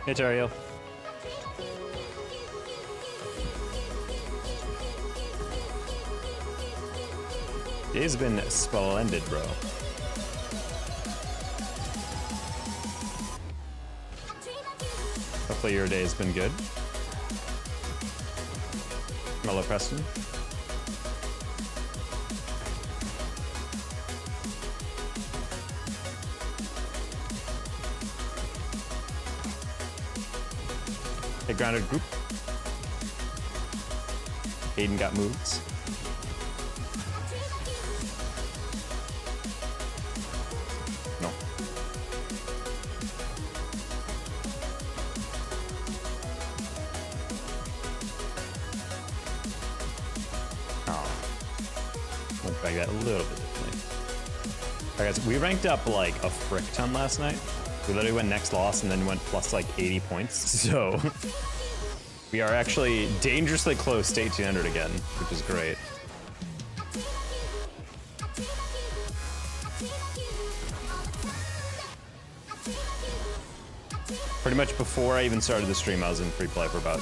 Hey, Tario. Day's been splendid, bro. Hopefully your day has been good. Hello, Preston. Hey, grounded group. Hayden got moves. No. Oh. Went back that a little bit differently. Alright, guys, we ranked up like a frick ton last night. We literally went next loss and then went plus like 80 points. So we are actually dangerously close to 1800 again, which is great. Pretty much before I even started the stream, I was in free play for about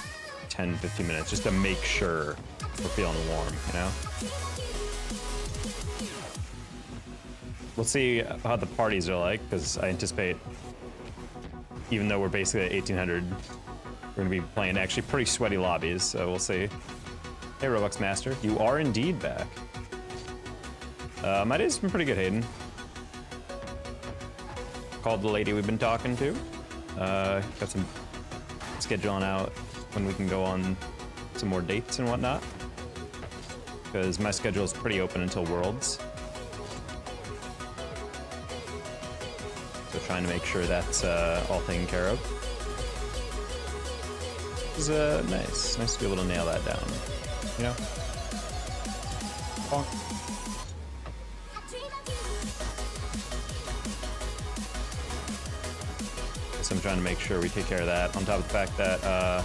10-15 minutes just to make sure we're feeling warm, you know? We'll see how the parties are like, because I anticipate, even though we're basically at 1800, we're gonna be playing actually pretty sweaty lobbies, so we'll see. Hey, Robux Master, you are indeed back. My day's been pretty good, Hayden. Called the lady we've been talking to. Got some scheduling out when we can go on some more dates and whatnot. Because my schedule is pretty open until Worlds. So trying to make sure that's all taken care of. It's nice to be able to nail that down, you know? Bonk. So I'm trying to make sure we take care of that, on top of the fact that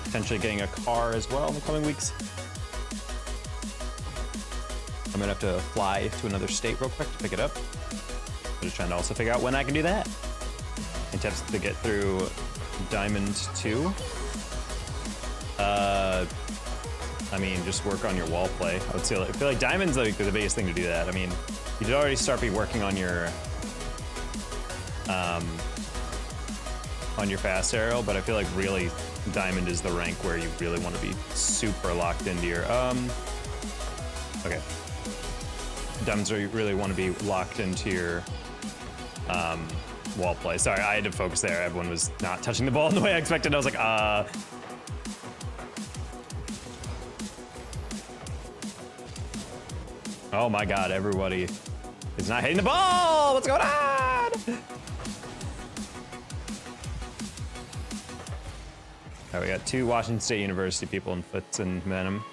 potentially getting a car as well in the coming weeks. I'm gonna have to fly to another state real quick to pick it up. I'm just trying to also figure out when I can do that. And tips to get through Diamond 2. I mean, just work on your wall play. I would say, I feel like Diamond's like the biggest thing to do that. I mean, you should already start working on your fast arrow, but I feel like really Diamond is the rank where you really want to be super locked into your okay. Diamonds where you really want to be locked into your wall play. Sorry, I had to focus there. Everyone was not touching the ball in the way I expected. I was like, oh my god, everybody is not hitting the ball! What's going on? Alright, we got 2 Washington State University people in Foots and Venom.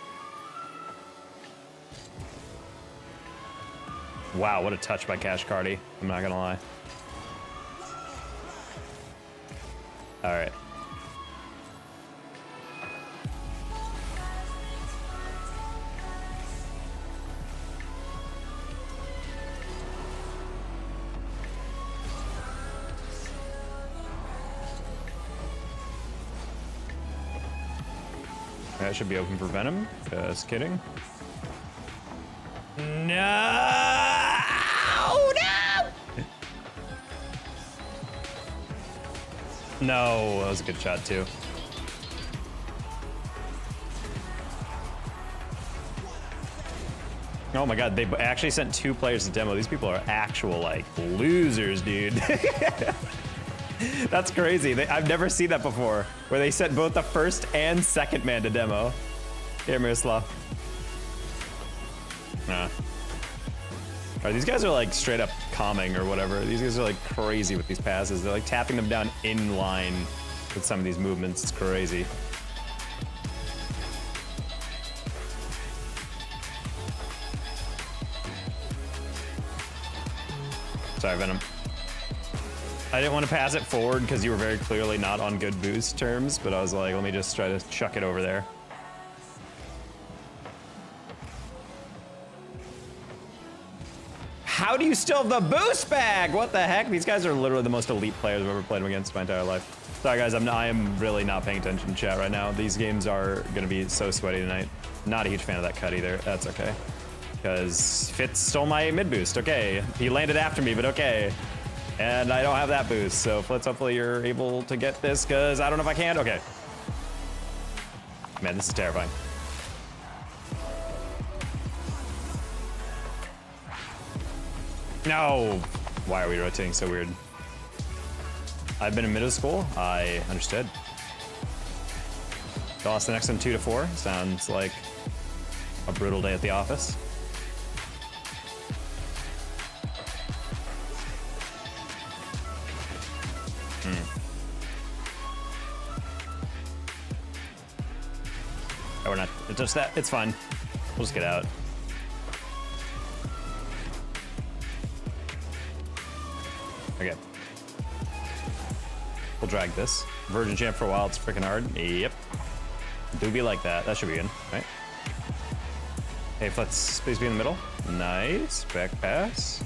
Wow, what a touch by Cash Cardi. I'm not gonna lie. Alright. That should be open for Venom. Just kidding. No! No! No, that was a good shot too. Oh my god, they actually sent 2 players to demo. These people are actual, like, losers, dude. That's crazy. I've never seen that before, where they sent both the first and second man to demo. Here, Miroslav. Nah. Alright, these guys are like straight up calming or whatever. These guys are like crazy with these passes. They're like tapping them down in line with some of these movements. It's crazy. Sorry, Venom. I didn't want to pass it forward because you were very clearly not on good boost terms, but I was like, let me just try to chuck it over there. How how do you still have the boost bag? What the heck? These guys are literally the most elite players I've ever played against my entire life. Sorry guys, I am really not paying attention to chat right now. These games are gonna be so sweaty tonight. Not a huge fan of that cut either. That's okay. Because Fitz stole my mid boost. Okay. He landed after me, but okay. And I don't have that boost. So Flitz, hopefully you're able to get this because I don't know if I can. Okay. Man, this is terrifying. No. Why are we rotating so weird? I've been in middle school. I understood. Lost the next one 2-4. Sounds like a brutal day at the office. Oh, we're not. It's just that. It's fine. We'll just get out. Okay. We'll drag this. Virgin champ for a while. It's freaking hard. Yep. Do be like that. That should be good, right? Hey, let's please be in the middle. Nice. Back pass.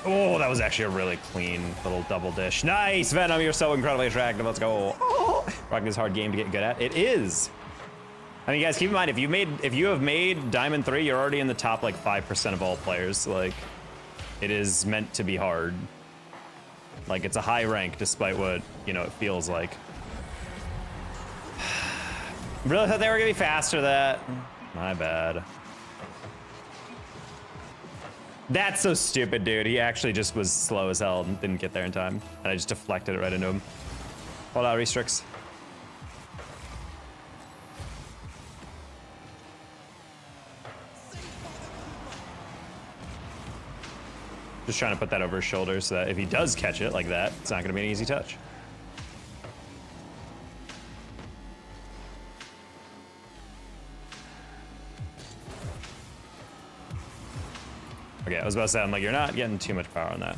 Oh, that was actually a really clean little double dish. Nice, Venom. You're so incredibly attractive. Let's go. Oh, rocking this hard game to get good at. It is. I mean, guys, keep in mind, if you have made Diamond 3, you're already in the top like 5% of all players. Like, it is meant to be hard. Like, it's a high rank despite what, you know, it feels like. Really thought they were gonna be faster that. My bad. That's so stupid, dude. He actually just was slow as hell and didn't get there in time. And I just deflected it right into him. Hold out, restricts. Just trying to put that over his shoulder so that if he does catch it like that, it's not gonna be an easy touch. Okay, I was about to say, I'm like, you're not getting too much power on that.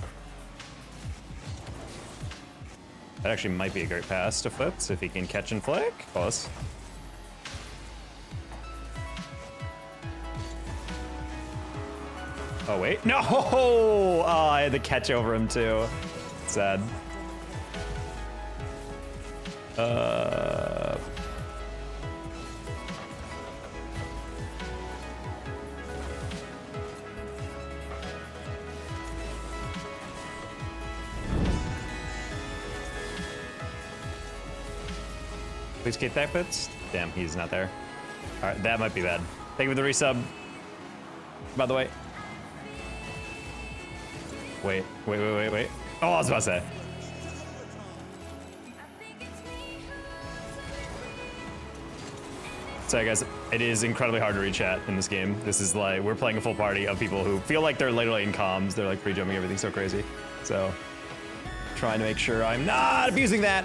That actually might be a great pass to Flips if he can catch and flick. Close. Oh, wait. No! Oh, I had to catch over him, too. Sad. Please keep that bits. Damn, he's not there. All right, that might be bad. Thank you for the resub. By the way. Wait. Oh, I was about to say. Sorry guys, it is incredibly hard to read chat in this game. This is like, we're playing a full party of people who feel like they're literally in comms. They're like pre-jumping everything so crazy. So, trying to make sure I'm not abusing that.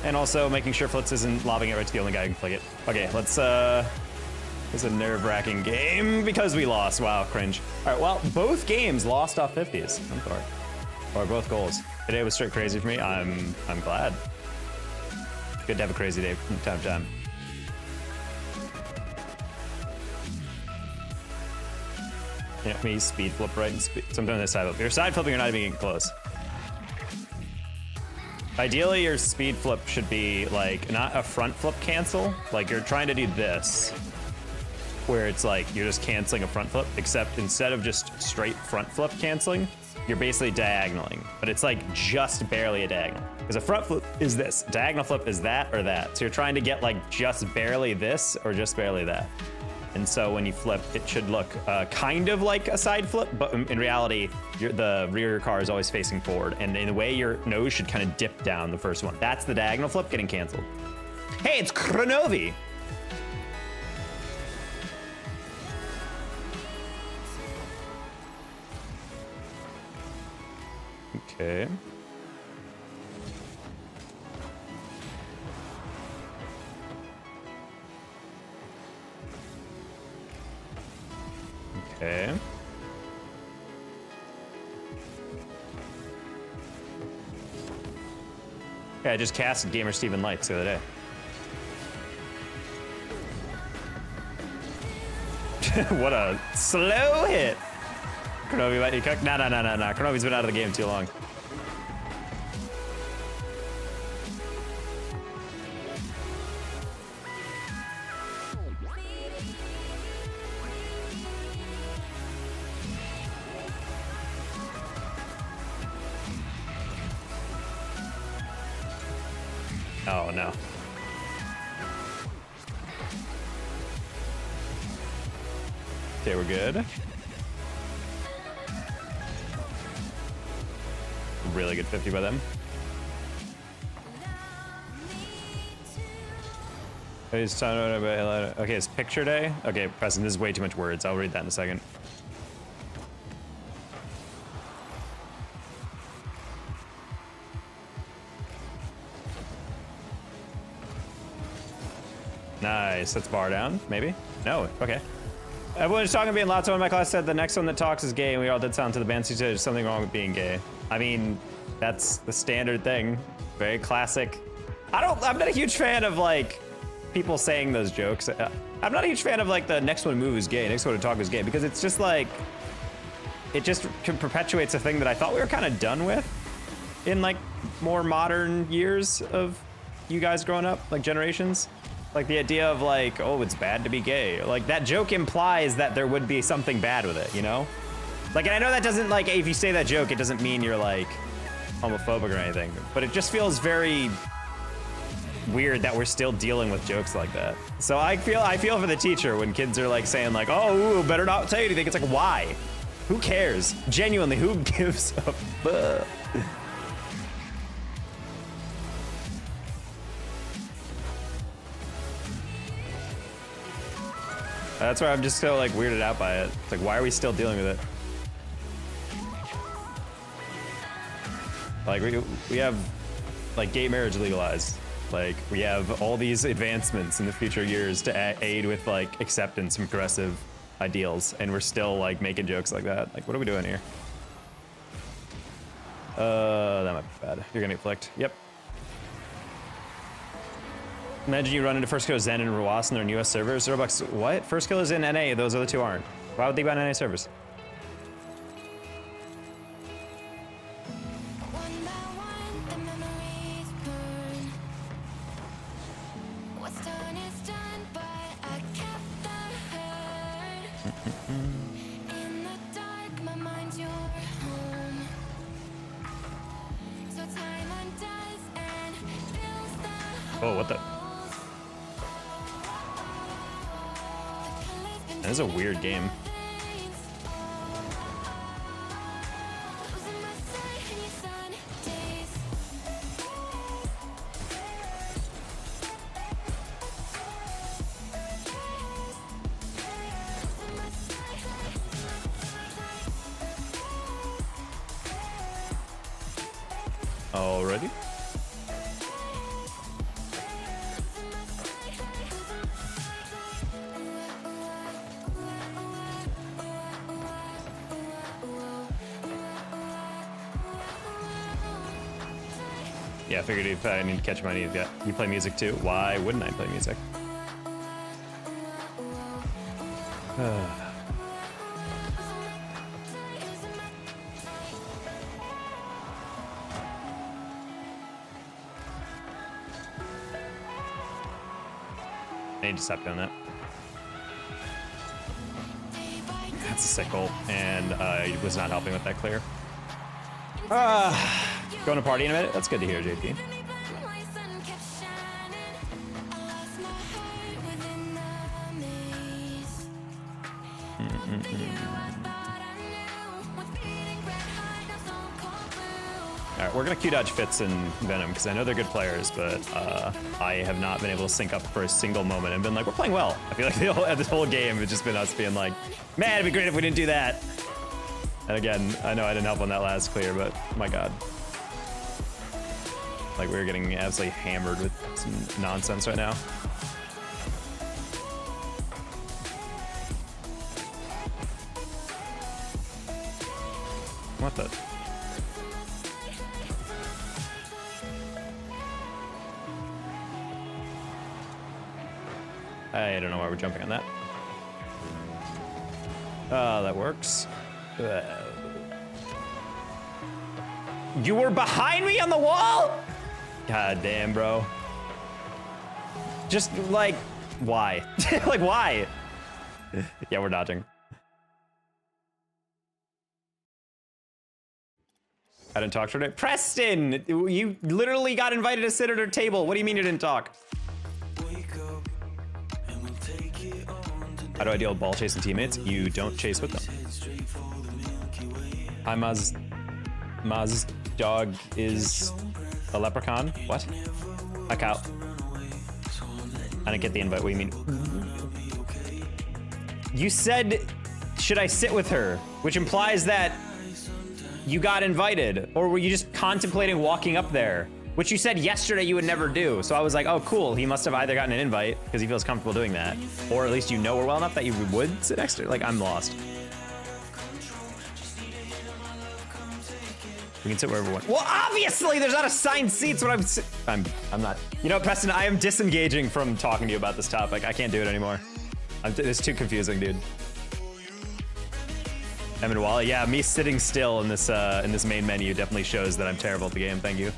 And also making sure Flitz isn't lobbing it right to the only guy who can flick it. Okay, let's, it's a nerve-wracking game because we lost. Wow, cringe. All right, well, both games lost off 50s. I'm sorry. Or both goals. Today was straight crazy for me. I'm glad. Good to have a crazy day from time to time. You know, me speed flip right and sometimes I side flip. You're side flipping, you're not even getting close. Ideally, your speed flip should be like not a front flip cancel. Like you're trying to do this, where it's like you're just canceling a front flip, except instead of just straight front flip canceling, you're basically diagonaling. But it's like just barely a diagonal. Because a front flip is this, diagonal flip is that or that. So you're trying to get like just barely this or just barely that. And so when you flip, it should look kind of like a side flip, but in reality, the rear car is always facing forward. And in a way, your nose should kind of dip down the first one. That's the diagonal flip getting canceled. Hey, it's Kronovi. Okay. Okay. Yeah, I just casted Gamer Steven Lights the other day. What a slow hit. Kronobi might be cooked. No. Kronobi's been out of the game too long. Oh no. Okay, we're good. Really good 50 by them. Okay, it's picture day. Okay, Preston, this is way too much words. I'll read that in a second. Nice, that's bar down, maybe? No, okay. Everyone is talking being loud. Someone in my class said the next one that talks is gay, and we all did sound to the band. So there's something wrong with being gay. I mean, that's the standard thing. Very classic. I'm not a huge fan of like people saying those jokes. I'm not a huge fan of like the next one to move is gay, next one to talk is gay, because it's just like, it just perpetuates a thing that I thought we were kind of done with in like more modern years of you guys growing up, like generations. Like the idea of like, oh, it's bad to be gay. Like that joke implies that there would be something bad with it, you know? Like, and I know that doesn't like, if you say that joke, it doesn't mean you're like homophobic or anything, but it just feels very weird that we're still dealing with jokes like that. So I feel for the teacher when kids are like saying like, oh, better not say anything. It's like, why? Who cares? Genuinely, who gives a fuck? That's why I'm just so like weirded out by it. It's like, why are we still dealing with it? Like we have like gay marriage legalized. Like we have all these advancements in the future years to aid with like acceptance and progressive ideals, and we're still like making jokes like that. Like, what are we doing here? That might be bad. You're gonna get flicked. Yep. Imagine you run into First Kill Zen and Ruas and they're in US servers. Robux, what? First Kill is in NA, those other two aren't. Why would they be on NA servers? Oh, what the? That is a weird game. Already? Yeah, I figured if I need to catch my need, yeah. You play music too? Why wouldn't I play music? I need to stop doing that. That's a sick ult, and it was not helping with that clear. Going to party in a minute? That's good to hear, JP. Alright, we're gonna Q-dodge Fitz and Venom, because I know they're good players, but I have not been able to sync up for a single moment and been like, we're playing well. I feel like this whole game has just been us being like, man, it'd be great if we didn't do that. And again, I know I didn't help on that last clear, but my god. Like, we're getting absolutely hammered with some nonsense right now. What the? I don't know why we're jumping on that. That works. You were behind me on the wall? God damn, bro. Just like, why? Like, why? Yeah, we're dodging. I didn't talk to her. Preston, you literally got invited to sit at her table. What do you mean you didn't talk? How do I deal with ball chasing teammates? You don't chase with them. Hi, Maz dog is a leprechaun. What? Hi, Kyle. I didn't get the invite. What do you mean? You said, should I sit with her? Which implies that you got invited, or were you just contemplating walking up there? Which you said yesterday you would never do. So I was like, oh, cool. He must have either gotten an invite because he feels comfortable doing that, or at least you know her well enough that you would sit next to her. Like, I'm lost. We can sit wherever we want. Well, obviously there's not assigned seats when I'm not. You know, Preston, I am disengaging from talking to you about this topic. I can't do it anymore. It's too confusing, dude. Emin Wally, yeah, me sitting still in this main menu definitely shows that I'm terrible at the game. Thank you.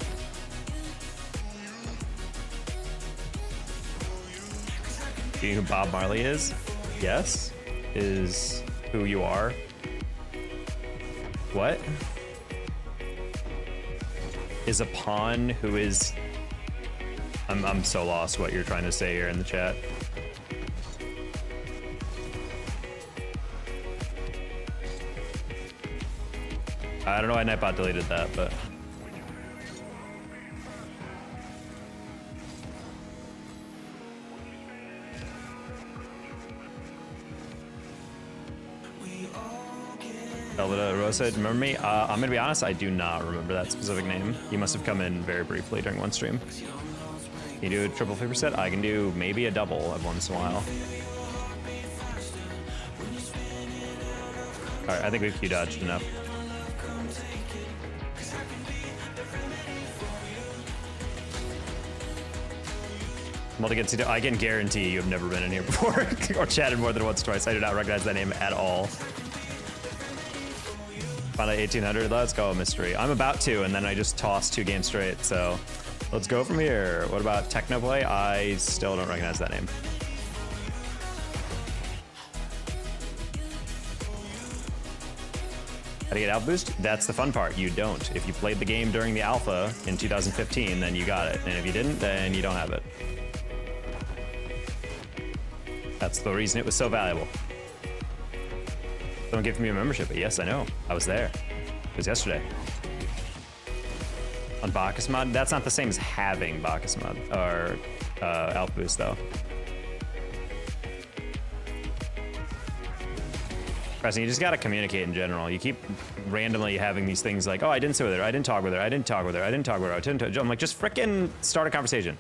Do you know who Bob Marley is? Yes. Is who you are. What? Is a pawn who is... I'm so lost what you're trying to say here in the chat. I don't know why Nightbot deleted that, but... Velveta Rosa, remember me? I'm gonna be honest, I do not remember that specific name. You must have come in very briefly during one stream. Can you do a triple flipper set? I can do maybe a double every once in a while. Alright, I think we've Q-dodged enough. I can guarantee you have never been in here before or chatted more than once or twice. I do not recognize that name at all. Final 1800, let's go, mystery. I'm about to, and then I just tossed 2 games straight, so let's go from here. What about Technoplay? I still don't recognize that name. How to get alpha boost? That's the fun part. You don't. If you played the game during the alpha in 2015, then you got it. And if you didn't, then you don't have it. That's the reason it was so valuable. Don't give me a membership, but yes, I know. I was there. It was yesterday. On Bacchus mod? That's not the same as having Bacchus mod, or alpha boost, though. Preston, you just gotta communicate in general. You keep randomly having these things like, oh, I didn't sit with her, I didn't talk with her, I didn't talk with her, I didn't talk with her, I didn't talk. I'm like, just frickin' start a conversation.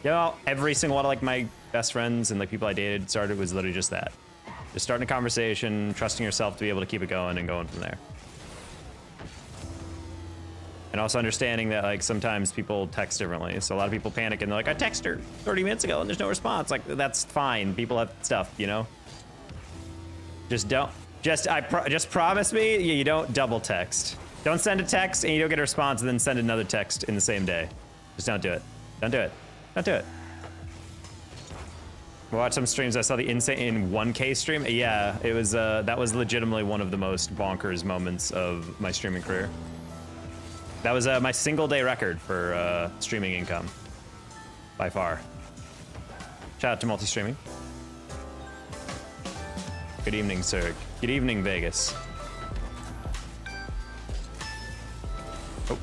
You know, every single one of like my best friends and like people I dated started was literally just that. Just starting a conversation, trusting yourself to be able to keep it going and going from there. And also understanding that like sometimes people text differently. So a lot of people panic and they're like, I texted her 30 minutes ago and there's no response. Like, that's fine. People have stuff, you know? Just don't, just promise me you don't double text. Don't send a text and you don't get a response and then send another text in the same day. Just don't do it. Don't do it. Don't do it. Watch some streams. I saw the insane in 1K stream. Yeah, it was, that was legitimately one of the most bonkers moments of my streaming career. That was my single day record for streaming income, by far. Shout out to multi-streaming. Good evening, sir. Good evening, Vegas. Oh.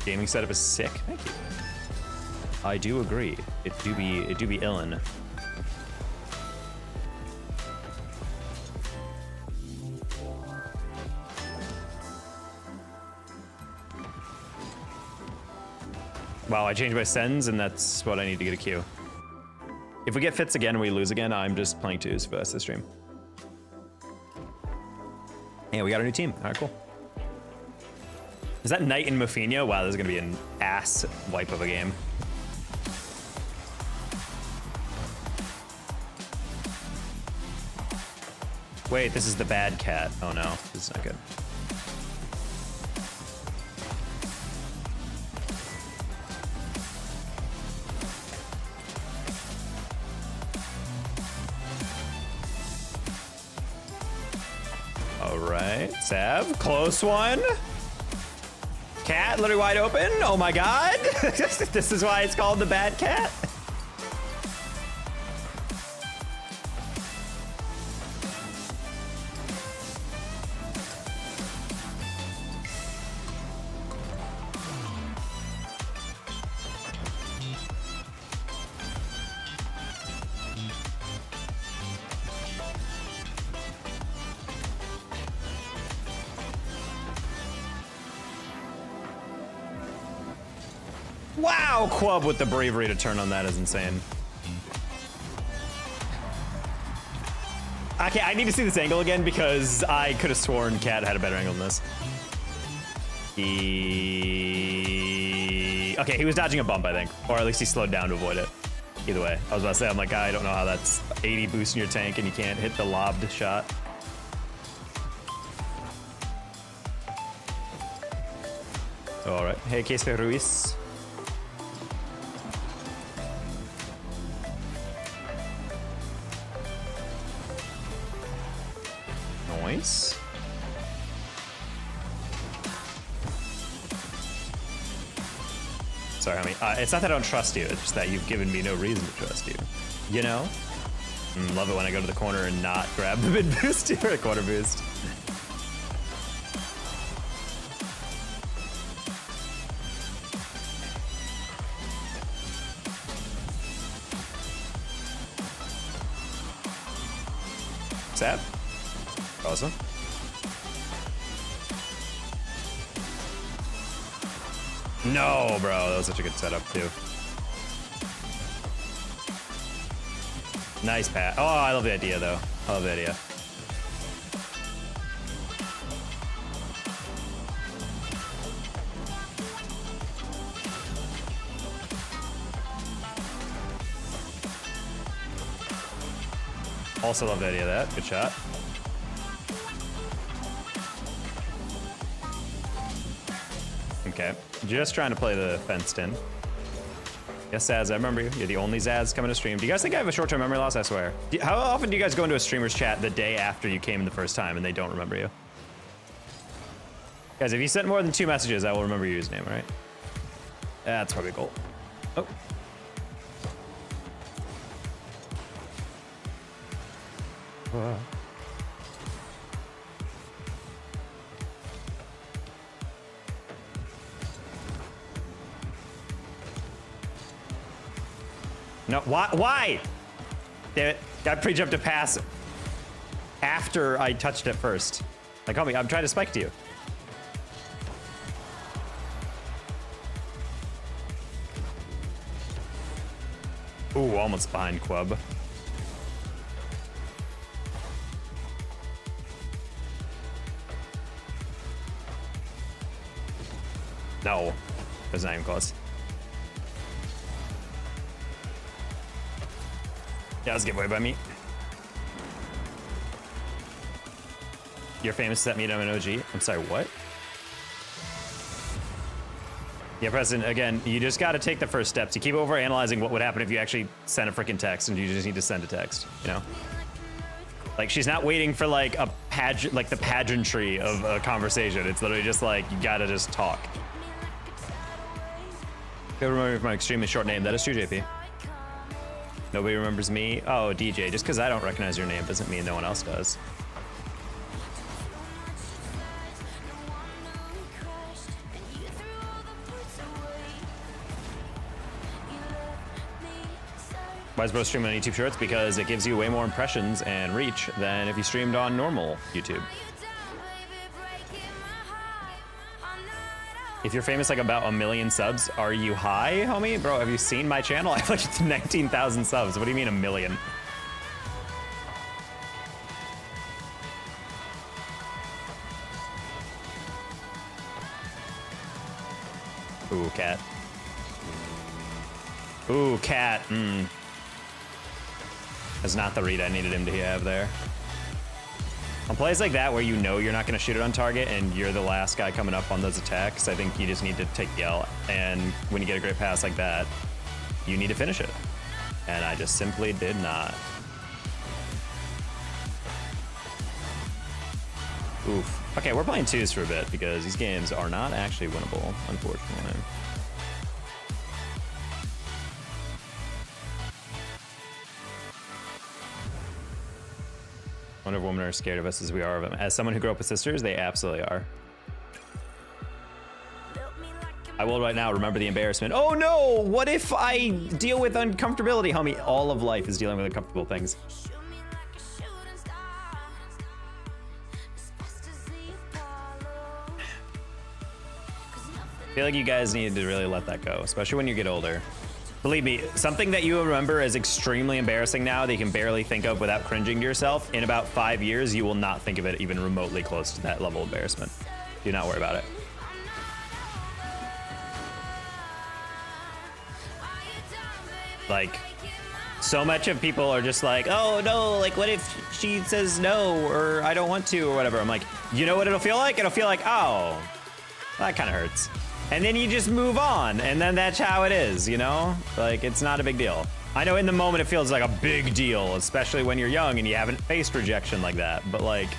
Gaming setup is sick. Thank you. I do agree. It do be illin'. Wow, I changed my sends, and that's what I need to get a Q. If we get fits again and we lose again, I'm just playing twos for the rest of the stream. Yeah, we got a new team. All right, cool. Is that Knight and Mufino? Wow, this is gonna be an ass wipe of a game. Wait, this is the bad cat. Oh no, this is not good. All right, Sav, close one. Cat, literally wide open. Oh my God. This is why it's called the bad cat. Wow, Quub with the bravery to turn on that is insane. Okay, I need to see this angle again because I could have sworn Cat had a better angle than this. Okay, he was dodging a bump, I think. Or at least he slowed down to avoid it. Either way, I was about to say, I'm like, I don't know how that's 80 boost in your tank and you can't hit the lobbed shot. All right, hey, Casey Ruiz. Nice. Sorry, homie. It's not that I don't trust you, it's just that you've given me no reason to trust you. You know? Love it when I go to the corner and not grab the mid boost or a corner boost. Sab? Awesome. No, bro, that was such a good setup too. Nice pass. Oh, I love the idea though. I love the idea. Also love the idea of that. Good shot. Okay, just trying to play the fenced in. Yes, Zaz, I remember you. You're the only Zaz coming to stream. Do you guys think I have a short-term memory loss? I swear. How often do you guys go into a streamer's chat the day after you came the first time and they don't remember you? Guys, if you sent more than 2 messages, I will remember your username, all right? That's probably cool. Oh. Whoa. No, why? Damn it, got pre-jump to pass after I touched it first. Like, homie, I'm trying to spike to you. Ooh, almost behind Quub. No, that's not even close. Yeah, that was a giveaway by me. You're famous set me to an OG. I'm sorry, what? Yeah, President, again, you just got to take the first steps. You keep over-analyzing what would happen if you actually sent a freaking text, and you just need to send a text, you know? Like, she's not waiting for, like, a pageant, like, the pageantry of a conversation. It's literally just, like, you gotta just talk. People remember me from my extremely short name. That is true, JP. Nobody remembers me. Oh, DJ. Just because I don't recognize your name doesn't mean no one else does. Why is bro streaming on YouTube Shorts? Because it gives you way more impressions and reach than if you streamed on normal YouTube. If you're famous like about 1 million subs, are you high, homie? Bro, have you seen my channel? I have like 19,000 subs. What do you mean 1 million? Ooh, cat. Ooh, cat. That's not the read I needed him to have there. On plays like that where you know you're not going to shoot it on target and you're the last guy coming up on those attacks, I think you just need to take the L. And when you get a great pass like that, you need to finish it. And I just simply did not. Oof. Okay, we're playing twos for a bit because these games are not actually winnable, unfortunately. I wonder if women are scared of us as we are of them. As someone who grew up with sisters, they absolutely are. I will right now remember the embarrassment. Oh no, what if I deal with uncomfortability, homie? All of life is dealing with uncomfortable things. I feel like you guys need to really let that go, especially when you get older. Believe me, something that you remember as extremely embarrassing now that you can barely think of without cringing to yourself, in about 5 years, you will not think of it even remotely close to that level of embarrassment. Do not worry about it. Like, so much of people are just like, oh no, like what if she says no or I don't want to or whatever. I'm like, you know what it'll feel like? It'll feel like, oh, that kind of hurts. And then you just move on, and then that's how it is, you know? Like, it's not a big deal. I know in the moment it feels like a big deal, especially when you're young and you haven't faced rejection like that, but like,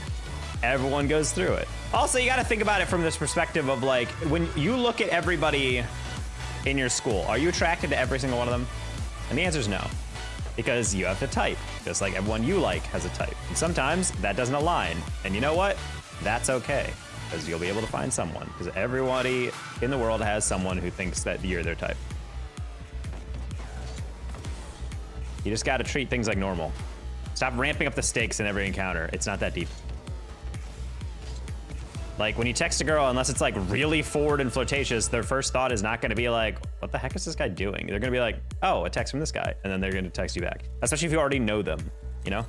everyone goes through it. Also, you gotta think about it from this perspective of like, when you look at everybody in your school, are you attracted to every single one of them? And the answer is no, because you have to type, just like everyone you like has a type. And sometimes that doesn't align, and you know what? That's okay. Because you'll be able to find someone. Because everybody in the world has someone who thinks that you're their type. You just gotta treat things like normal. Stop ramping up the stakes in every encounter. It's not that deep. Like when you text a girl, unless it's like really forward and flirtatious, their first thought is not gonna be like, what the heck is this guy doing? They're gonna be like, oh, a text from this guy. And then they're gonna text you back. Especially if you already know them, you know?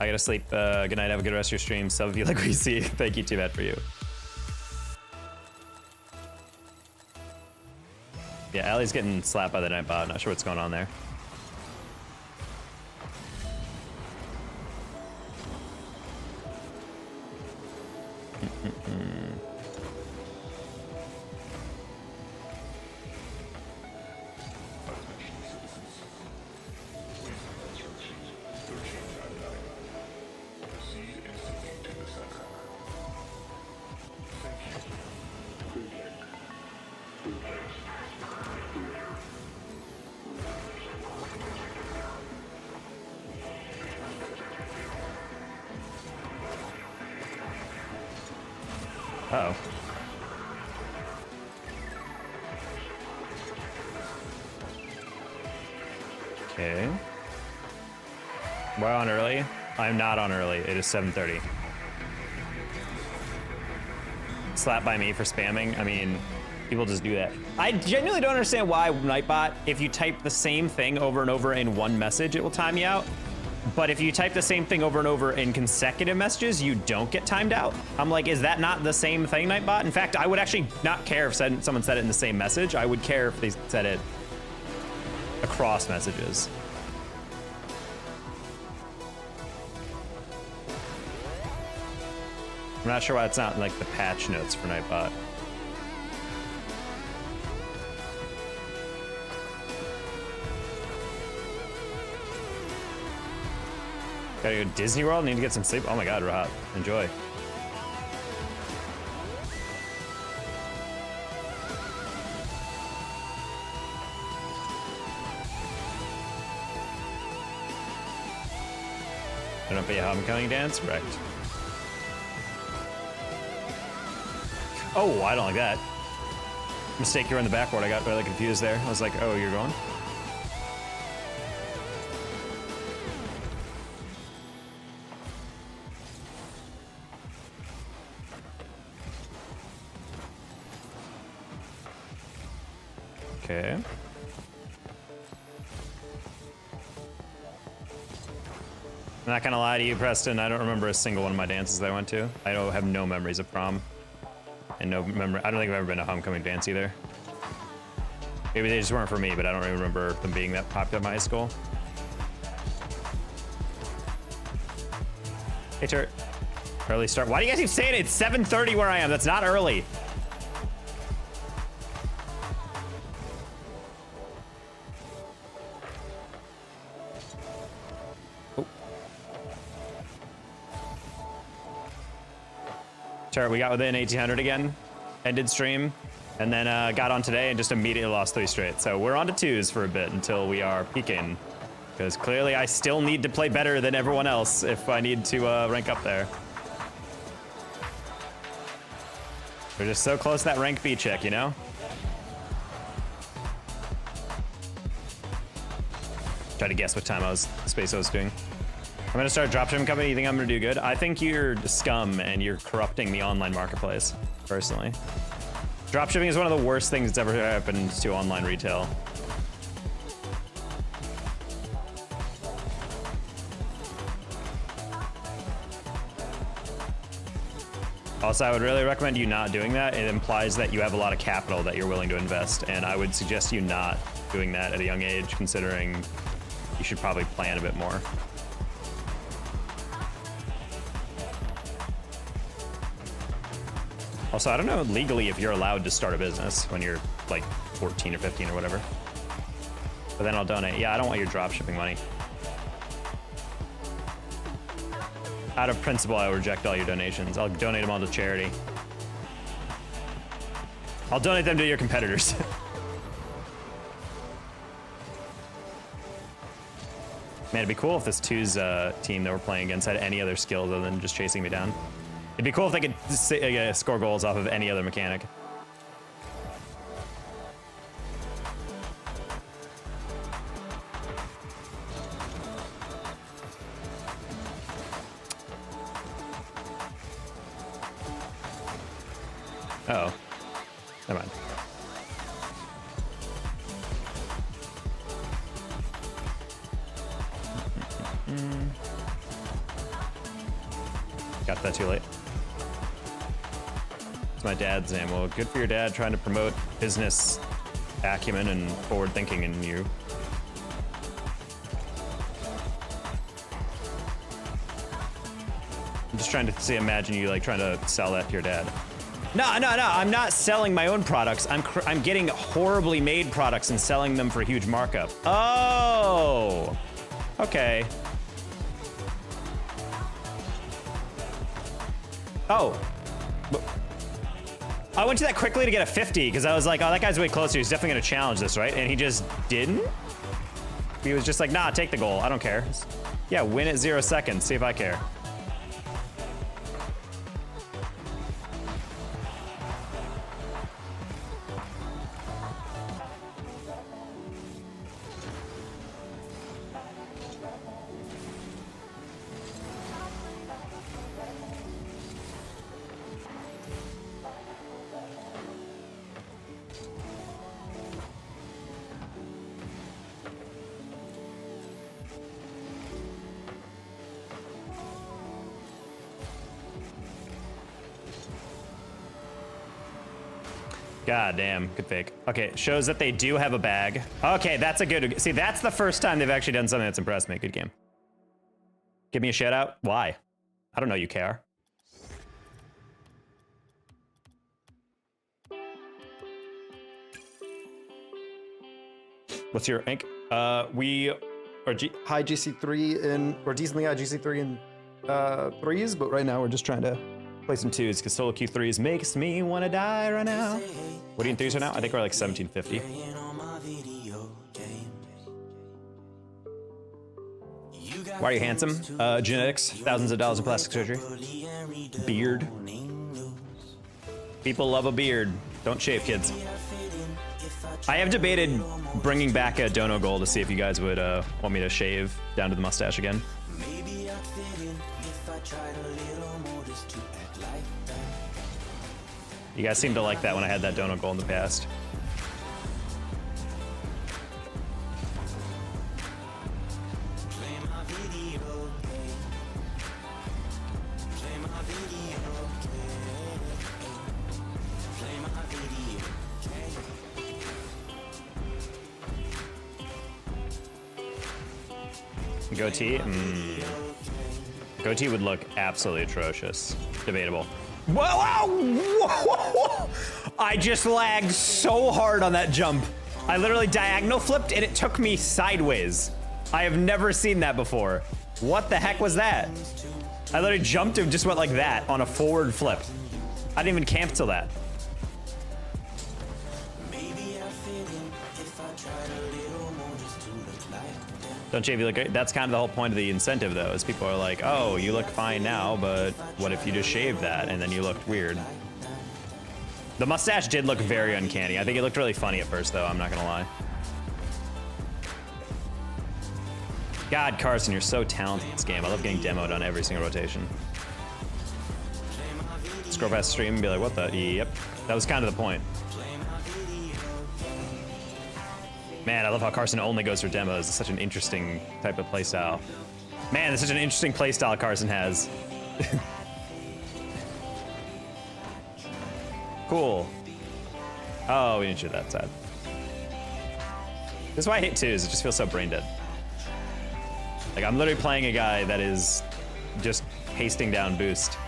I gotta sleep. Good night. Have a good rest of your stream. Some of you like we see. Thank you. Too bad for you. Yeah, Allie's getting slapped by the Nightbot. Not sure what's going on there. Uh-oh. Okay. We're on early? I'm not on early. It is 7:30. Slapped by me for spamming. I mean, people just do that. I genuinely don't understand why Nightbot, if you type the same thing over and over in one message, it will time you out. But if you type the same thing over and over in consecutive messages, you don't get timed out. I'm like, is that not the same thing, Nightbot? In fact, I would actually not care if someone said it in the same message. I would care if they said it across messages. I'm not sure why it's not in, like the patch notes for Nightbot. Gotta go to Disney World, need to get some sleep. Oh my god, Rahat, enjoy. Don't be a homecoming dance? Right. Oh, I don't like that. Mistake, you're in the backboard. I got really confused there. I was like, oh, you're going? Okay. I'm not gonna lie to you, Preston. I don't remember a single one of my dances that I went to. I don't have no memories of prom. And no memory. I don't think I've ever been to a homecoming dance either. Maybe they just weren't for me, but I don't really remember them being that popular in my high school. Hey, Turt. Early start. Why do you guys keep saying it? It's 7:30 where I am. That's not early. Oh. Turt, we got within 1800 again. Ended stream. And then got on today and just immediately lost 3 straight. So we're on to 2s for a bit until we are peaking. Because clearly I still need to play better than everyone else if I need to rank up there. We're just so close to that rank B check, you know? Try to guess what time Space was doing. I'm gonna start a dropshipping company. You think I'm gonna do good? I think you're scum and you're corrupting the online marketplace, personally. Dropshipping is one of the worst things that's ever happened to online retail. Also, I would really recommend you not doing that. It implies that you have a lot of capital that you're willing to invest, and I would suggest you not doing that at a young age, considering you should probably plan a bit more. Also, I don't know legally if you're allowed to start a business when you're like 14 or 15 or whatever. But then I'll donate. Yeah, I don't want your dropshipping money. Out of principle, I will reject all your donations. I'll donate them all to charity. I'll donate them to your competitors. Man, it'd be cool if this 2's team that we're playing against had any other skills other than just chasing me down. It'd be cool if they could score goals off of any other mechanic. Uh-oh. Never mind. Got that too late. It's my dad's name. Well, good for your dad trying to promote business acumen and forward thinking in you. I'm just trying to imagine you like trying to sell that to your dad. No, I'm not selling my own products. I'm getting horribly made products and selling them for a huge markup. Oh, okay. Oh. I went to that quickly to get a 50 because I was like, oh, that guy's way closer. He's definitely going to challenge this, right? And he just didn't. He was just like, nah, take the goal. I don't care. Yeah, win at 0 seconds. See if I care. God damn, good fake. Okay, shows that they do have a bag. Okay, that's a good, see, that's the first time they've actually done something that's impressed me. Good game. Give me a shout out. Why? I don't know you care. What's your rank? We are high GC3 in, or decently high GC3 in 3s, but right now we're just trying to play some 2s because solo Q3s makes me want to die right now. What are you in 3s right now? I think we're like 1750. Why are you handsome? Genetics, thousands of dollars in plastic surgery. Beard. People love a beard. Don't shave, kids. I have debated bringing back a dono goal to see if you guys would want me to shave down to the mustache again. You guys seem to like that when I had that donut goal in the past. Goatee? OT would look absolutely atrocious. Debatable. Whoa! I just lagged so hard on that jump. I literally diagonal flipped and it took me sideways. I have never seen that before. What the heck was that? I literally jumped and just went like that on a forward flip. I didn't even cancel that. Don't JV look great? That's kind of the whole point of the incentive though, is people are like, oh, you look fine now, but what if you just shaved that and then you looked weird? The mustache did look very uncanny. I think it looked really funny at first though, I'm not gonna lie. God, Carson, you're so talented in this game. I love getting demoed on every single rotation. Scroll past stream and be like, what the? Yep. That was kind of the point. Man, I love how Carson only goes for demos. It's such an interesting type of playstyle. Man, it's such an interesting playstyle Carson has. Cool. Oh, we didn't shoot that side. This is why I hate twos. It just feels so brain dead. Like, I'm literally playing a guy that is just pasting down boost.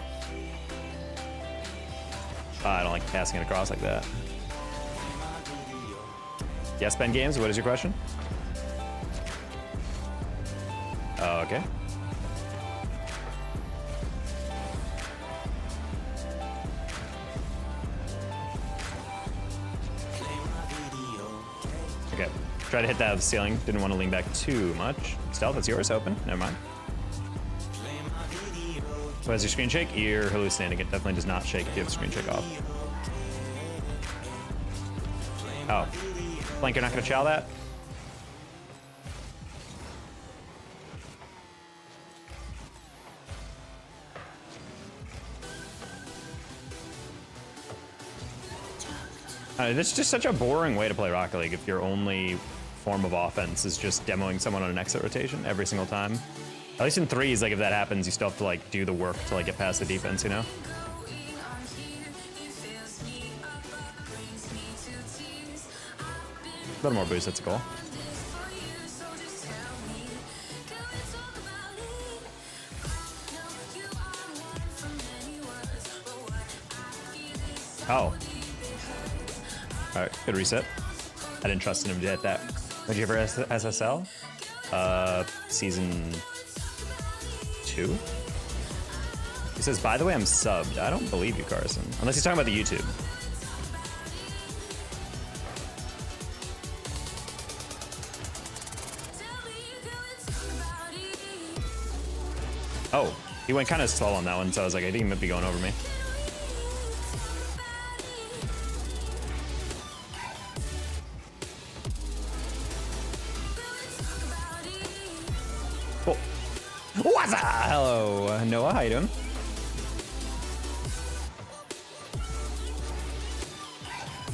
Oh, I don't like passing it across like that. Yes, Ben Games, what is your question? Oh, okay. Okay, try to hit that out of the ceiling. Didn't want to lean back too much. Stealth, it's yours, open, never mind. So has your screen shake? You're hallucinating. It definitely does not shake if you have the screen shake off. Oh. Blank, you're not gonna chow that? This is just such a boring way to play Rocket League if your only form of offense is just demoing someone on an exit rotation every single time. At least in threes, like if that happens, you still have to like do the work to like get past the defense, you know? A little more boost, that's a goal. Oh. All right, good reset. I didn't trust in him to hit that. Did you ever SSL? Season 2? He says, by the way, I'm subbed. I don't believe you, Carson. Unless he's talking about the YouTube. Oh, he went kind of slow on that one, so I was like, I think he might be going over me. Oh. What's up? Hello, Noah, how you doing?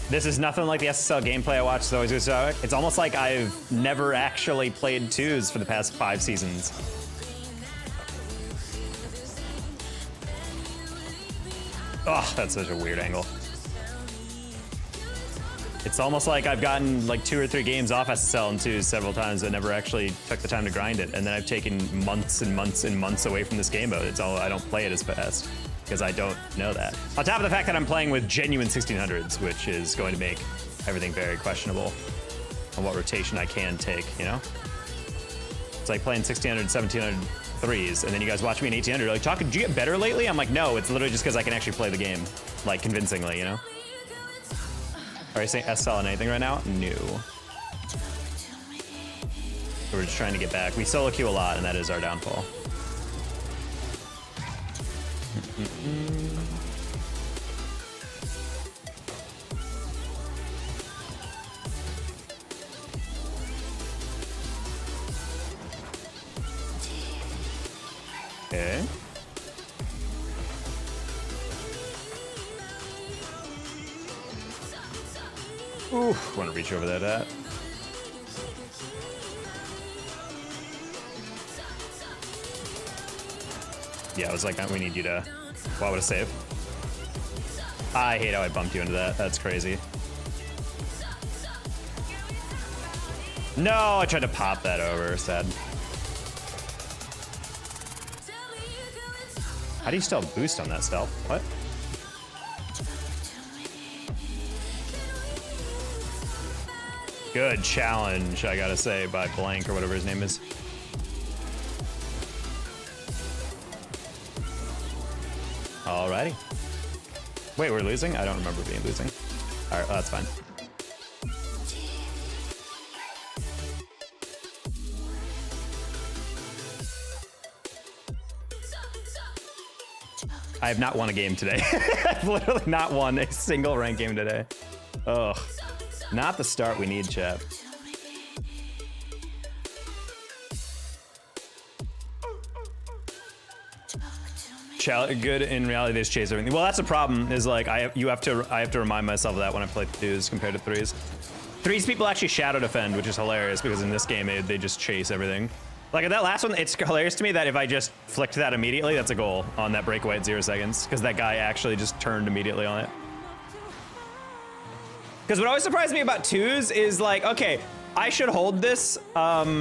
This is nothing like the SSL gameplay I watched. It's always good. It's almost like I've never actually played twos for the past 5 seasons. Oh, that's such a weird angle. It's almost like I've gotten like 2 or 3 games off SSL and 2s several times but never actually took the time to grind it. And then I've taken months and months and months away from this game mode. It's all, I don't play it as fast because I don't know that. On top of the fact that I'm playing with genuine 1600s, which is going to make everything very questionable on what rotation I can take, you know? It's like playing 1600, 1700 threes, and then you guys watch me in 1800. Like, talking, did you get better lately? I'm like, no, it's literally just because I can actually play the game, like, convincingly, you know? Are you saying SL on anything right now? No. We're just trying to get back. We solo queue a lot, and that is our downfall. Okay. Ooh, want to reach over that at. Yeah, I was like, we need you to. Why would I save? I hate how I bumped you into that. That's crazy. No, I tried to pop that over. Sad. How do you still boost on that stealth? What? Good challenge, I gotta say, by Blank or whatever his name is. Alrighty. Wait, we're losing? I don't remember being losing. Alright, that's fine. I have not won a game today. I've literally not won a single ranked game today. Ugh. Not the start we need, chat. Good in reality, they just chase everything. Well, that's the problem. Is like I have to remind myself of that when I play twos compared to threes. Threes people actually shadow defend, which is hilarious because in this game they just chase everything. Like at that last one, it's hilarious to me that if I just flicked that immediately, that's a goal on that breakaway at 0 seconds because that guy actually just turned immediately on it. Because what always surprised me about twos is like, okay, I should hold this. Okay.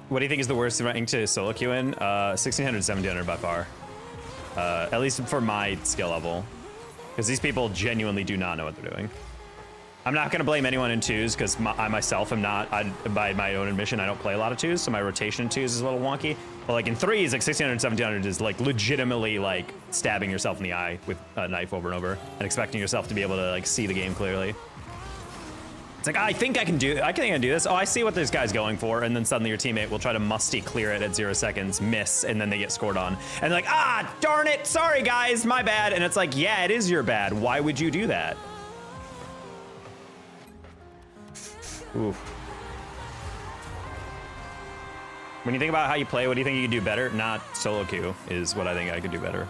What do you think is the worst rank to solo queue in? 1600, 1700 by far. At least for my skill level. Because these people genuinely do not know what they're doing. I'm not gonna blame anyone in twos because I myself am not, by my own admission, I don't play a lot of twos, so my rotation in twos is a little wonky. But like in threes, like 1600, 1700 is like legitimately like stabbing yourself in the eye with a knife over and over and expecting yourself to be able to like see the game clearly. It's like, I think I can do this. Oh, I see what this guy's going for. And then suddenly your teammate will try to musty clear it at 0 seconds, miss, and then they get scored on. And they're like, ah, darn it. Sorry, guys, my bad. And it's like, yeah, it is your bad. Why would you do that? Oof. When you think about how you play, what do you think you could do better? Not solo queue is what I think I could do better.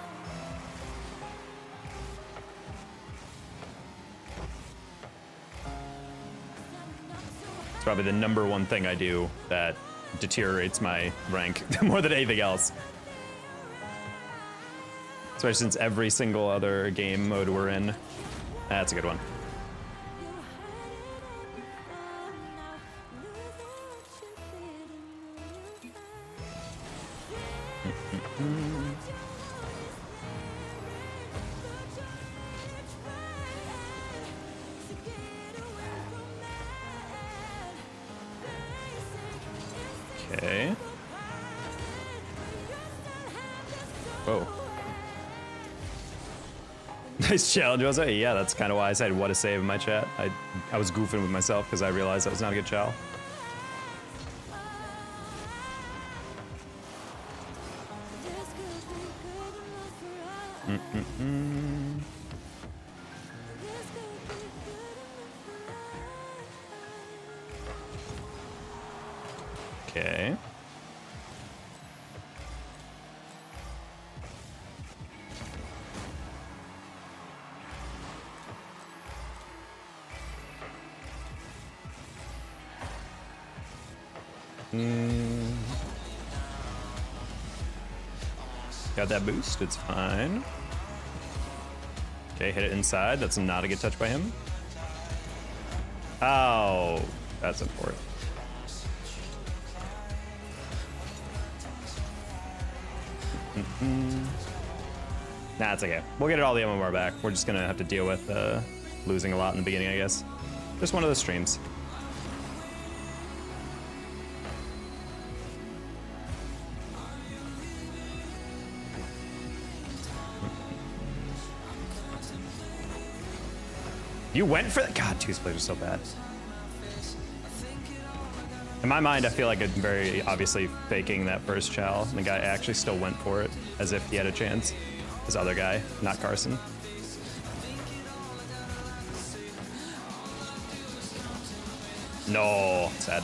It's probably the #1 thing I do that deteriorates my rank more than anything else. Especially since every single other game mode we're in. That's a good one. Okay. Whoa. Nice challenge, was it? Yeah, that's kind of why I said what a save in my chat. I was goofing with myself because I realized that was not a good challenge. Okay. Got that boost, it's fine. Okay, hit it inside. That's not a good touch by him. Oh, that's important. Nah, it's okay. We'll get it all the MMR back. We're just gonna have to deal with losing a lot in the beginning, I guess. Just one of those streams. You went for that? God, twos plays are so bad. In my mind, I feel like I'm very obviously faking that first chow. The guy actually still went for it as if he had a chance. This other guy, not Carson. No, sad.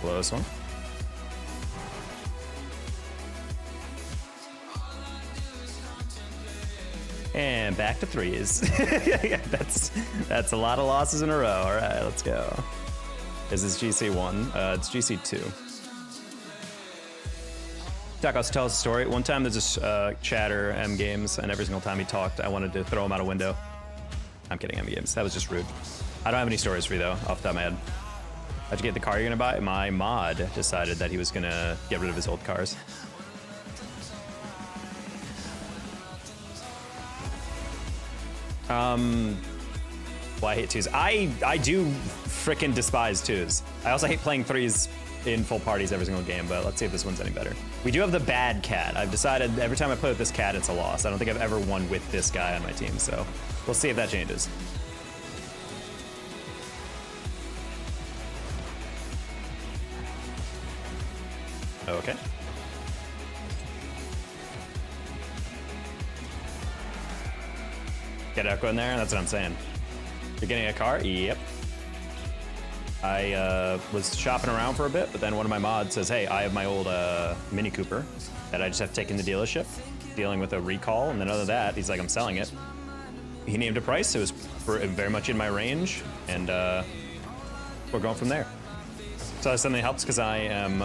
Blow this one. And back to threes. That's a lot of losses in a row. All right, let's go. Is this GC1? It's GC2. Takos, tell us a story. One time there's this chatter, M Games, and every single time he talked, I wanted to throw him out a window. I'm kidding, M Games. That was just rude. I don't have any stories for you, though, off the top of my head. How'd you get the car you're gonna buy? My mod decided that he was gonna get rid of his old cars. Well, I hate twos. I do frickin' despise twos. I also hate playing threes in full parties every single game, but let's see if this one's any better. We do have the bad cat. I've decided every time I play with this cat, it's a loss. I don't think I've ever won with this guy on my team, so we'll see if that changes. Okay. Get Echo in there, that's what I'm saying. You're getting a car? Yep. I was shopping around for a bit, but then one of my mods says, hey, I have my old Mini Cooper that I just have to take in the dealership, dealing with a recall, and then other than that, he's like, I'm selling it. He named a price, it was very much in my range, and we're going from there. So that suddenly helps because I am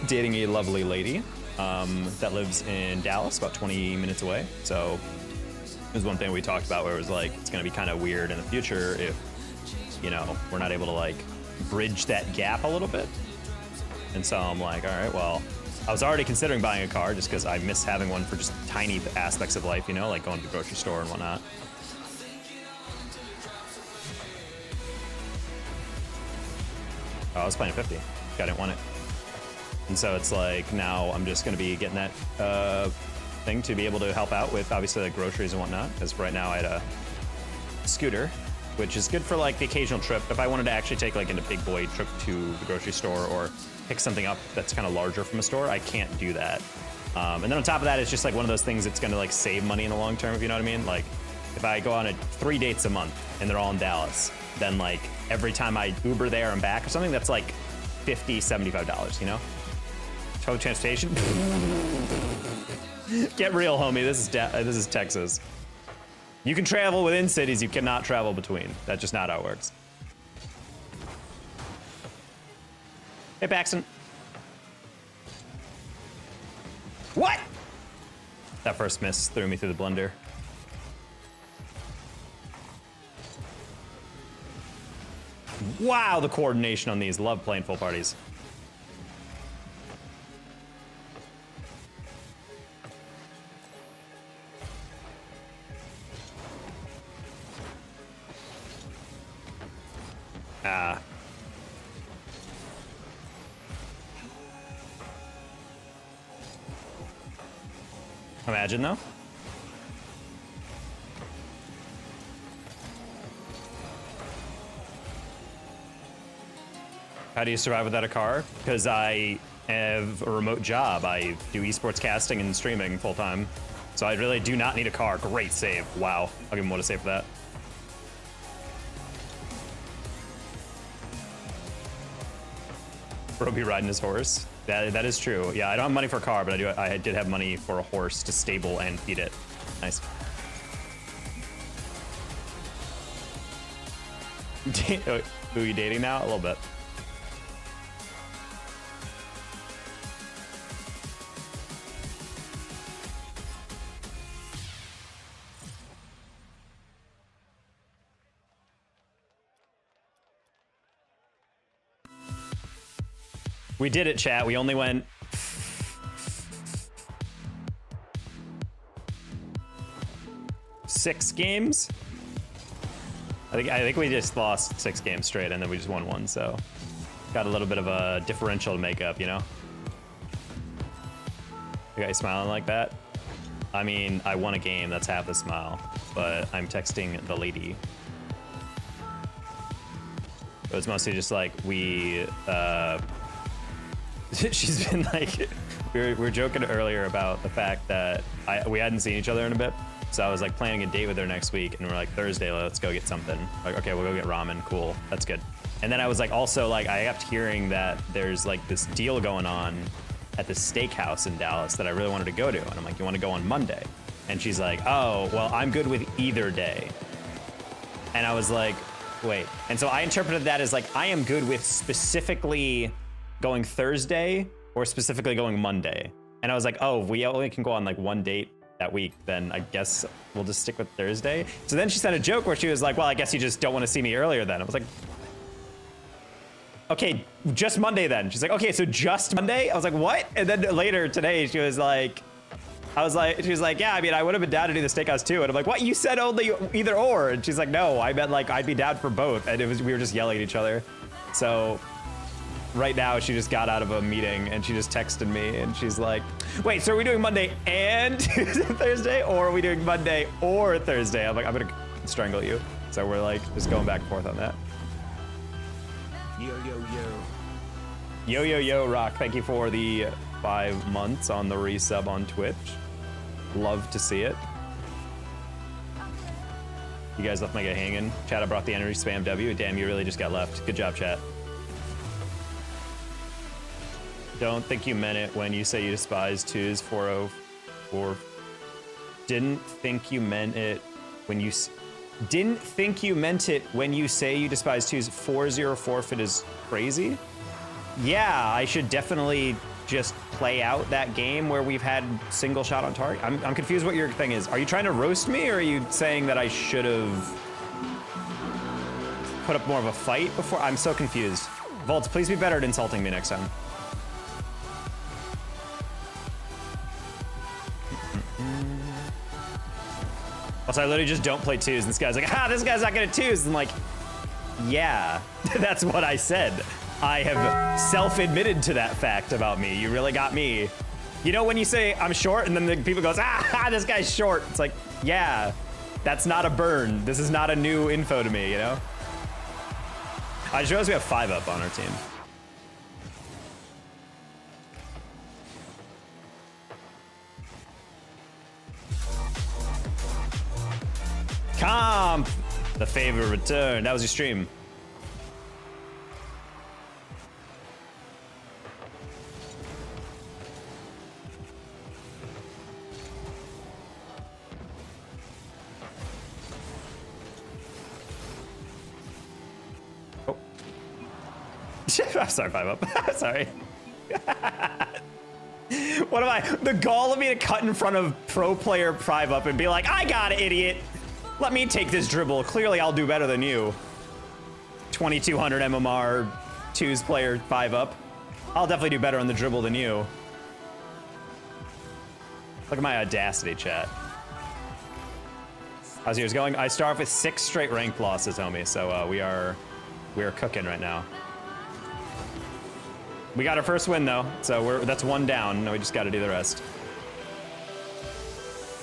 dating a lovely lady that lives in Dallas, about 20 minutes away. So it was one thing we talked about where it was like, it's gonna be kind of weird in the future if, you know, we're not able to like bridge that gap a little bit. And so I'm like, all right, well, I was already considering buying a car just because I miss having one for just tiny aspects of life, you know, like going to the grocery store and whatnot. Oh, I was playing 50. I didn't want it. And so it's like, now I'm just gonna be getting that thing to be able to help out with obviously like groceries and whatnot. Because right now I had a scooter, which is good for like the occasional trip. If I wanted to actually take like a big boy trip to the grocery store or pick something up that's kind of larger from a store, I can't do that. And then on top of that, it's just like one of those things that's gonna like save money in the long term, if you know what I mean? Like if I go on 3 dates a month and they're all in Dallas, then like every time I Uber there and back or something, that's like $50, $75, you know? Total transportation. Get real, homie. This is Texas. You can travel within cities, you cannot travel between. That's just not how it works. Hey, Paxton. What? That first miss threw me through the blender. Wow, the coordination on these. Love playing full parties. Imagine though. How do you survive without a car? Because I have a remote job. I do esports casting and streaming full time. So I really do not need a car. Great save. Wow. I'll give him one to save for that. Bro be riding his horse. That is true. Yeah, I don't have money for a car, but I did have money for a horse to stable and feed it. Nice. Who are you dating now? A little bit. We did it, chat. We only went 6 games. I think we just lost 6 games straight, and then we just won 1. So got a little bit of a differential to make up, you know. You guys smiling like that? I mean, I won a game. That's half the smile. But I'm texting the lady. It was mostly just like we. She's been like, we were joking earlier about the fact that we hadn't seen each other in a bit. So I was like planning a date with her next week, and we're like, Thursday, let's go get something. Like, okay, we'll go get ramen. Cool, that's good. And then I was like, also like, I kept hearing that there's like this deal going on at the steakhouse in Dallas that I really wanted to go to. And I'm like, you want to go on Monday? And she's like, oh, well, I'm good with either day. And I was like, wait. And so I interpreted that as like, I am good with specifically going Thursday or specifically going Monday. And I was like, oh, if we only can go on like one date that week, then I guess we'll just stick with Thursday. So then she said a joke where she was like, well, I guess you just don't want to see me earlier then. I was like, okay, just Monday then. She's like, okay, so just Monday? I was like, what? And then later today, she was like, she was like, yeah, I mean, I would have been down to do the steakhouse too. And I'm like, what? You said only either or. And she's like, no, I meant like I'd be down for both. And we were just yelling at each other. So right now she just got out of a meeting and she just texted me and she's like, wait, so are we doing Monday and Thursday, or are we doing Monday or Thursday? I'm like, I'm gonna strangle you. So we're like just going back and forth on that. Yo, yo, yo. Yo, yo, yo, Rock. Thank you for the 5 months on the resub on Twitch. Love to see it. You guys left my guy hanging. Chat, I brought the energy spam W. Damn, you really just got left. Good job, chat. Don't think you meant it when you say you despise 2s 404. Didn't think you meant it when you... Didn't think you meant it when you say you despise 2s 4-0 forfeit is crazy? Yeah, I should definitely just play out that game where we've had single shot on target. I'm confused what your thing is. Are you trying to roast me, or are you saying that I should have put up more of a fight before? I'm so confused. Volts, please be better at insulting me next time. Also, I literally just don't play 2s, and this guy's like, this guy's not good at 2s. I'm like, yeah, that's what I said. I have self-admitted to that fact about me. You really got me. You know when you say I'm short and then the people goes, this guy's short. It's like, yeah, that's not a burn. This is not a new info to me, you know? I just realized we have 5 up on our team. Comp! The favor return. That was your stream. Oh. I'm sorry, 5 up. Sorry. What am I? The gall of me to cut in front of pro player 5 up and be like, I got it, idiot. Let me take this dribble. Clearly, I'll do better than you. 2200 MMR, 2s player 5 up. I'll definitely do better on the dribble than you. Look at my audacity, chat. How's yours going? I start off with 6 straight ranked losses, homie. So we are cooking right now. We got our first win though, so that's 1 down. Now we just got to do the rest.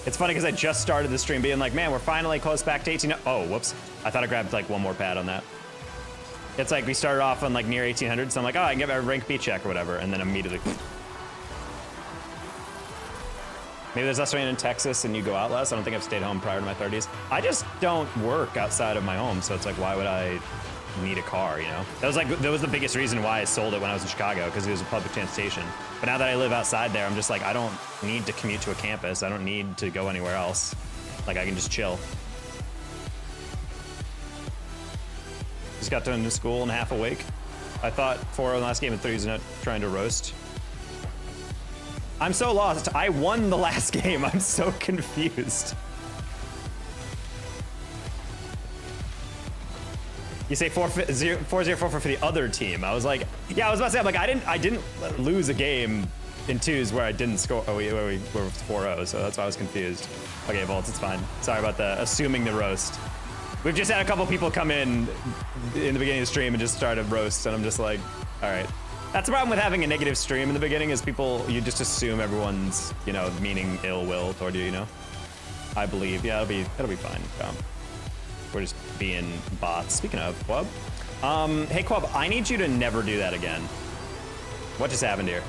It's funny because I just started the stream being like, man, we're finally close back to 18. Oh, whoops. I thought I grabbed like 1 more pad on that. It's like we started off on like near 1800, so I'm like, oh, I can get my rank B check or whatever, and then immediately. Maybe there's less rain in Texas and you go out less. I don't think I've stayed home prior to my 30s. I just don't work outside of my home, so it's like, why would I need a car, you know? That was the biggest reason why I sold it when I was in Chicago, because it was a public transportation. But now that I live outside there, I'm just like, I don't need to commute to a campus. I don't need to go anywhere else. Like, I can just chill. Just got done to school and half awake. I thought 4-0 last game and 3's not trying to roast. I'm so lost. I won the last game. I'm so confused. You say 4-0 for the other team. I was like, yeah, I was about to say, I'm like, I didn't lose a game in 2s where I didn't score. Oh, where we were 4-0, so that's why I was confused. Okay, Volts, it's fine. Sorry about assuming the roast. We've just had a couple people come in the beginning of the stream and just start to roast, and I'm just like, all right. That's the problem with having a negative stream in the beginning, is you just assume everyone's, you know, meaning ill will toward you, you know? I believe, yeah, it'll be fine. We're just being bots. Speaking of, Quub. Hey, Quub, I need you to never do that again. What just happened here?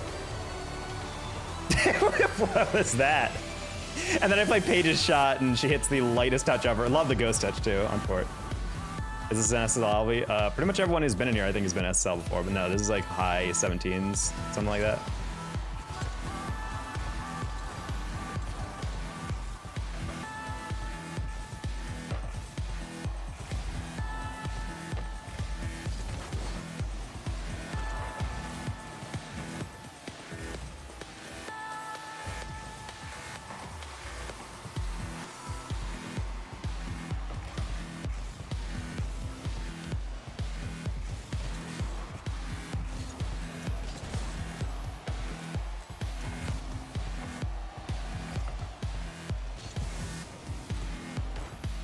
What was that? And then I play Paige's shot, and she hits the lightest touch ever. Love the ghost touch, too, on court. Is this an SSL? Pretty much everyone who's been in here, I think, has been SSL before, but no, this is like high 17s, something like that.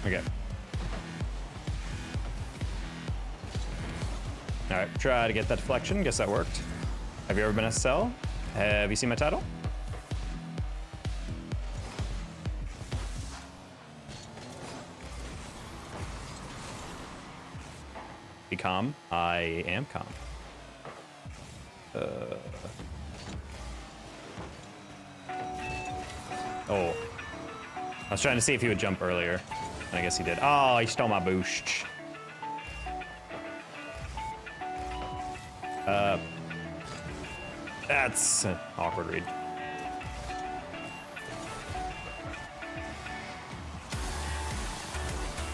Okay. All right, try to get that deflection. Guess that worked. Have you ever been SSL? Have you seen my title? Be calm. I am calm. Oh. I was trying to see if he would jump earlier. I guess he did. Oh, he stole my boost. That's an awkward read.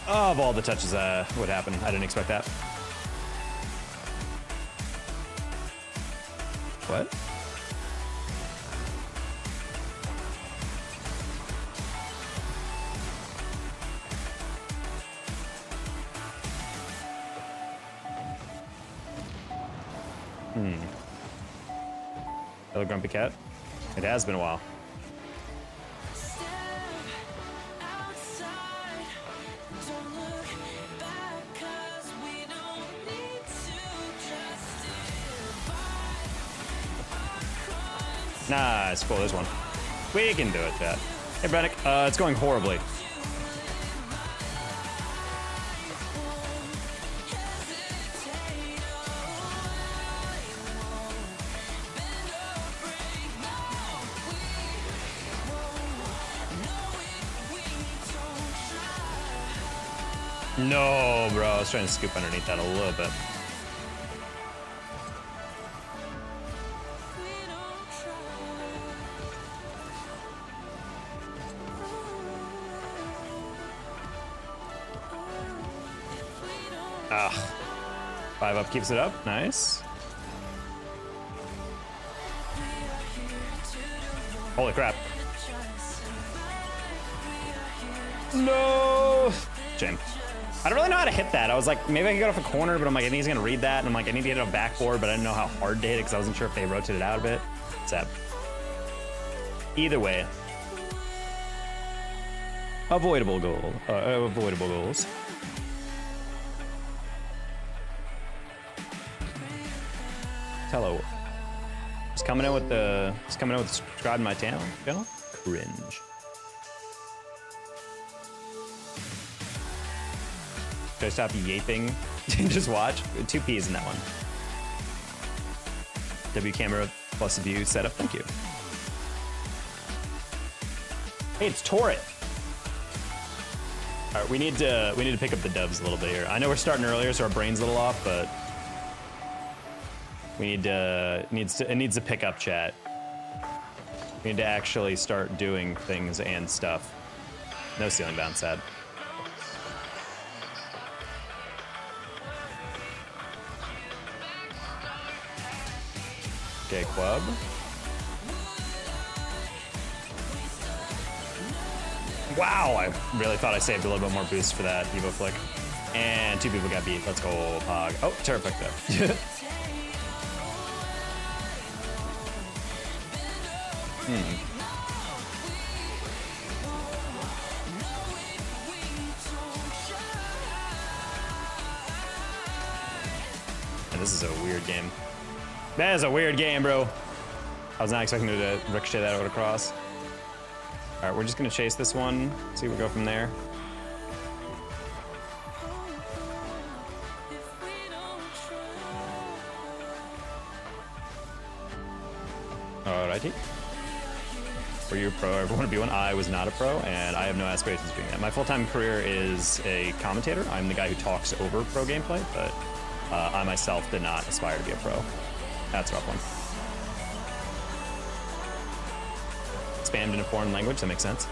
Oh, of all the touches would happen, I didn't expect that. What? Hello, Grumpy Cat. It has been a while. Nice, cool, there's one. We can do it, chat. Hey, Brennick, it's going horribly. No, bro, I was trying to scoop underneath that a little bit. Ah, 5 up keeps it up, nice. Holy crap. No! Shame. I don't really know how to hit that. I was like, maybe I can get off a corner, but I'm like, I think he's gonna read that. And I'm like, I need to hit it on backboard, but I didn't know how hard to hit it because I wasn't sure if they rotated out a bit. Sad. Either way. Avoidable goal. Avoidable goals. Hello. Just coming in with the subscribe to my channel. Cringe. Should I stop yaping and just watch? 2 P's in that one. W camera plus view setup. Thank you. Hey, it's Torrit. All right, we need to pick up the dubs a little bit here. I know we're starting earlier, so our brain's a little off, but we it needs to pick up, chat. We need to actually start doing things and stuff. No ceiling bound, sad. Okay, club. Wow, I really thought I saved a little bit more boost for that Evo flick. And 2 people got beat. Let's go, Pog. Oh, Terra picked up. And this is a weird game. That is a weird game, bro. I was not expecting to ricochet that out across. All right, we're just gonna chase this one, see where we go from there. Alrighty. Were you a pro? Ever want to be one? I was not a pro, and I have no aspirations of doing that. My full-time career is a commentator. I'm the guy who talks over pro gameplay, but I myself did not aspire to be a pro. That's a rough one. Spammed in a foreign language, that makes sense.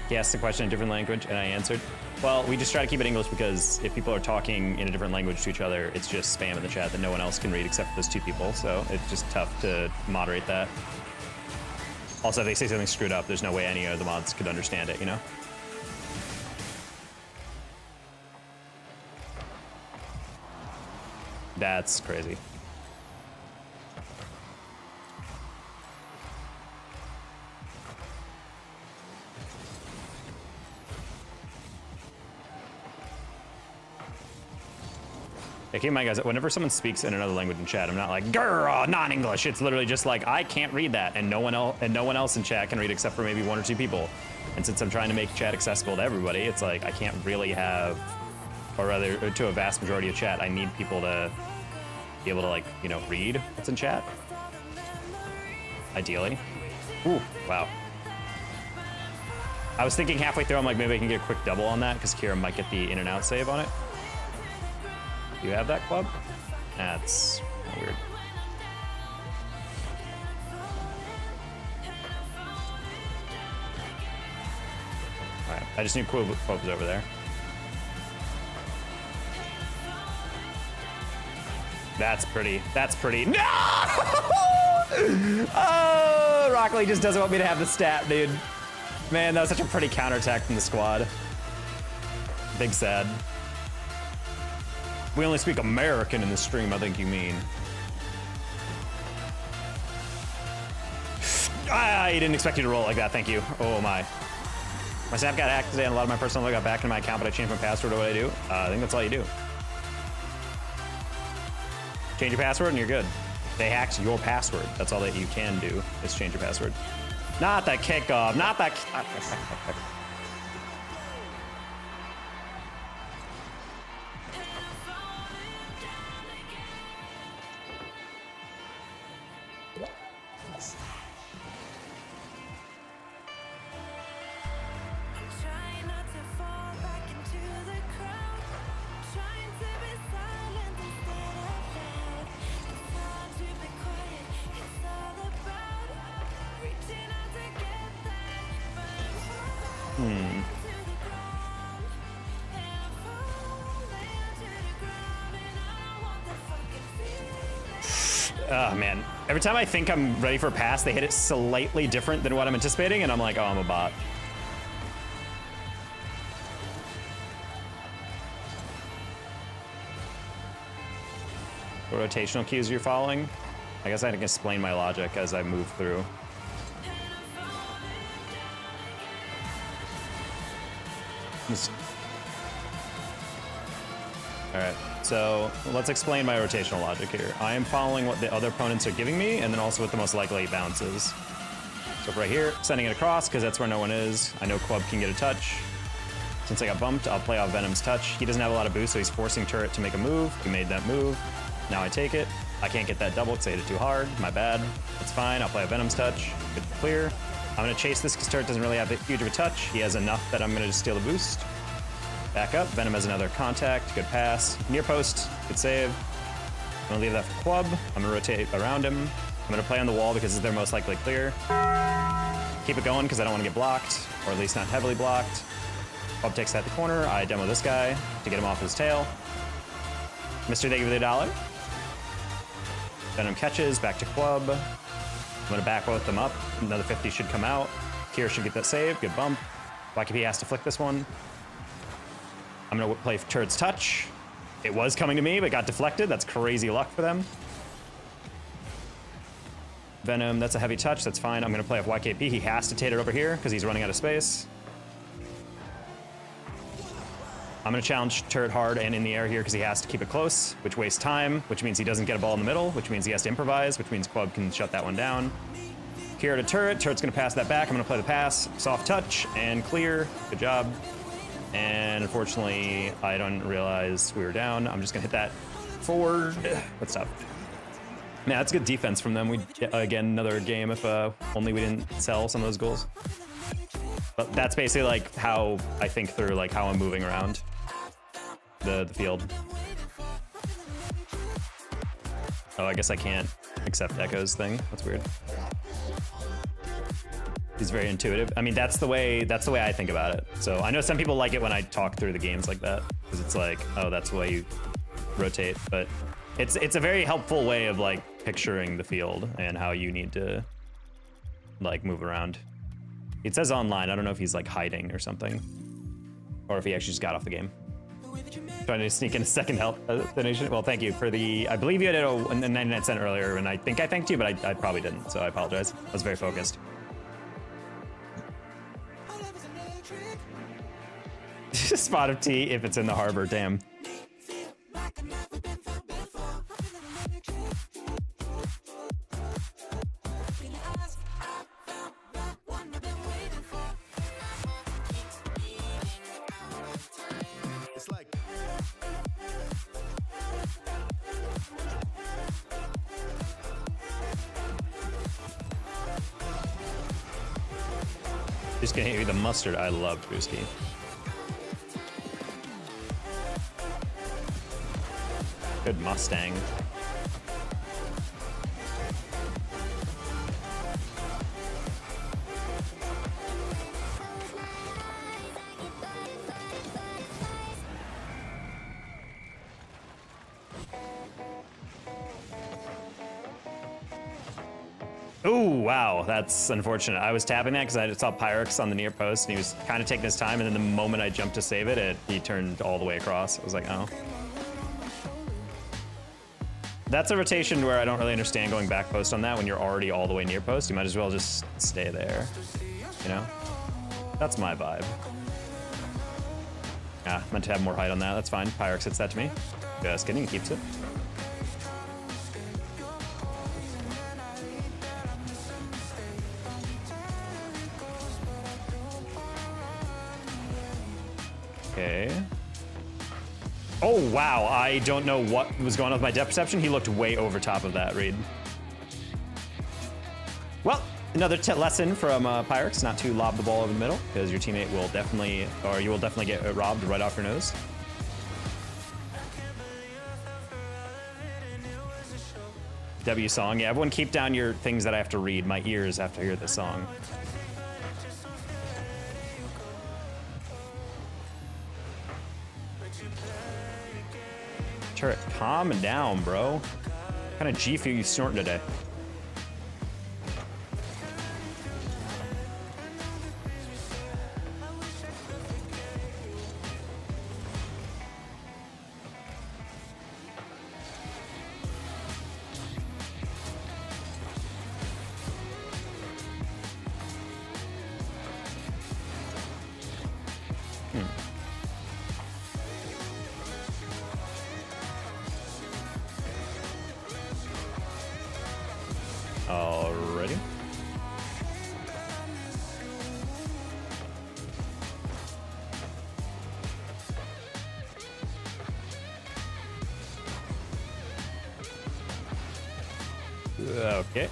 He asked the question in a different language, and I answered. Well, we just try to keep it English because if people are talking in a different language to each other, it's just spam in the chat that no one else can read except for those 2 people, so it's just tough to moderate that. Also, if they say something screwed up, there's no way any of the mods could understand it, you know? That's crazy. keep in mind, guys, whenever someone speaks in another language in chat, I'm not like, grr, non-English. It's literally just like, I can't read that, and no one else in chat can read except for maybe 1 or 2 people. And since I'm trying to make chat accessible to everybody, it's like I can't really have, or rather, to a vast majority of chat, I need people to be able to, like, you know, read what's in chat. Ideally. Ooh, wow. I was thinking halfway through, I'm like, maybe I can get a quick double on that because Kira might get the in and out save on it. Do you have that, Club? That's weird. All right, I just knew Quob was over there. That's pretty. That's pretty. No! Oh, Rock Lee just doesn't want me to have the stat, dude. Man, that was such a pretty counterattack from the squad. Big sad. We only speak American in the stream, I think you mean. Ah, you didn't expect you to roll like that, thank you. Oh my. My snap got hacked today and a lot of my personal info got back into my account, but I changed my password to what I do. I think that's all you do. Change your password and you're good. They hacked your password. That's all that you can do is change your password. Not that kickoff, not that. Oh man, every time I think I'm ready for a pass, they hit it slightly different than what I'm anticipating, and I'm like, oh, I'm a bot. What rotational cues you're following? I guess I can explain my logic as I move through. All right, so let's explain my rotational logic here. I am following what the other opponents are giving me, and then also what the most likely bounces. So right here, sending it across, because that's where no one is. I know Club can get a touch. Since I got bumped, I'll play off Venom's touch. He doesn't have a lot of boost, so he's forcing Turret to make a move. He made that move. Now I take it. I can't get that double because I hit it too hard. My bad. It's fine. I'll play a Venom's touch. Good clear. I'm going to chase this because Turret doesn't really have that huge of a touch. He has enough that I'm going to just steal the boost. Back up. Venom has another contact. Good pass. Near post. Good save. I'm going to leave that for Club. I'm going to rotate around him. I'm going to play on the wall because it's their most likely clear. Keep it going because I don't want to get blocked, or at least not heavily blocked. Club takes that to the corner. I demo this guy to get him off his tail. Mister, thank you for the $1. Venom catches. Back to Club. I'm going to back both them up. Another 50 should come out. Kira should get that save. Good bump. YKP has to flick this one. I'm going to play Turret's touch. It was coming to me, but got deflected. That's crazy luck for them. Venom, that's a heavy touch. That's fine. I'm going to play off YKP. He has to take it over here because he's running out of space. I'm going to challenge Turret hard and in the air here because he has to keep it close, which wastes time, which means he doesn't get a ball in the middle, which means he has to improvise, which means Club can shut that one down. Kira to Turret. Turret's going to pass that back. I'm going to play the pass. Soft touch and clear. Good job. And unfortunately, I don't realize we were down. I'm just going to hit that forward. That's tough. Man, that's good defense from them. We'd get, again, another game if only we didn't sell some of those goals. But that's basically like how I think through like how I'm moving around the field. Oh, I guess I can't accept Echo's thing. That's weird. He's very intuitive. I mean, that's the way I think about it. So I know some people like it when I talk through the games like that because it's like, oh, that's the way you rotate. But it's a very helpful way of like picturing the field and how you need to like move around. It says online. I don't know if he's like hiding or something, or if he actually just got off the game. Trying to sneak in a second help donation. Well, thank you for the. I believe you had a 99 cent earlier, and I think I thanked you, but I probably didn't. So I apologize. I was very focused. Spot of tea if it's in the harbor. Damn. Just gonna hit you with the mustard. I love Brewski. Good Mustang. Ooh, wow, that's unfortunate. I was tapping that because I saw Pyrex on the near post, and he was kind of taking his time, and then the moment I jumped to save it, he turned all the way across. I was like, oh. That's a rotation where I don't really understand going back post on that when you're already all the way near post. You might as well just stay there, you know? That's my vibe. Ah, meant to have more height on that. That's fine. Pyrex hits that to me. Just kidding, he keeps it. Okay. Oh, wow. I don't know what was going on with my depth perception. He looked way over top of that read. Well, another lesson from Pyrex, not to lob the ball over the middle, because your teammate will definitely, or you will definitely get robbed right off your nose. W song. Yeah, everyone keep down your things that I have to read. My ears have to hear this song. Turret, calm down, bro. What kind of G fuel you snorting today? Alrighty. Okay.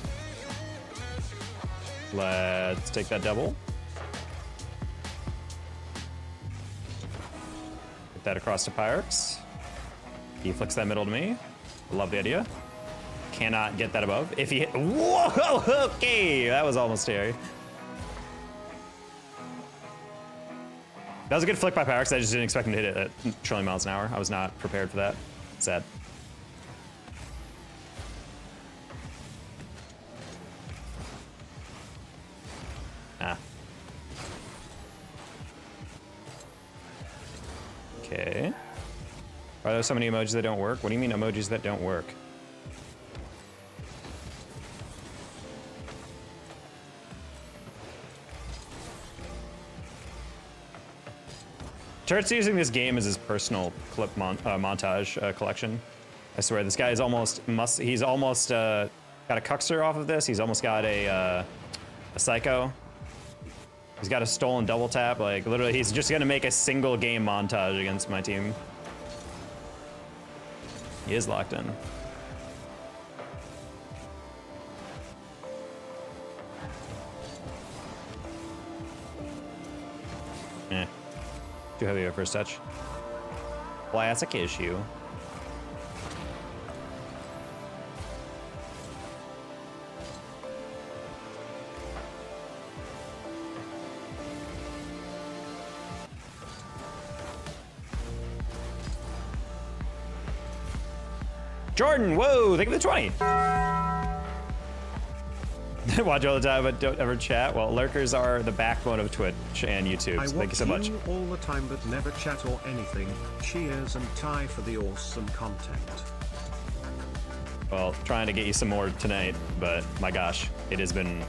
Let's take that double. Get that across to Pyrex. He flicks that middle to me. Love the idea. Cannot get that above. If he hit, whoa, okay, that was almost scary. That was a good flick by Pyrex. I just didn't expect him to hit it at a trillion miles an hour. I was not prepared for that. Sad. Ah. Okay. Are there so many emojis that don't work? What do you mean emojis that don't work? Turret's using this game as his personal clip montage collection. I swear, this guy is he's almost got a Cuxer off of this. He's almost got a Psycho. He's got a stolen double tap. Like, literally, he's just gonna make a single game montage against my team. He is locked in. Eh. Too heavy of a first touch. Classic issue. Jordan, whoa, thank you for the 20. Watch all the time, but don't ever chat. Well, lurkers are the backbone of Twitch and YouTube, so thank you so much. I watch you all the time, but never chat or anything. Cheers and tie for the awesome content. Well, trying to get you some more tonight, but my gosh, it has been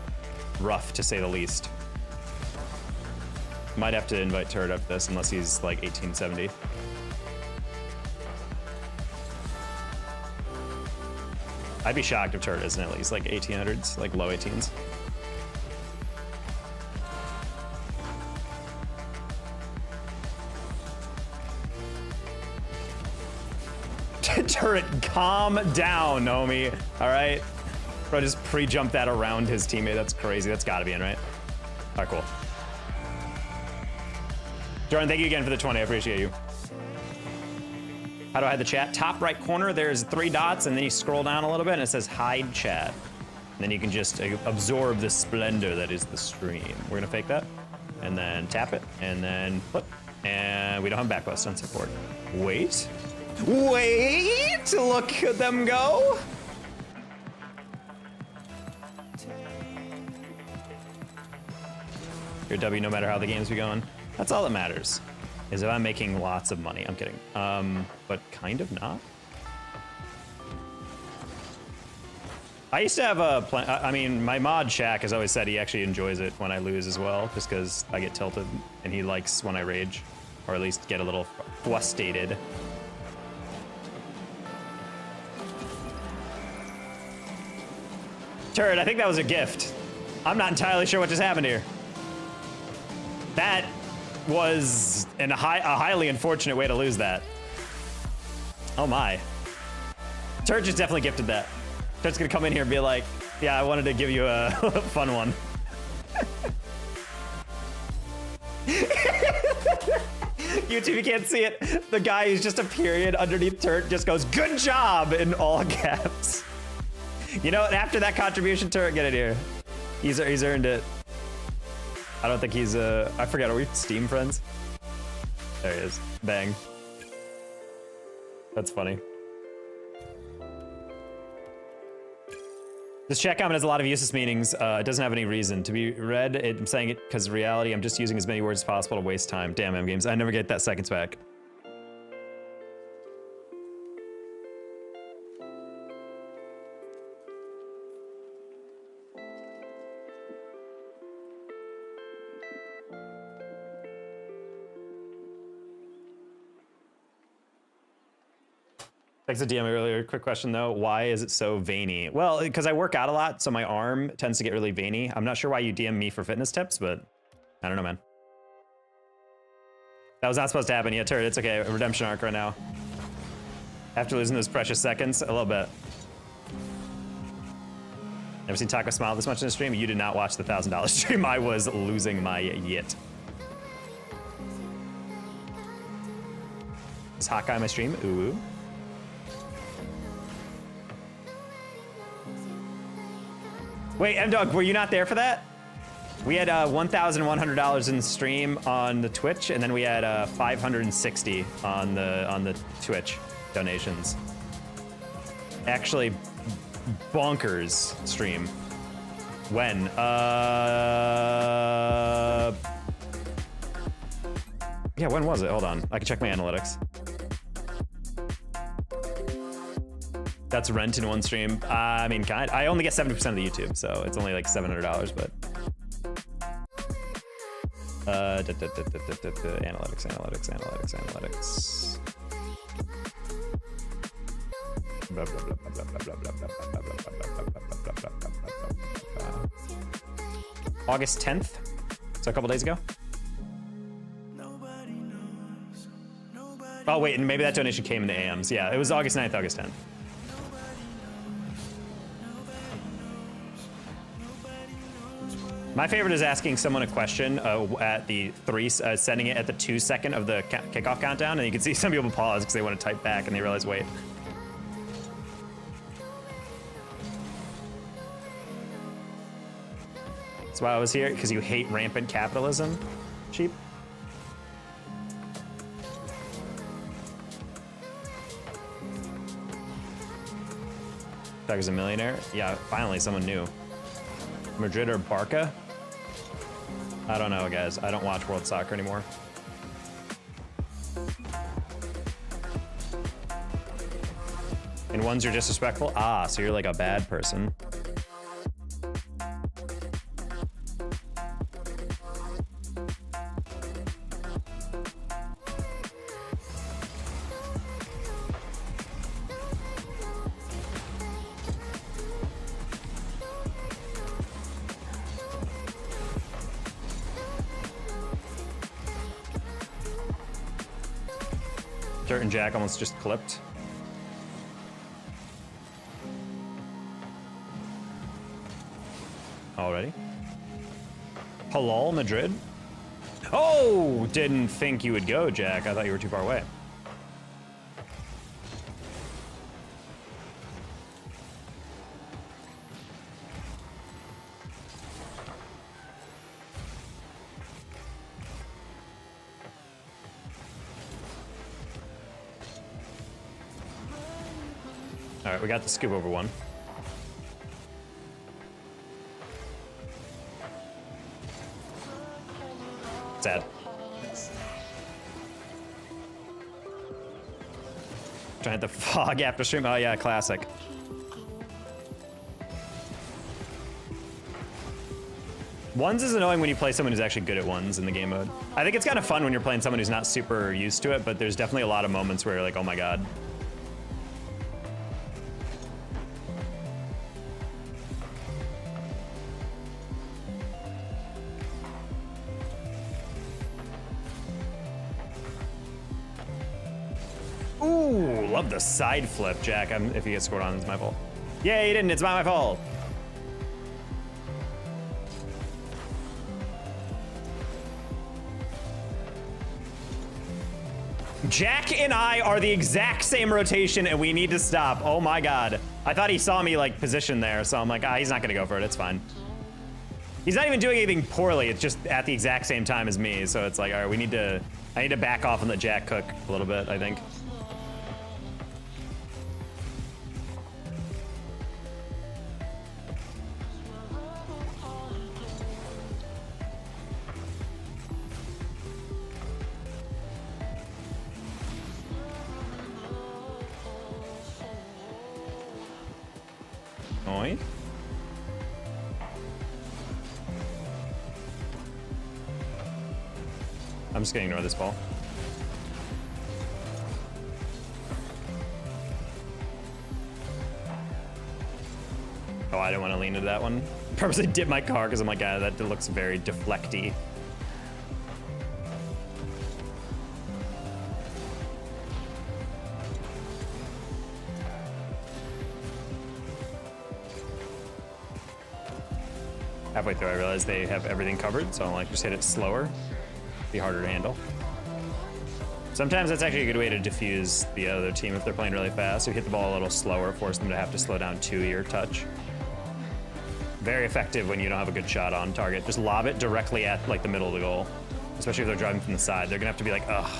rough to say the least. Might have to invite Turret up this unless he's like 1870. I'd be shocked if Turret isn't at least like 1800s, like low 18s. Turret, calm down, Nomi. All right, bro, just pre-jump that around his teammate. That's crazy. That's got to be in, right? All right, cool. Jordan, thank you again for the 20. I appreciate you. How do I hide the chat? Top right corner, there's 3 dots, and then you scroll down a little bit, and it says hide chat. And then you can just absorb the splendor that is the stream. We're gonna fake that, and then tap it, and then flip. And we don't have backpost on support. Wait. Wait! Look at them go! Your W no matter how the games be going. That's all that matters. Is if I'm making lots of money. I'm kidding. But kind of not. I used to have a plan. I mean, my mod Shaq has always said he actually enjoys it when I lose as well, just because I get tilted, and he likes when I rage, or at least get a little frustrated. Turd, I think that was a gift. I'm not entirely sure what just happened here. That was a highly unfortunate way to lose that. Oh my. Turd just definitely gifted that. Turd's gonna come in here and be like, yeah, I wanted to give you a fun one. YouTube, you can't see it. The guy who's just a period underneath Turd just goes, good job, in all caps. You know what, after that contribution, Turd, get it here. He's earned it. I don't think he's, I forget, are we Steam friends? There he is, bang. That's funny. This chat comment has a lot of useless meanings. It doesn't have any reason to be read. I'm saying it because reality, I'm just using as many words as possible to waste time. Damn, M Games, I never get that seconds back. Thanks to DM earlier. Quick question though, why is it so veiny? Well, because I work out a lot, so my arm tends to get really veiny. I'm not sure why you DM me for fitness tips, but I don't know, man. That was not supposed to happen yet, Turd. It's okay. A redemption arc right now. After losing those precious seconds, a little bit. Never seen Taco smile this much in a stream. You did not watch the $1,000 stream. I was losing my yit. Is Hawkeye on my stream? Ooh. Wait, M-Dog, were you not there for that? We had $1,100 in the stream on the Twitch, and then we had 560 on the Twitch donations. Actually, bonkers stream. When? Yeah, when was it? Hold on, I can check my analytics. That's rent in one stream. I mean, I only get 70% of the YouTube, so it's only like $700, but. Analytics. August 10th, so a couple days ago. Oh wait, and maybe that donation came in the AMs. Yeah, it was August 9th, August 10th. My favorite is asking someone a question at the sending it at the 2 second of the kickoff countdown, and you can see some people pause because they want to type back and they realize, wait. That's why I was here, because you hate rampant capitalism, sheep. Tiger's a millionaire? Yeah, finally someone new. Madrid or Barca? I don't know, guys. I don't watch World Soccer anymore. And ones you're disrespectful? Ah, so you're like a bad person. Dirt and Jack almost just clipped. Already? Halal Madrid? Oh, didn't think you would go, Jack. I thought you were too far away. All right, we got the scoop over one. Sad. Trying to hit the fog after stream. Oh yeah, classic. Ones is annoying when you play someone who's actually good at ones in the game mode. I think it's kind of fun when you're playing someone who's not super used to it, but there's definitely a lot of moments where you're like, oh my god. Ooh, love the side flip, Jack. If you get scored on, it's my fault. Yeah, you didn't. It's not my fault. Jack and I are the exact same rotation, and we need to stop. Oh my god. I thought he saw me like position there, so I'm like, he's not gonna go for it. It's fine. He's not even doing anything poorly. It's just at the exact same time as me, so it's like, all right, I need to back off and let Jack cook a little bit, I think. Oi. I'm just gonna ignore this ball. Oh, I didn't want to lean into that one. Purposely dip my car because I'm like, that looks very deflecty. Halfway through, I realized they have everything covered, so I'm like, just hit it slower. Be harder to handle. Sometimes that's actually a good way to diffuse the other team if they're playing really fast. You hit the ball a little slower, force them to have to slow down to your touch. Very effective when you don't have a good shot on target. Just lob it directly at like the middle of the goal, especially if they're driving from the side. They're gonna have to be like, ugh.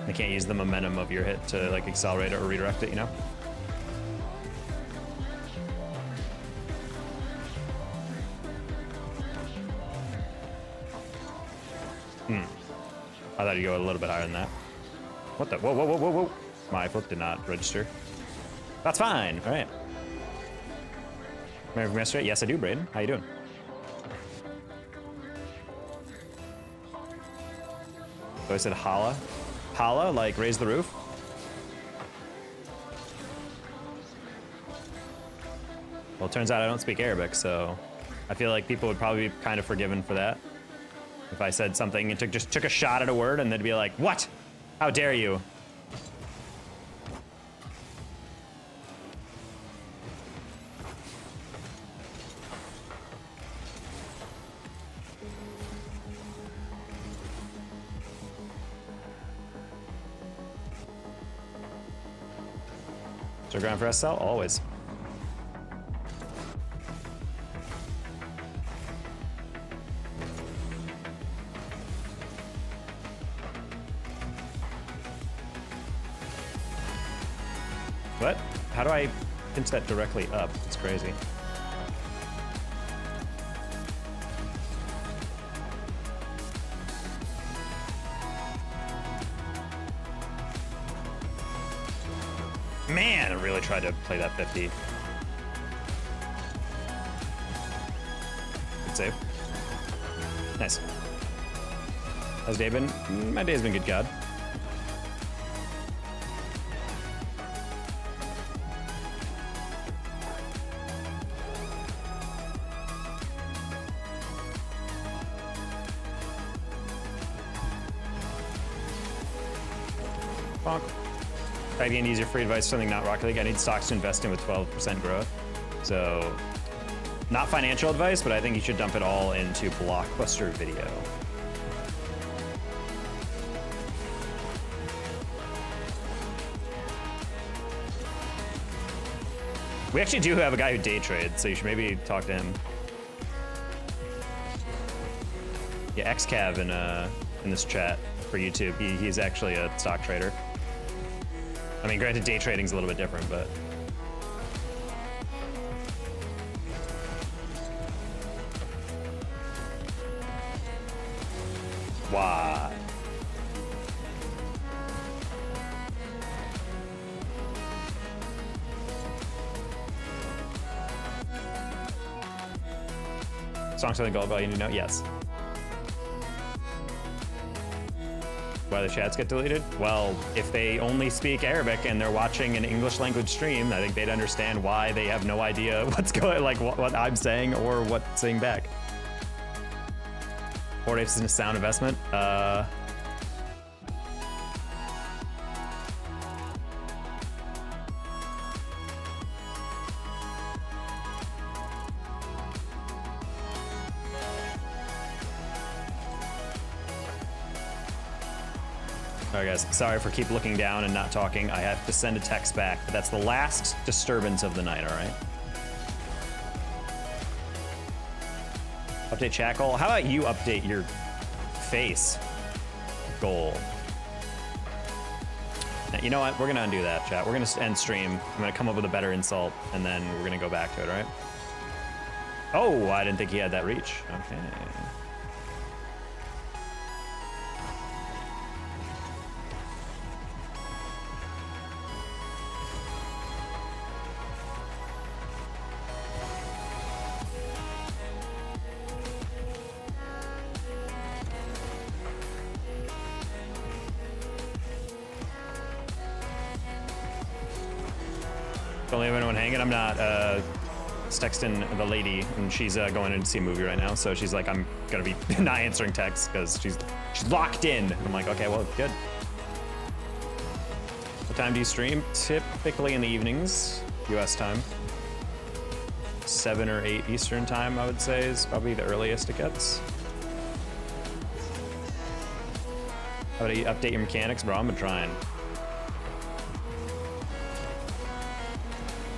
They can't use the momentum of your hit to like accelerate it or redirect it, you know? I thought you'd go a little bit higher than that. What the? Whoa, whoa, whoa, whoa, whoa. My flip did not register. That's fine. All right. Remember from yesterday? Yes, I do, Braden. How you doing? So I said holla. Holla, like raise the roof? Well, it turns out I don't speak Arabic, so I feel like people would probably be kind of forgiven for that. If I said something and just took a shot at a word and they'd be like, what? How dare you? So going for SL? Always. What? How do I pinch that directly up? It's crazy. Man, I really tried to play that 50. Good save. Nice. How's day been? My day's been good, God. Bonk. If you need your free advice, something not Rocket League, I need stocks to invest in with 12% growth. So, not financial advice, but I think you should dump it all into Blockbuster Video. We actually do have a guy who day trades, so you should maybe talk to him. Yeah, XCav in this chat for YouTube. He's actually a stock trader. I mean, granted, day trading's a little bit different, but. Why? Songs for the gold ball you need to know? Yes. Why the chats get deleted? Well, if they only speak Arabic and they're watching an English language stream, I think they'd understand why they have no idea what's going, like what I'm saying or what's saying back. Bored Apes is a sound investment. Alright guys, sorry for keep looking down and not talking. I have to send a text back, but that's the last disturbance of the night, alright? Update chat goal. How about you update your face goal? Now, you know what? We're gonna undo that, chat. We're gonna end stream. I'm gonna come up with a better insult, and then we're gonna go back to it, alright? Oh, I didn't think he had that reach. Okay. Don't leave anyone hanging. I'm not texting the lady, and she's going in to see a movie right now. So she's like, I'm gonna be not answering texts because she's locked in. I'm like, okay, well, good. What time do you stream? Typically in the evenings, U.S. time. 7 or 8 Eastern time, I would say, is probably the earliest it gets. How about you update your mechanics, bro? I've been trying.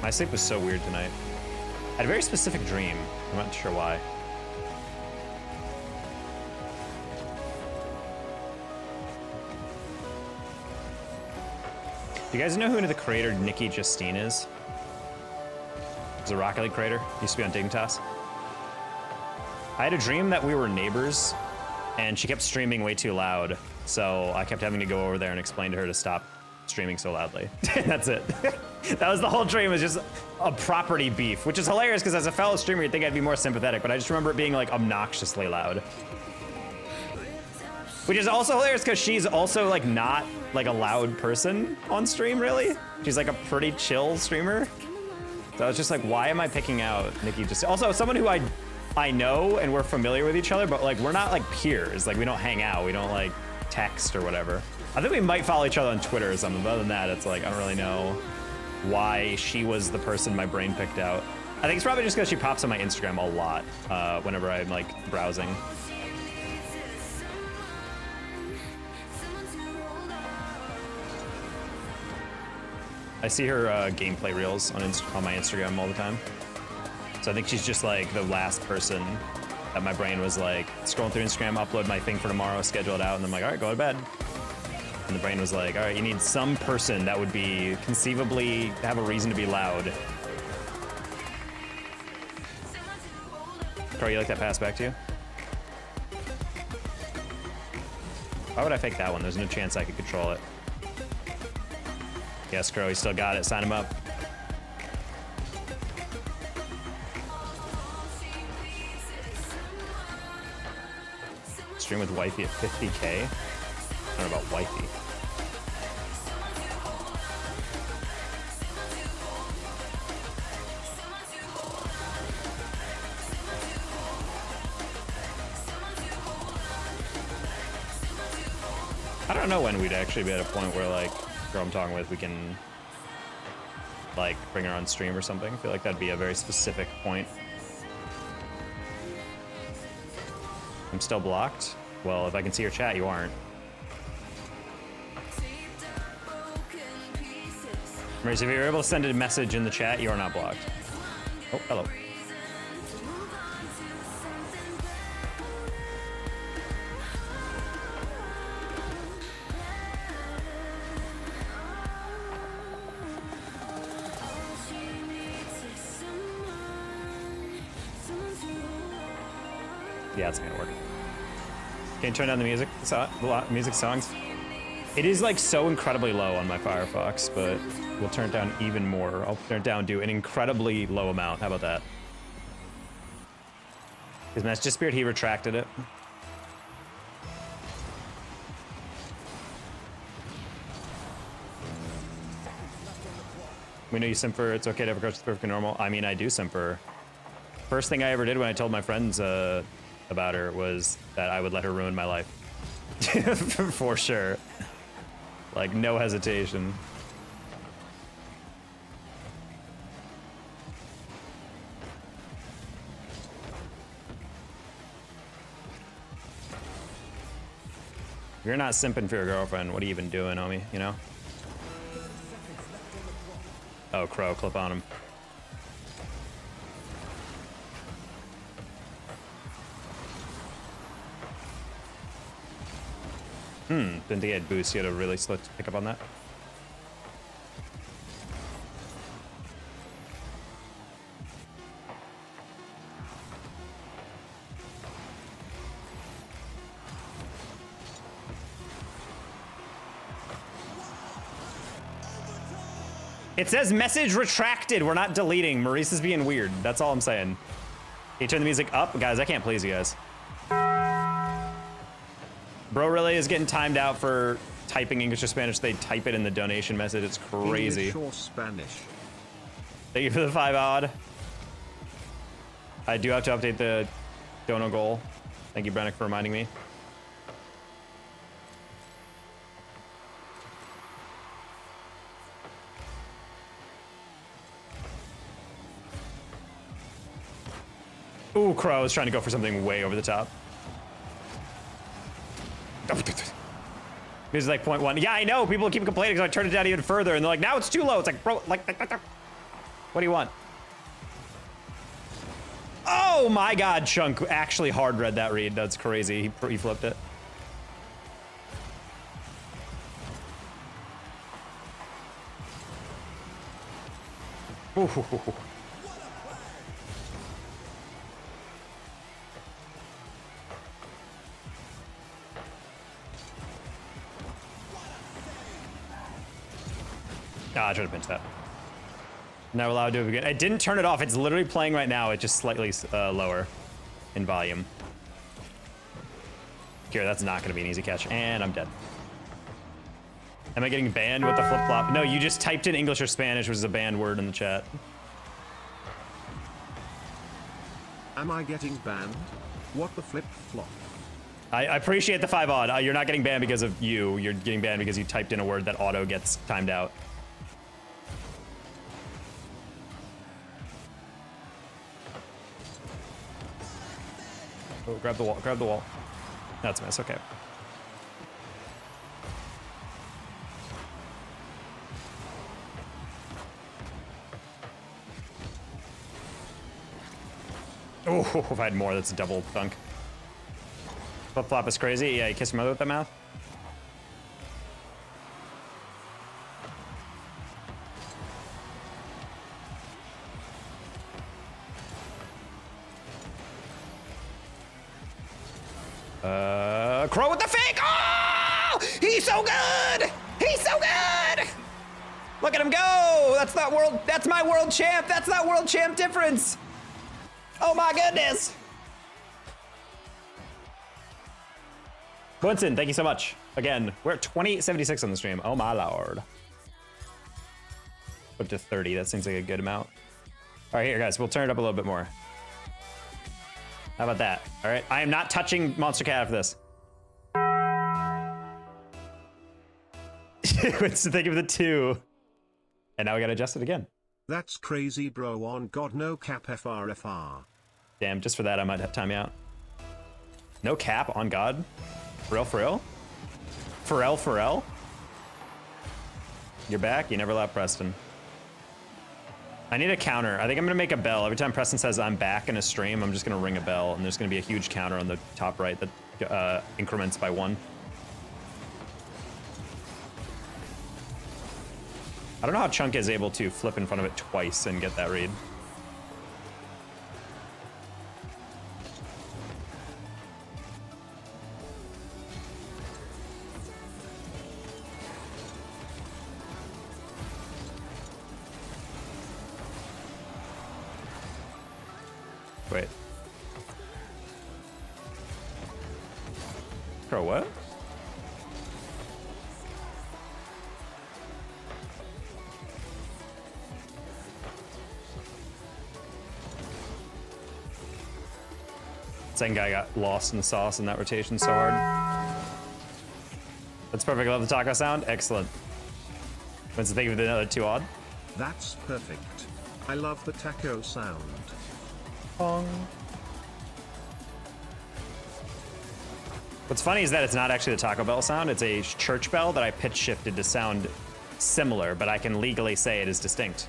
My sleep was so weird tonight. I had a very specific dream. I'm not sure why. Do you guys know who the creator Nikki Justine is? He's a Rocket League creator. Used to be on Dignitas. I had a dream that we were neighbors, and she kept streaming way too loud. So I kept having to go over there and explain to her to stop streaming so loudly. That's it. That was the whole dream, was just a property beef, which is hilarious because as a fellow streamer, you'd think I'd be more sympathetic, but I just remember it being like obnoxiously loud. Which is also hilarious because she's also like not like a loud person on stream, really. She's like a pretty chill streamer. So I was just like, why am I picking out Nikki? Just also someone who I know and we're familiar with each other, but like we're not like peers. Like we don't hang out, we don't like text or whatever. I think we might follow each other on Twitter or something, but other than that, it's like I don't really know why she was the person my brain picked out. I think it's probably just because she pops on my Instagram a lot whenever I'm like browsing. I see her gameplay reels on my Instagram all the time. So I think she's just like the last person that my brain was like scrolling through Instagram, upload my thing for tomorrow, schedule it out, and I'm like, all right, go to bed. And the brain was like, all right, you need some person that would be conceivably have a reason to be loud. Crow, you like that pass back to you? Why would I fake that one? There's no chance I could control it. Yes, Crow, he still got it. Sign him up. Stream with wifey at 50K? I don't know about wifey. I don't know when we'd actually be at a point where like girl I'm talking with, we can like bring her on stream or something. I feel like that'd be a very specific point. I'm still blocked? Well, if I can see your chat, you aren't. Maurice, if you're able to send a message in the chat, you are not blocked. Oh, hello. Yeah, it's gonna work. Can you turn down the music? Music songs? It is like so incredibly low on my Firefox, but we'll turn it down even more. I'll turn it down to an incredibly low amount. How about that? His Master Spirit, he retracted it. We know you simp for it's okay to have a crush that's perfectly normal. I mean, I do simp for her. First thing I ever did when I told my friends about her was that I would let her ruin my life. For sure. Like, no hesitation. If you're not simping for your girlfriend, what are you even doing, homie? You know? Oh, Crow, clip on him. Didn't think he had boost. He had a really slow pick up on that. It says message retracted. We're not deleting. Maurice is being weird. That's all I'm saying. Can you turn the music up? Guys, I can't please you guys. Bro really is getting timed out for typing English or Spanish. They type it in the donation message. It's crazy. English or Spanish. Thank you for the 5 odd. I do have to update the dono goal. Thank you, Brennick, for reminding me. Ooh, Crow is trying to go for something way over the top. This is like 0.1. Yeah, I know. People keep complaining because I turned it down even further, and they're like, now it's too low. It's like, bro, like, what do you want? Oh my God, Chunk actually hard read that read. That's crazy. He flipped it. Ooh. Ah, I tried to pinch that. Now allowed to do it again. It didn't turn it off. It's literally playing right now. It's just slightly lower in volume. Here, that's not going to be an easy catch. And I'm dead. Am I getting banned with the flip-flop? No, you just typed in English or Spanish, which is a banned word in the chat. Am I getting banned? What the flip-flop? I appreciate the 5 odd. You're not getting banned because of you. You're getting banned because you typed in a word that auto gets timed out. Oh, grab the wall, grab the wall. That's a miss, okay. Oh, if I had more, that's a double dunk. Flip flop is crazy. Yeah, you kiss your mother with that mouth. Crow with the fake. Oh, he's so good. He's so good. Look at him go. That's not world. That's my world champ. That's not world champ difference. Oh my goodness. Quinton, thank you so much. Again, we're at 2076 on the stream. Oh my lord. Up to 30. That seems like a good amount. All right, here, guys. We'll turn it up a little bit more. How about that? All right. I am not touching Monster Cat after this. Quinton, thank you for the 2. And now we got to adjust it again. That's crazy, bro. On God, no cap FRFR. Damn, just for that, I might have time you out. No cap on God? For real, for real? Pharrell, Pharrell? You're back? You never left, Preston. I need a counter. I think I'm gonna make a bell. Every time Preston says I'm back in a stream, I'm just gonna ring a bell, and there's gonna be a huge counter on the top right that increments by 1. I don't know how Chunk is able to flip in front of it twice and get that read. Wait. Bro, what? Second guy got lost in the sauce in that rotation so hard. That's perfect. Love the taco sound. Excellent. What's the thing with another 2 odd? That's perfect. I love the taco sound. Pong. What's funny is that it's not actually the Taco Bell sound. It's a church bell that I pitch shifted to sound similar, but I can legally say it is distinct.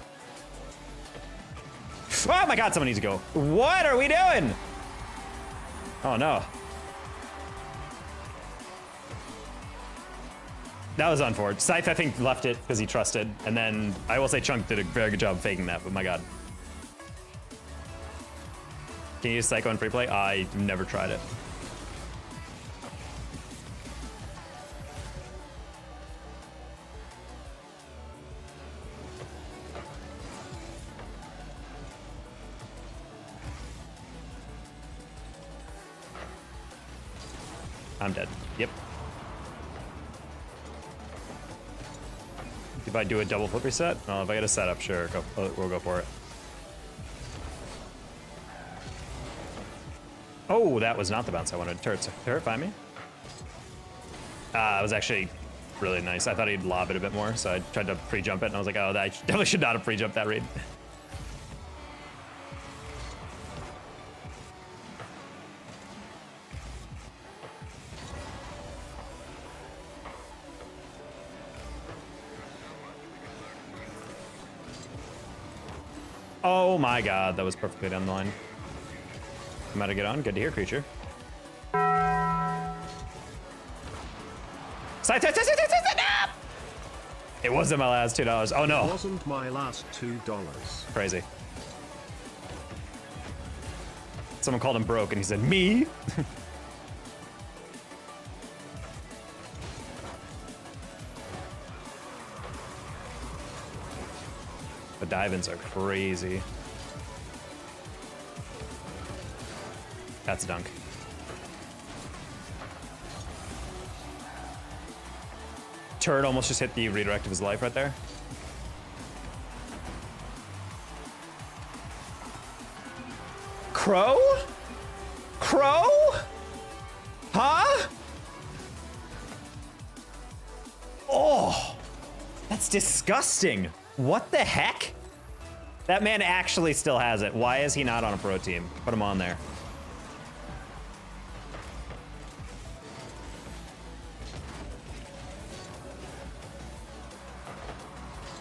Oh my God, someone needs to go. What are we doing? Oh no. That was unfortunate. Scythe, I think, left it because he trusted. And then I will say Chunk did a very good job faking that, but my God. Can you use Psycho in free play? I've never tried it. I'm dead. Yep. If I do a double flip reset? Oh, if I get a setup, sure, we'll go for it. Oh, that was not the bounce I wanted. Turret find me? It was actually really nice. I thought he'd lob it a bit more, so I tried to pre-jump it, and I was like, oh, I definitely should not have pre-jumped that read. Oh my God, that was perfectly down the line. I'm about to get on. Good to hear, creature. Side. It wasn't my last $2. Oh no. It wasn't my last $2. Crazy. Someone called him broke and he said, me? The dive-ins are crazy. That's a dunk. Turret almost just hit the redirect of his life right there. Crow? Crow? Huh? Oh, that's disgusting. What the heck? That man actually still has it. Why is he not on a pro team? Put him on there.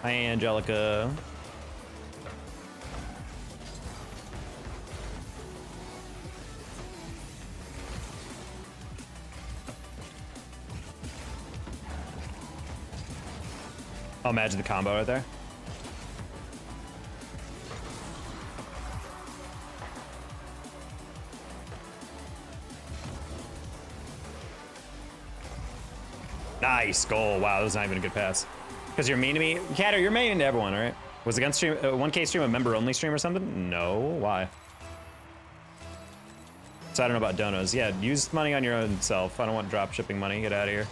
Hi, Angelica. Oh, imagine the combo right there. Nice goal. Wow, that was not even a good pass. Because you're mean to me? Catter, you're mean to everyone, all right? Was the gun stream, 1K stream a member-only stream or something? No. Why? So I don't know about donos. Yeah, use money on your own self. I don't want drop shipping money. Get out of here.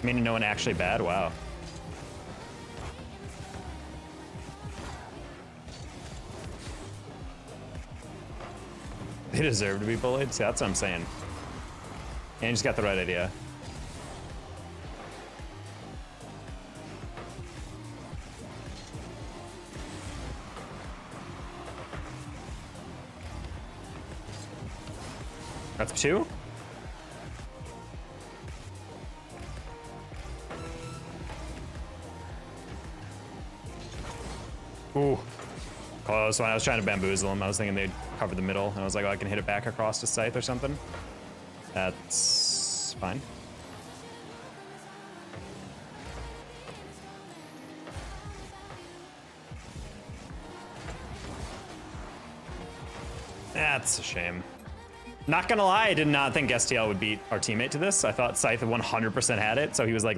Meaning no one actually bad? Wow. They deserve to be bullied? See, that's what I'm saying. And you just got the right idea. That's 2? Ooh. Close. When I was trying to bamboozle him, I was thinking they'd cover the middle, and I was like, oh, I can hit it back across to Scythe or something. That's fine. That's a shame. Not gonna lie, I did not think STL would beat our teammate to this. I thought Scythe 100% had it, so he was like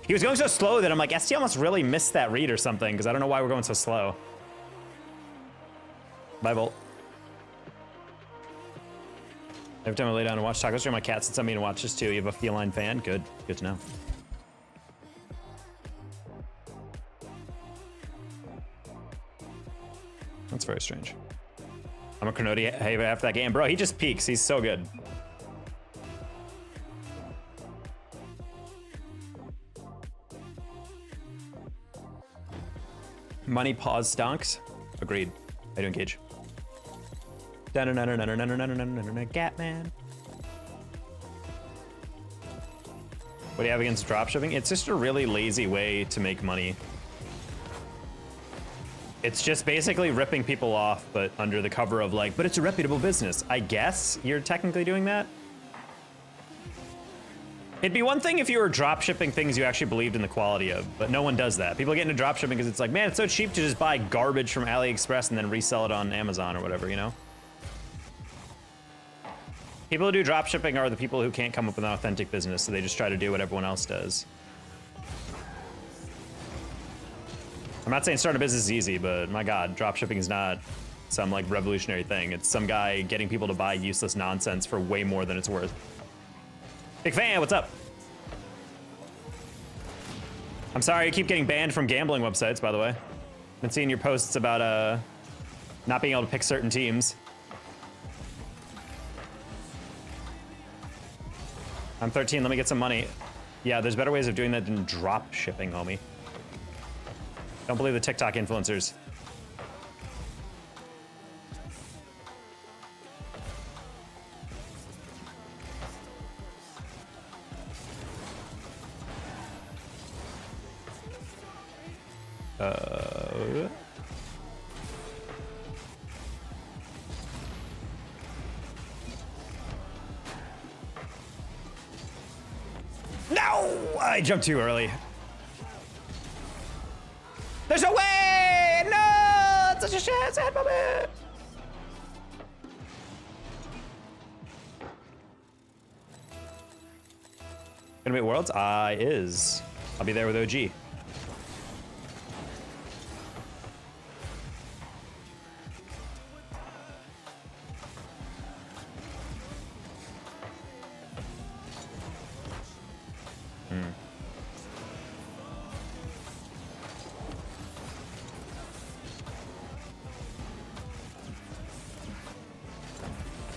he was going so slow that I'm like, STL must really miss that read or something, because I don't know why we're going so slow. Bye, Bolt. Every time I lay down and watch Taco Stream, my cat sits on me and watches too. You have a feline fan? Good. Good to know. That's very strange. I'm a Cronody after that game. Bro, he just peaks. He's so good. Money pause stonks. Agreed. I do engage. Gatman. What do you have against dropshipping? It's just a really lazy way to make money. It's just basically ripping people off, but under the cover of like, but it's a reputable business. I guess you're technically doing that. It'd be one thing if you were dropshipping things you actually believed in the quality of, but no one does that. People get into dropshipping because it's like, man, it's so cheap to just buy garbage from AliExpress and then resell it on Amazon or whatever, you know? People who do dropshipping are the people who can't come up with an authentic business, so they just try to do what everyone else does. I'm not saying starting a business is easy, but my God, dropshipping is not some like revolutionary thing. It's some guy getting people to buy useless nonsense for way more than it's worth. Big fan, what's up? I'm sorry, you keep getting banned from gambling websites, by the way. Been seeing your posts about not being able to pick certain teams. I'm 13, let me get some money. Yeah, there's better ways of doing that than drop shipping, homie. Don't believe the TikTok influencers. No! I jumped too early. There's no way! No! It's such a sad moment! Gonna be at Worlds? Is. I'll be there with OG.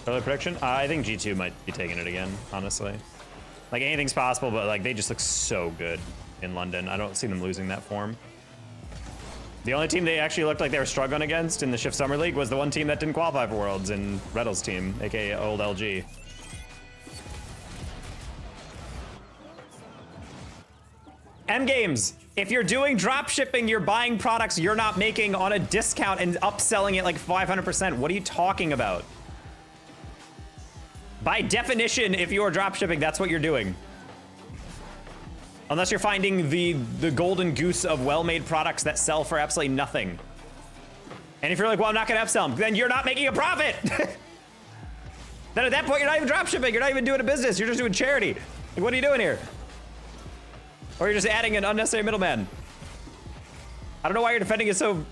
Early prediction? I think G2 might be taking it again, honestly. Like, anything's possible, but like they just look so good in London. I don't see them losing that form. The only team they actually looked like they were struggling against in the Shift Summer League was the one team that didn't qualify for Worlds in Reddle's team, aka old LG. M Games, if you're doing drop shipping, you're buying products you're not making on a discount and upselling it like 500%. What are you talking about? By definition, if you're dropshipping, that's what you're doing. Unless you're finding the golden goose of well-made products that sell for absolutely nothing. And if you're like, well, I'm not gonna upsell them, then you're not making a profit. Then at that point, you're not even dropshipping. You're not even doing a business. You're just doing charity. Like, what are you doing here? Or you're just adding an unnecessary middleman. I don't know why you're defending it so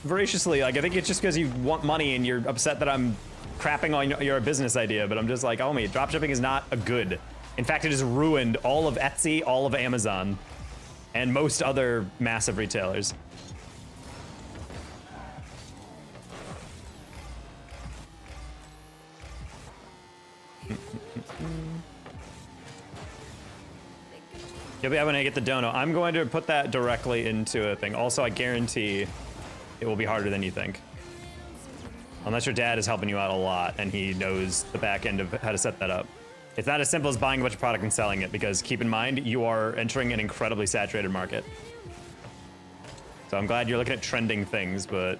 voraciously. Like, I think it's just because you want money and you're upset that I'm crapping on your business idea, but I'm just like, oh, mate, dropshipping is not a good. In fact, it has ruined all of Etsy, all of Amazon, and most other massive retailers. You'll be having to get the dono. I'm going to put that directly into a thing. Also, I guarantee it will be harder than you think. Unless your dad is helping you out a lot and he knows the back end of how to set that up. It's not as simple as buying a bunch of product and selling it, because keep in mind, you are entering an incredibly saturated market. So I'm glad you're looking at trending things, but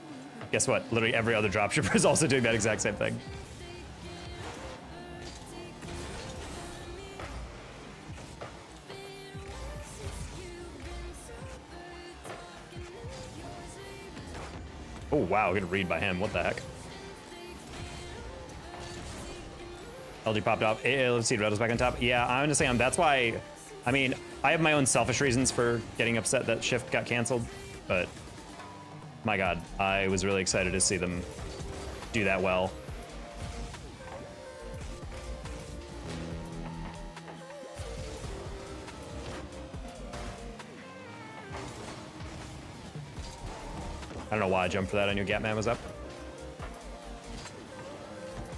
guess what? Literally every other dropshipper is also doing that exact same thing. Oh wow, good read by him. What the heck? LG popped off. Let's see, Red was back on top. Yeah, I'm gonna say that's why. I mean, I have my own selfish reasons for getting upset that Shift got canceled, but my God, I was really excited to see them do that well. I don't know why I jumped for that. I knew Gatman was up.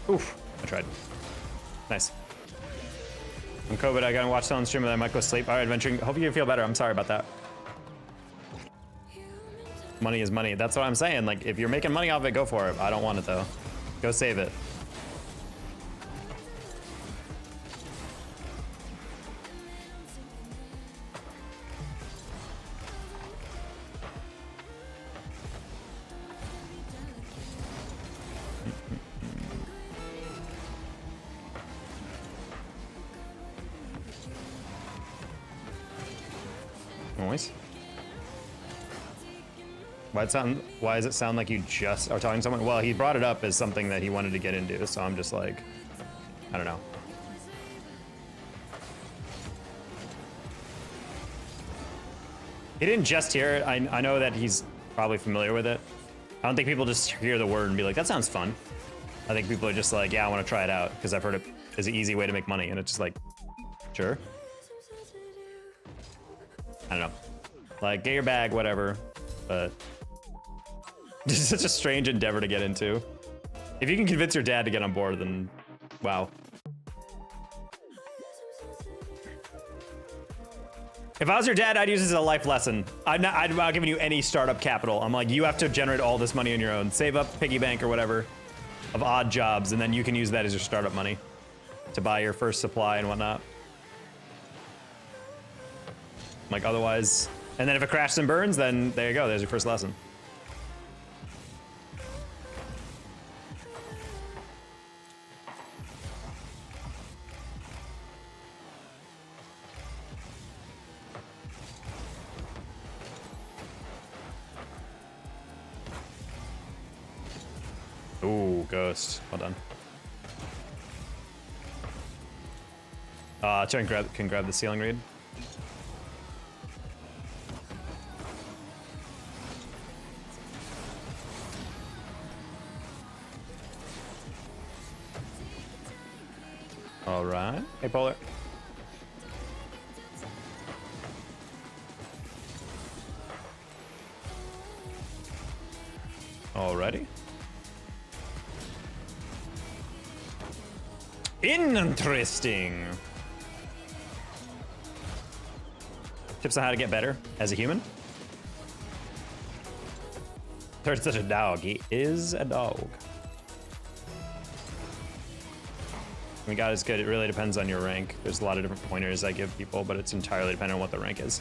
Oof, I tried. Nice. I'm COVID, I gotta watch someone stream and I might go sleep. All right, adventuring. Hope you feel better. I'm sorry about that. Money is money. That's what I'm saying. Like, if you're making money off it, go for it. I don't want it though. Go save it. Noise. Why does it sound like you just are talking to someone? Well, he brought it up as something that he wanted to get into, so I'm just like, I don't know. He didn't just hear it. I know that he's probably familiar with it. I don't think people just hear the word and be like, that sounds fun. I think people are just like, yeah, I want to try it out because I've heard it is an easy way to make money, and it's just like, sure. I don't know. Like, get your bag, whatever, but this is such a strange endeavor to get into. If you can convince your dad to get on board, then wow. If I was your dad, I'd use this as a life lesson. I'm not giving you any startup capital. I'm like, you have to generate all this money on your own. Save up piggy bank or whatever of odd jobs, and then you can use that as your startup money to buy your first supply and whatnot. Like, otherwise, and then if it crashes and burns, then there you go. There's your first lesson. Ooh, ghost. Well done. Try and can grab the ceiling read. All right. Hey, Polar. Alrighty. Interesting. Tips on how to get better as a human. There's such a dog. He is a dog. I mean, God is good. It really depends on your rank. There's a lot of different pointers I give people, but it's entirely dependent on what the rank is.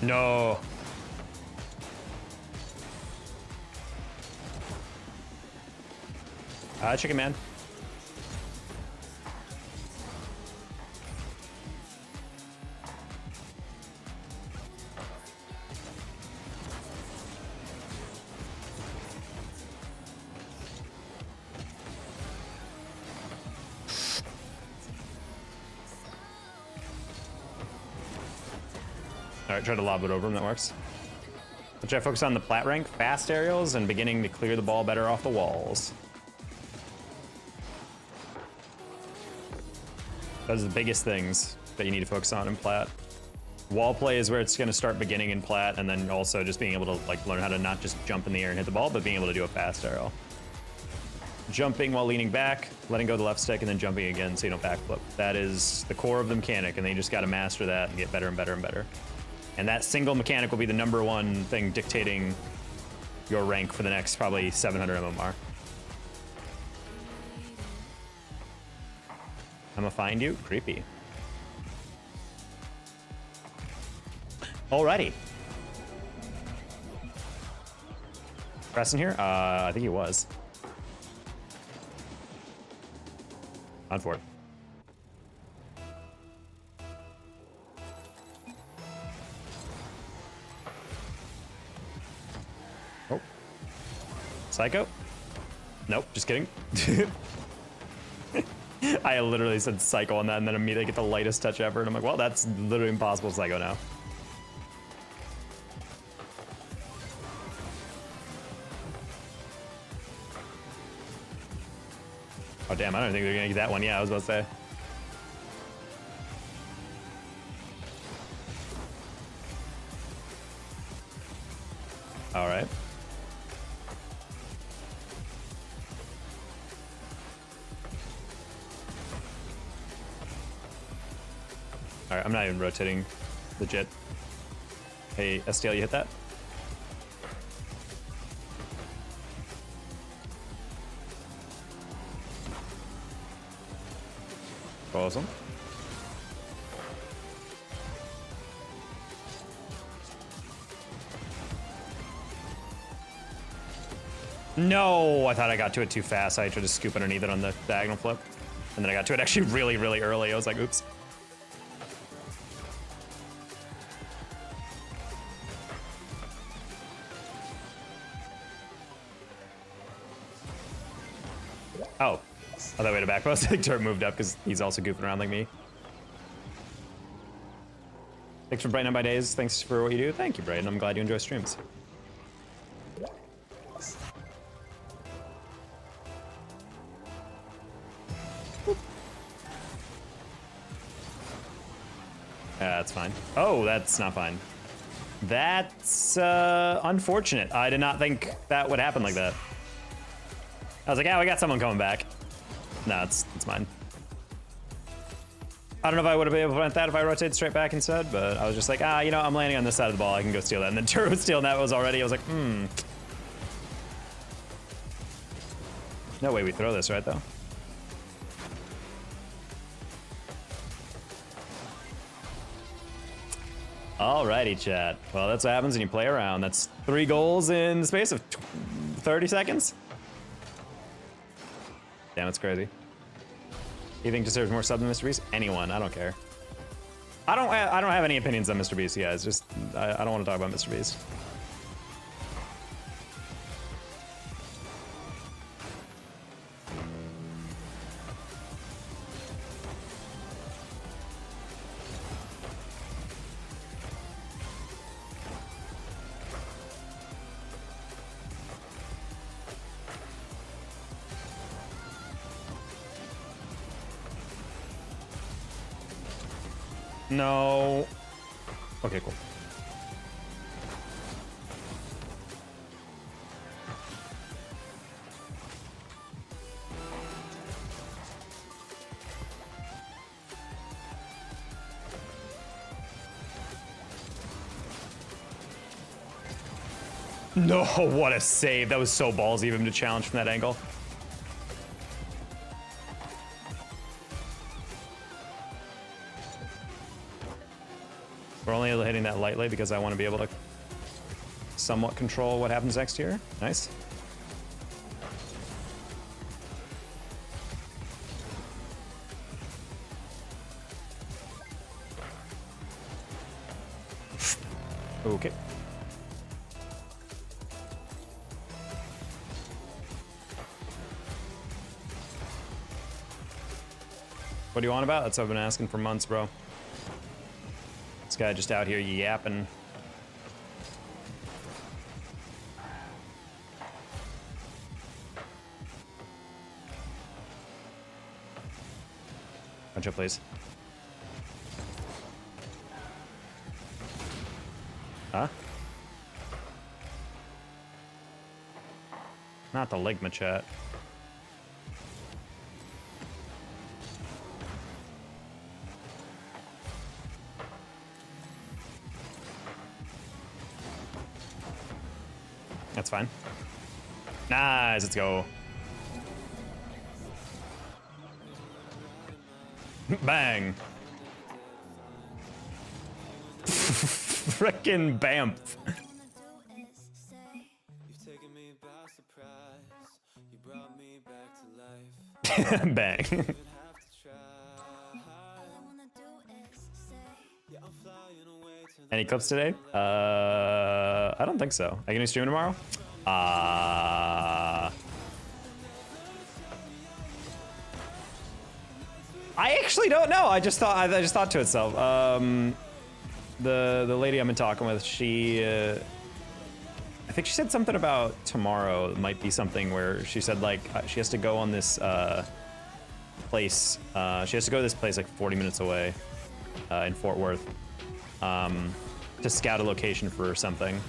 No. Chicken man. Alright, try to lob it over him, that works. I'll try to focus on the plat rank, fast aerials, and beginning to clear the ball better off the walls. Those are the biggest things that you need to focus on in plat. Wall play is where it's going to start beginning in plat, and then also just being able to like learn how to not just jump in the air and hit the ball, but being able to do a fast aerial. jumping while leaning back, letting go of the left stick, and then jumping again so you don't backflip. That is the core of the mechanic, and then you just got to master that and get better and better and better. And that single mechanic will be the #1 thing dictating your rank for the next probably 700 MMR. I'm gonna find you. Creepy. Alrighty. Preston here? I think he was. On for it. Oh. Psycho? Nope, just kidding. I literally said psycho on that and then immediately get the lightest touch ever. And I'm like, well, that's literally impossible psycho now. Oh, damn, I don't think they're gonna get that one. Yeah, I was about to say. All right. All right, I'm not even rotating legit. Hey, STL, you hit that? Awesome. No, I thought I got to it too fast. I tried to scoop underneath it on the diagonal flip. And then I got to it actually really, really early. I was like, oops. Oh, I thought we had a back post. I think Turret moved up because he's also goofing around like me. Thanks for brightening up my days. Thanks for what you do. Thank you, Brayden. I'm glad you enjoy streams. That's fine. Oh, that's not fine. That's unfortunate. I did not think that would happen like that. I was like, yeah, we got someone coming back. No, it's mine. I don't know if I would have been able to prevent that if I rotated straight back instead, but I was just like, you know, I'm landing on this side of the ball. I can go steal that. And then Turret was stealing that was already. I was like, No way we throw this, right, though? Alrighty, chat. Well, that's what happens when you play around. That's 3 goals in the space of 30 seconds. Damn, it's crazy. You think deserves more sub than Mr. Beast? Anyone, I don't care. I don't have any opinions on Mr. Beast, guys. Just I don't want to talk about Mr. Beast. No. Okay, cool. No, what a save. That was so ballsy of him to challenge from that angle. We're only hitting that lightly because I want to be able to somewhat control what happens next here. Nice. Okay. What do you want about? That's what I've been asking for months, bro. This guy just out here yapping. Punch up, please. Huh? Not the Ligma chat. That's fine. Nice, let's go. Bang. Frickin' Bamf. Bang. Any clips today? I don't think so. Are you gonna stream tomorrow? I actually don't know. I just thought to itself. The lady I've been talking with, she I think she said something about tomorrow. It might be something where she said like she has to go on this place. She has to go to this place like 40 minutes away in Fort Worth to scout a location for something,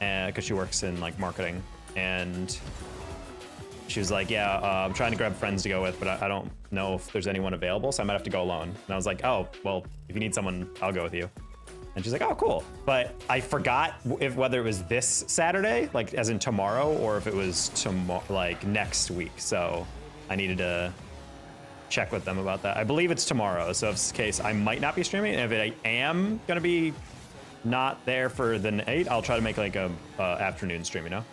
and because she works in like marketing. And she was like, yeah, I'm trying to grab friends to go with, but I don't know if there's anyone available, so I might have to go alone. And I was like, oh, well, if you need someone, I'll go with you. And she's like, oh, cool. But I forgot whether it was this Saturday, like as in tomorrow, or if it was like next week. So I needed to check with them about that. I believe it's tomorrow. So if it's the case, I might not be streaming. And if I am gonna be not there for the night, I'll try to make like a afternoon stream, you know?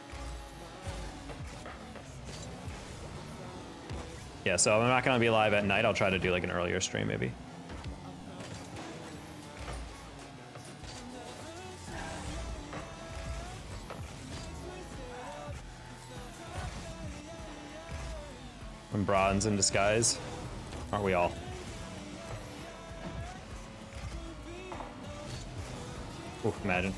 Yeah, so I'm not gonna be live at night. I'll try to do like an earlier stream maybe. I'm bronze in disguise. Aren't we all? Ooh, imagine.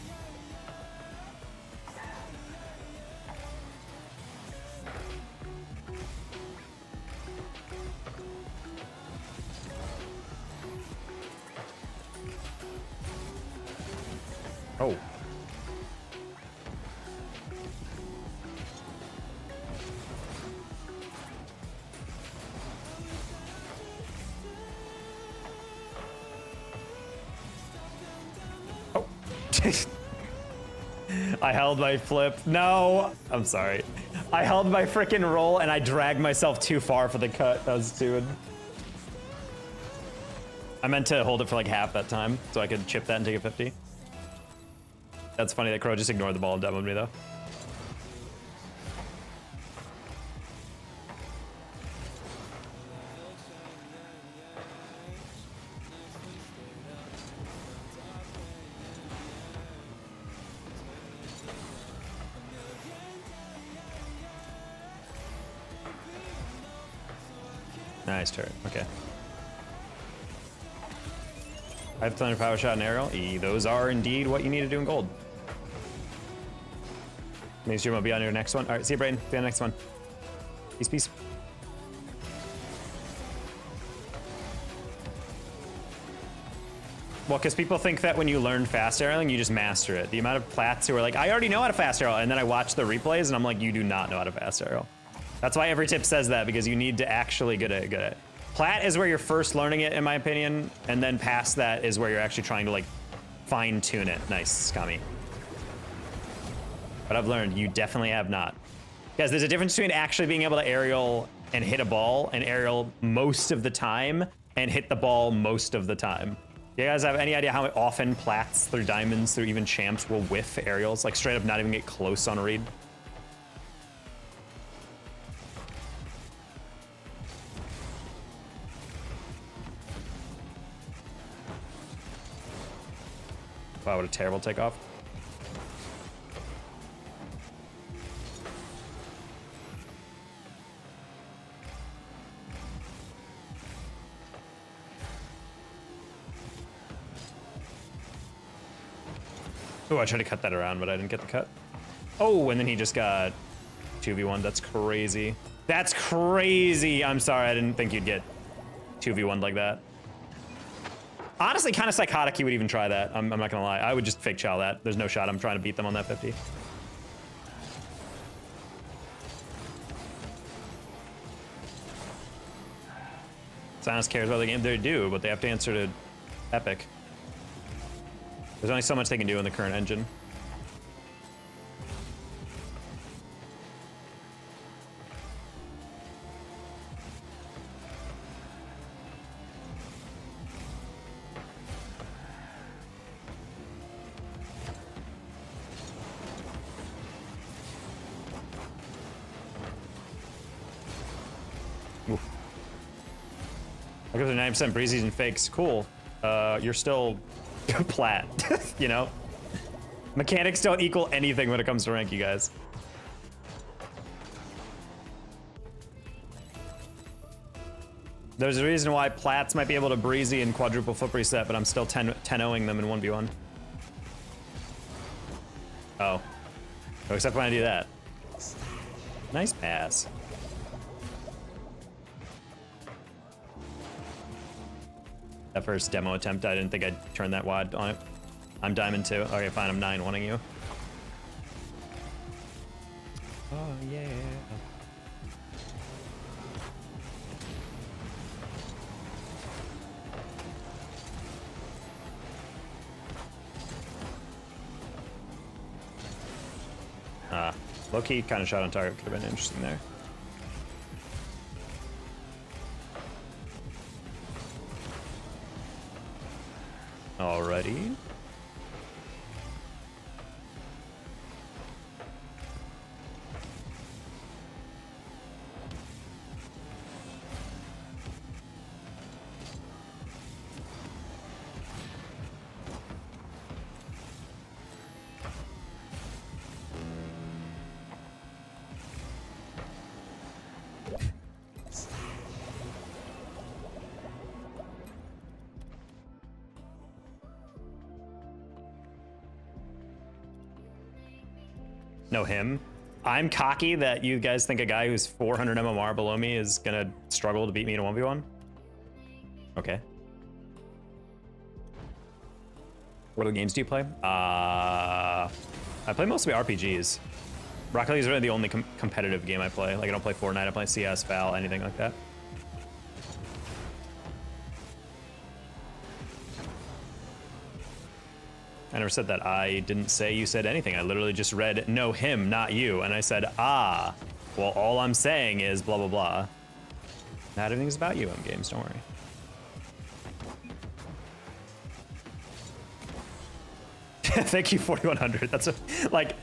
Oh. Oh. I held my flip. No, I'm sorry. I held my frickin' roll and I dragged myself too far for the cut I was doing. I meant to hold it for like half that time so I could chip that and take a 50. That's funny that Crow just ignored the ball and demoed me though. Nice turret, okay. I have plenty of power shot and aerial. Those are indeed what you need to do in gold. Make sure you'll be on your next one. All right, see you, Brayden. See you on the next one. Peace, peace. Well, because people think that when you learn fast arrowing, you just master it. The amount of plats who are like, I already know how to fast arrow, and then I watch the replays, and I'm like, you do not know how to fast arrow. That's why every tip says that, because you need to actually get it. Plat is where you're first learning it, in my opinion, and then past that is where you're actually trying to like fine tune it. Nice, Scummy. But I've learned you definitely have not. Guys, there's a difference between actually being able to aerial and hit a ball and aerial most of the time and hit the ball most of the time. Do you guys have any idea how often plats through diamonds, through even champs will whiff aerials? Like straight up not even get close on a read? Wow, what a terrible takeoff. Oh, I tried to cut that around, but I didn't get the cut. Oh, and then he just got 2v1. That's crazy. That's crazy. I'm sorry, I didn't think you'd get 2v1 like that. Honestly, kind of psychotic he would even try that. I'm not gonna lie. I would just fake chow that. There's no shot I'm trying to beat them on that 50. Silence cares about the game. They do, but they have to answer to Epic. There's only so much they can do in the current engine. Oof. I go to 9% breezies and fakes. Cool. You're still plat, you know? Mechanics don't equal anything when it comes to rank, you guys. There's a reason why plats might be able to breezy and quadruple foot reset, but I'm still 10-0ing them in 1v1. Oh. Oh, except when I do that. Nice pass. That first demo attempt, I didn't think I'd turn that wide on it. I'm diamond 2. Okay, fine, I'm 9 wanting you. Oh, yeah. Low-key kind of shot on target could have been interesting there. Alrighty. No, him. I'm cocky that you guys think a guy who's 400 MMR below me is gonna struggle to beat me in a 1v1? Okay. What other games do you play? I play mostly RPGs. Rocket League is really the only competitive game I play. Like, I don't play Fortnite, I play CS, Val, anything like that. I never said that. I didn't say you said anything. I literally just read, no, him, not you. And I said, ah, well, all I'm saying is blah, blah, blah. Not everything's about you in games, don't worry. Thank you, 4100. That's like,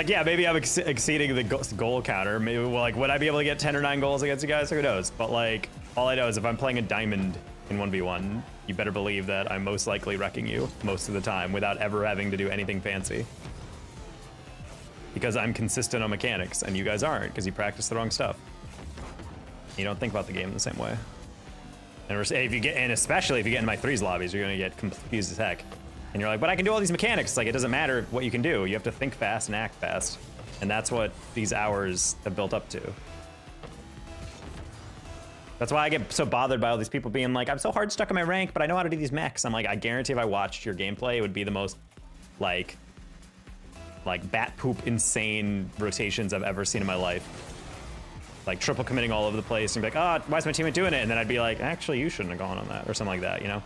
yeah, maybe I'm exceeding the goal counter. Maybe, well, like, would I be able to get 10 or 9 goals against you guys? Who knows? But like, all I know is if I'm playing a diamond in 1v1, you better believe that I'm most likely wrecking you most of the time without ever having to do anything fancy. Because I'm consistent on mechanics, and you guys aren't, because you practice the wrong stuff. You don't think about the game the same way. And if you get, and especially if you get in my threes lobbies, you're gonna get confused as heck. And you're like, but I can do all these mechanics. Like, it doesn't matter what you can do. You have to think fast and act fast. And that's what these hours have built up to. That's why I get so bothered by all these people being like, I'm so hard stuck in my rank, but I know how to do these mechs. I'm like, I guarantee if I watched your gameplay, it would be the most, like bat poop insane rotations I've ever seen in my life. Like triple committing all over the place and be like, oh, why is my teammate doing it? And then I'd be like, actually, you shouldn't have gone on that or something like that, you know?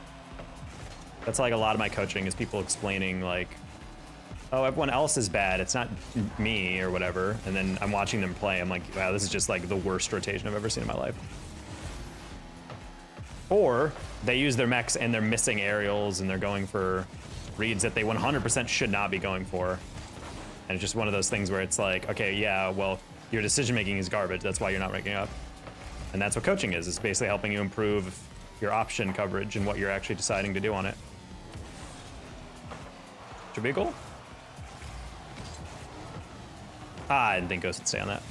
That's like a lot of my coaching is people explaining like, oh, everyone else is bad. It's not me or whatever. And then I'm watching them play. I'm like, wow, this is just like the worst rotation I've ever seen in my life. Or they use their mechs and they're missing aerials and they're going for reads that they 100% should not be going for. And it's just one of those things where it's like, okay, yeah, well, your decision making is garbage. That's why you're not ranking up. And that's what coaching is. It's basically helping you improve your option coverage and what you're actually deciding to do on it. Should be a goal? Ah, I didn't think Ghost would stay on that.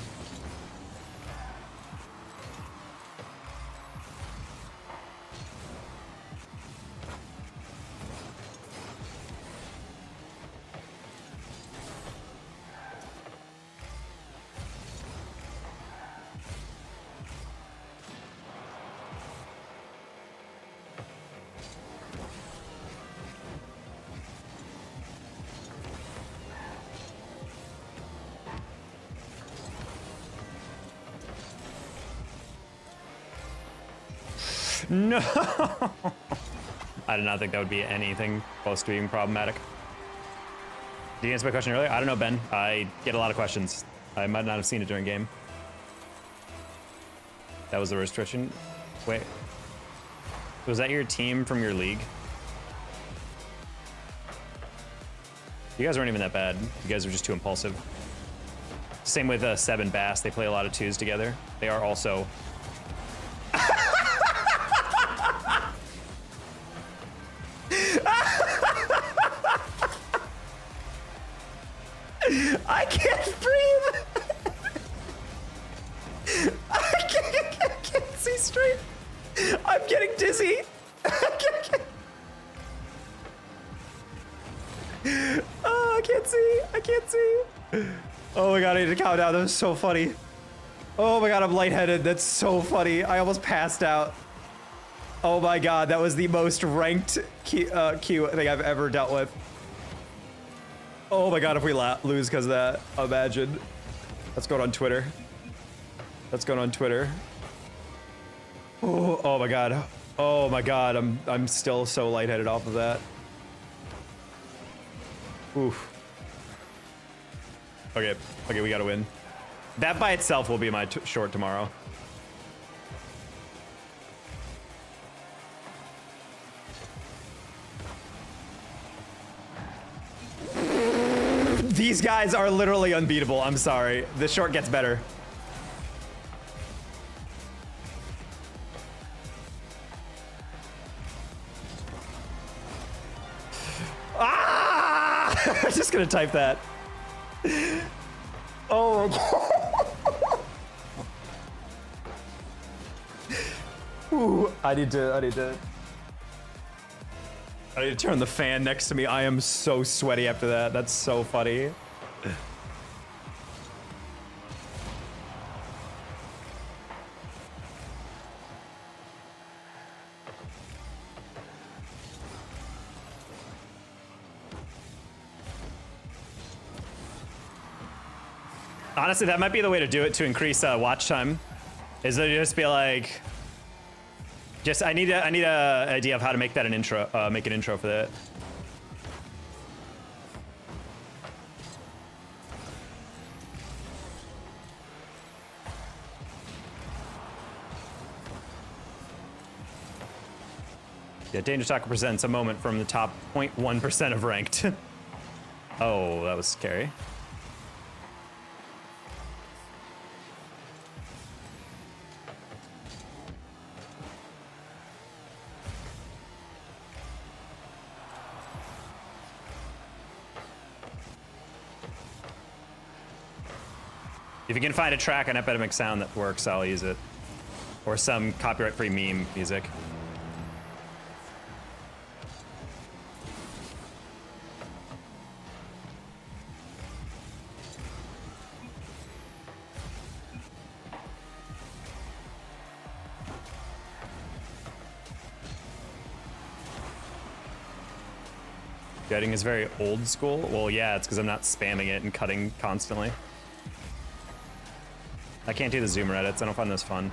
No! I did not think that would be anything close to being problematic. Did you answer my question earlier? I don't know, Ben. I get a lot of questions. I might not have seen it during game. That was the restriction. Wait. Was that your team from your league? You guys weren't even that bad. You guys were just too impulsive. Same with Seb and Bass. They play a lot of twos together. They are also I can't breathe. I can't see straight. I'm getting dizzy. Oh, I can't see. I can't see. Oh my god, I need to calm down. That was so funny. Oh my god, I'm lightheaded. That's so funny. I almost passed out. Oh my god, that was the most ranked Q thing I've ever dealt with. Oh my god, if we lose because of that, imagine. Let's go on Twitter. Let's go on Twitter. Oh my god. Oh my god, I'm still so lightheaded off of that. Oof. Okay, we gotta win. That by itself will be my short tomorrow. These guys are literally unbeatable. I'm sorry. The short gets better. Ah! I'm just gonna type that. Oh my god. Ooh, I need to turn the fan next to me. I am so sweaty after that. That's so funny. Honestly, that might be the way to do it to increase watch time. Is to just be like, I need a idea of how to make that an intro, make an intro for that. Yeah, Danger Taco presents a moment from the top 0.1% of ranked. Oh, that was scary. If you can find a track on Epidemic Sound that works, I'll use it. Or some copyright-free meme music. Editing is very old school. Well, yeah, it's because I'm not spamming it and cutting constantly. I can't do the zoomer edits. I don't find those fun.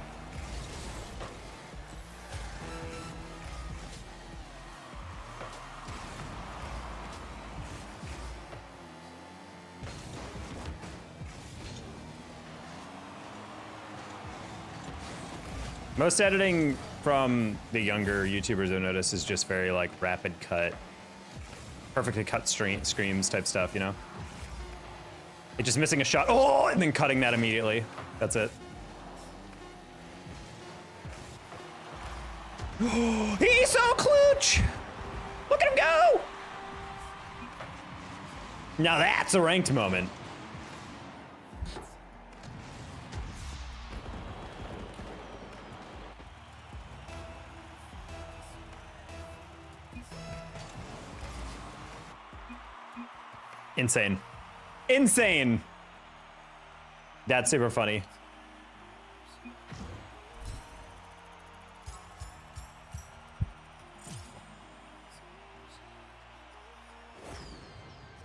Most editing from the younger YouTubers I've noticed is just very like rapid cut, perfectly cut screams type stuff, you know? It's just missing a shot, oh, and then cutting that immediately. That's it. He's so klooch! Look at him go! Now that's a ranked moment. Insane. Insane! That's super funny.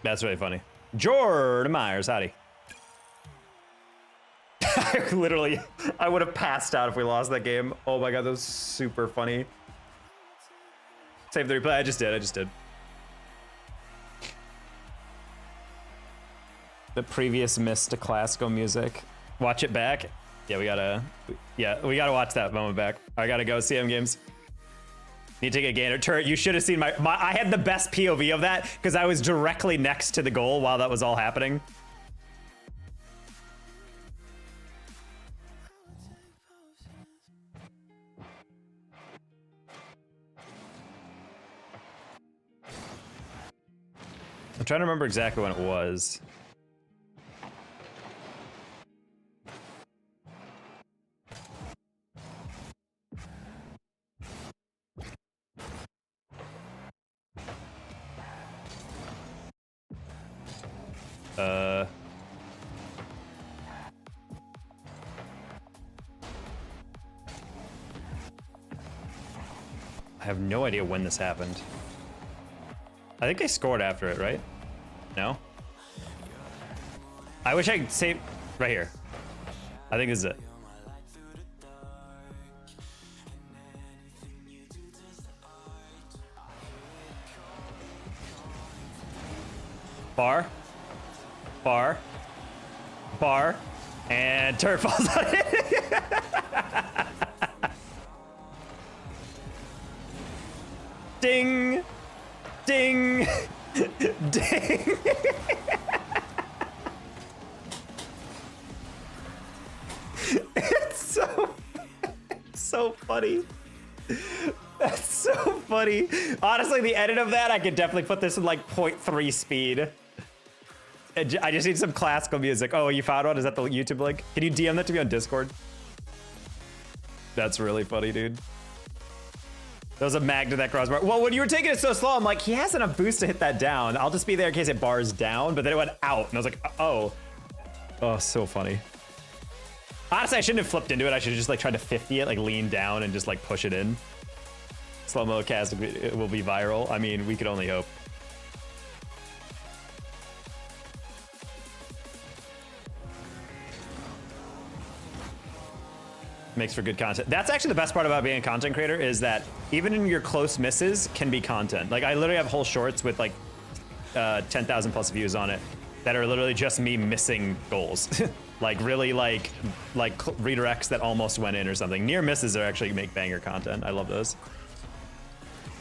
That's really funny. Jordan Myers, howdy. Literally, I would have passed out if we lost that game. Oh my god, that was super funny. Save the replay, I just did. The previous miss to classical music. Watch it back. Yeah, we gotta watch that moment back. I gotta go CM games. Need to take a gainer turret. You should have seen my I had the best POV of that because I was directly next to the goal while that was all happening. I'm trying to remember exactly when it was. I have no idea when this happened. I think they scored after it, right? No? I wish I could save right here. I think this is it. Bar. Bar. Bar. And turret falls on it. Ding. Ding. Ding. It's so funny. That's so funny. Honestly, the edit of that, I could definitely put this in like 0.3 speed. I just need some classical music. Oh, you found one? Is that the YouTube link? Can you DM that to me on Discord? That's really funny, dude. There was a mag to that crossbar. Well, when you were taking it so slow, I'm like, he has enough boost to hit that down. I'll just be there in case it bars down, but then it went out, and I was like, oh. Oh, so funny. Honestly, I shouldn't have flipped into it. I should have just like tried to 50 it, like lean down and just like push it in. Slow-mo cast will be viral. I mean, we could only hope. Makes for good content. That's actually the best part about being a content creator, is that even in your close misses can be content. Like I literally have whole shorts with like 10,000 plus views on it that are literally just me missing goals. Like really like redirects that almost went in or something. Near misses are actually make banger content. I love those.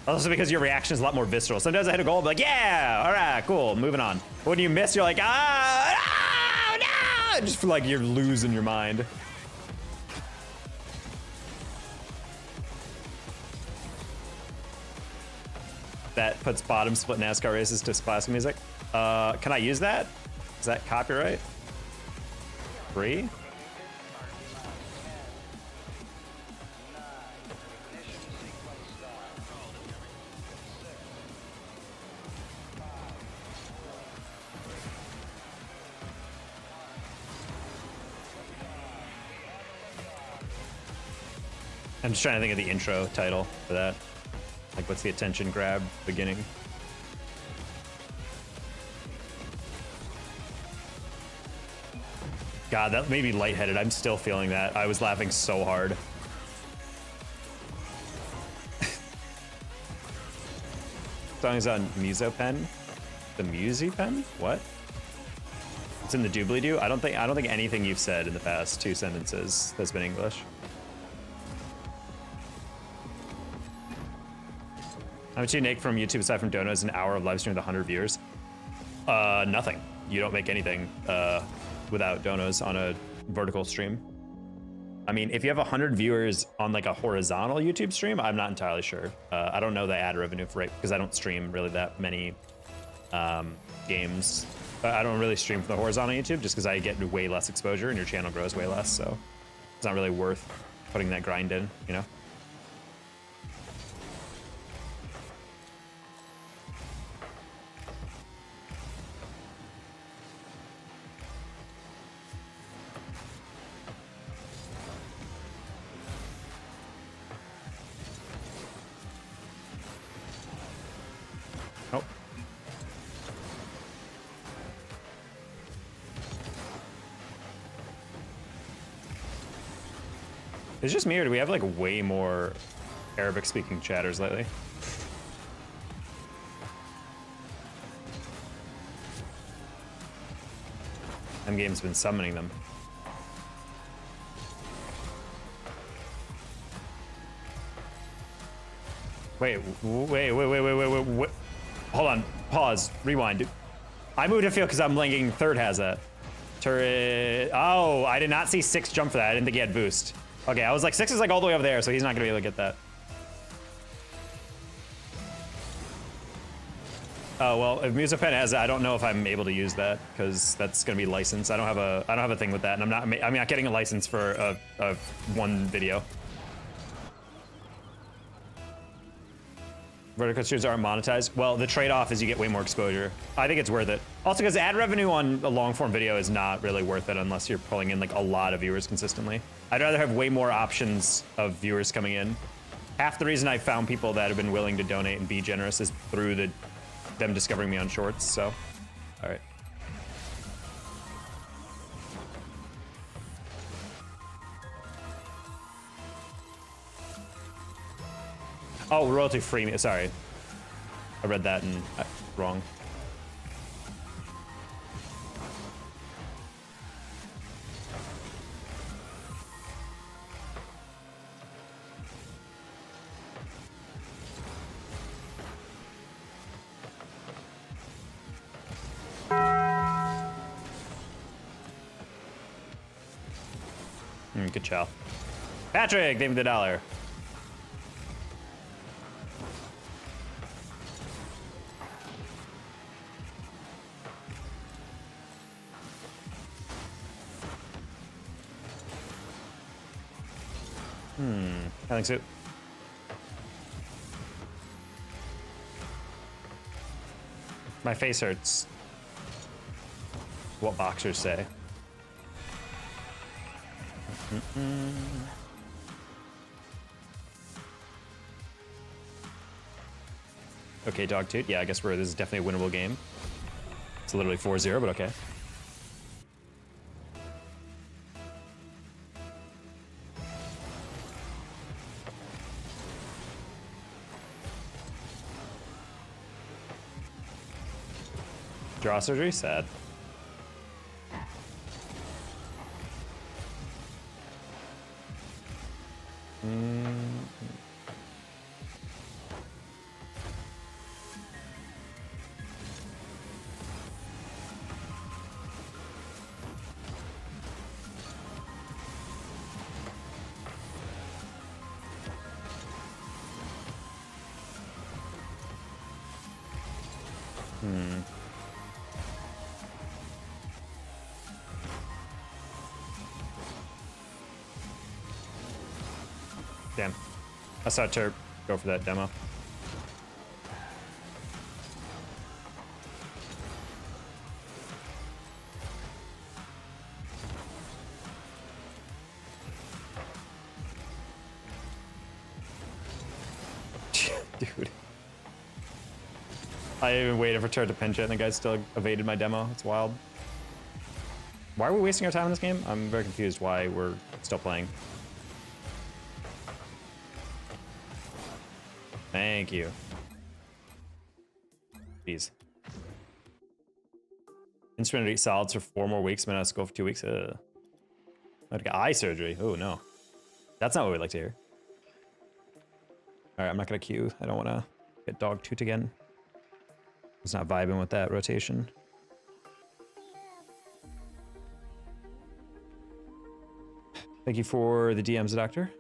Also because your reaction is a lot more visceral. Sometimes I hit a goal, I'll be like, yeah, all right, cool, moving on. But when you miss, you're like, ah, no, just feel like you're losing your mind. That puts bottom split NASCAR races to classic music. Can I use that? Is that copyright? Free? I'm just trying to think of the intro title for that. Like, what's the attention grab beginning? God, that made me lightheaded. I'm still feeling that. I was laughing so hard. Song is on Musopen. The Musopen? What? It's in the doobly-doo? I don't think anything you've said in the past 2 sentences has been English. How much you make from YouTube aside from donuts, an hour of live stream with 100 viewers? Nothing. You don't make anything without donos on a vertical stream. I mean, if you have 100 viewers on like a horizontal YouTube stream, I'm not entirely sure. I don't know the ad revenue for it because I don't stream really that many games. I don't really stream from the horizontal YouTube just because I get way less exposure and your channel grows way less. So it's not really worth putting that grind in, you know? Oh. It's just me, or do we have like way more Arabic speaking chatters lately? Game's been summoning them. Wait. Hold on, pause, rewind. I moved a field because I'm linking third has that. Turret, oh, I did not see 6 jump for that. I didn't think he had boost. Okay, I was like, 6 is like all the way over there, so he's not gonna be able to get that. Oh, well, if Musopen has it, I don't know if I'm able to use that because that's gonna be licensed. I don't have a thing with that, and I'm not getting a license for one video. vertical streams aren't monetized. Well, the trade-off is you get way more exposure. I think it's worth it. Also, because ad revenue on a long-form video is not really worth it unless you're pulling in like a lot of viewers consistently. I'd rather have way more options of viewers coming in. Half the reason I found people that have been willing to donate and be generous is through them discovering me on shorts. So, all right. Oh, royalty free. Sorry, I read that and wrong. Good chow. Patrick, thank you for the $1. I think so. My face hurts. What boxers say. Okay, dog toot. Yeah, I guess this is definitely a winnable game. It's literally 4-0, but okay. Jaw surgery? Sad. Damn. I saw Turp go for that demo. Dude. I even waited for Turp to pinch it and the guy still evaded my demo. It's wild. Why are we wasting our time in this game? I'm very confused why we're still playing. Thank you. Jeez. Instrument to eat solids for 4 more weeks, but I have to go for 2 weeks. I had to get eye surgery. Oh no. That's not what we'd like to hear. Alright, I'm not gonna queue. I don't wanna get dog toot again. It's not vibing with that rotation. Thank you for the DMs, Doctor.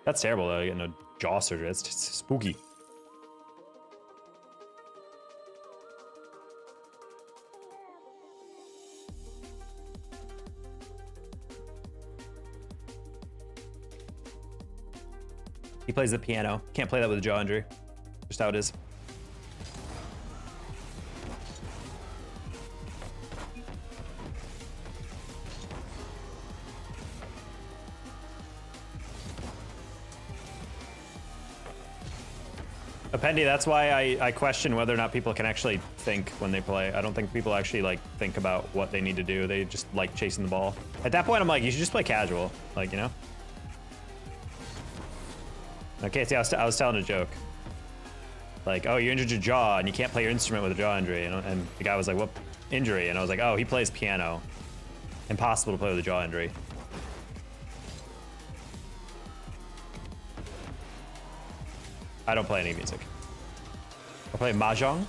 That's terrible though, getting a jaw surgery. That's just spooky. He plays the piano. Can't play that with a jaw injury. Just how it is. Appendi, that's why I question whether or not people can actually think when they play. I don't think people actually like think about what they need to do. They just like chasing the ball. At that point, I'm like, you should just play casual, like, you know? Okay, see, I was telling a joke. Like, oh, you injured your jaw and you can't play your instrument with a jaw injury. And the guy was like, what injury? And I was like, oh, he plays piano. Impossible to play with a jaw injury. I don't play any music. I play mahjong.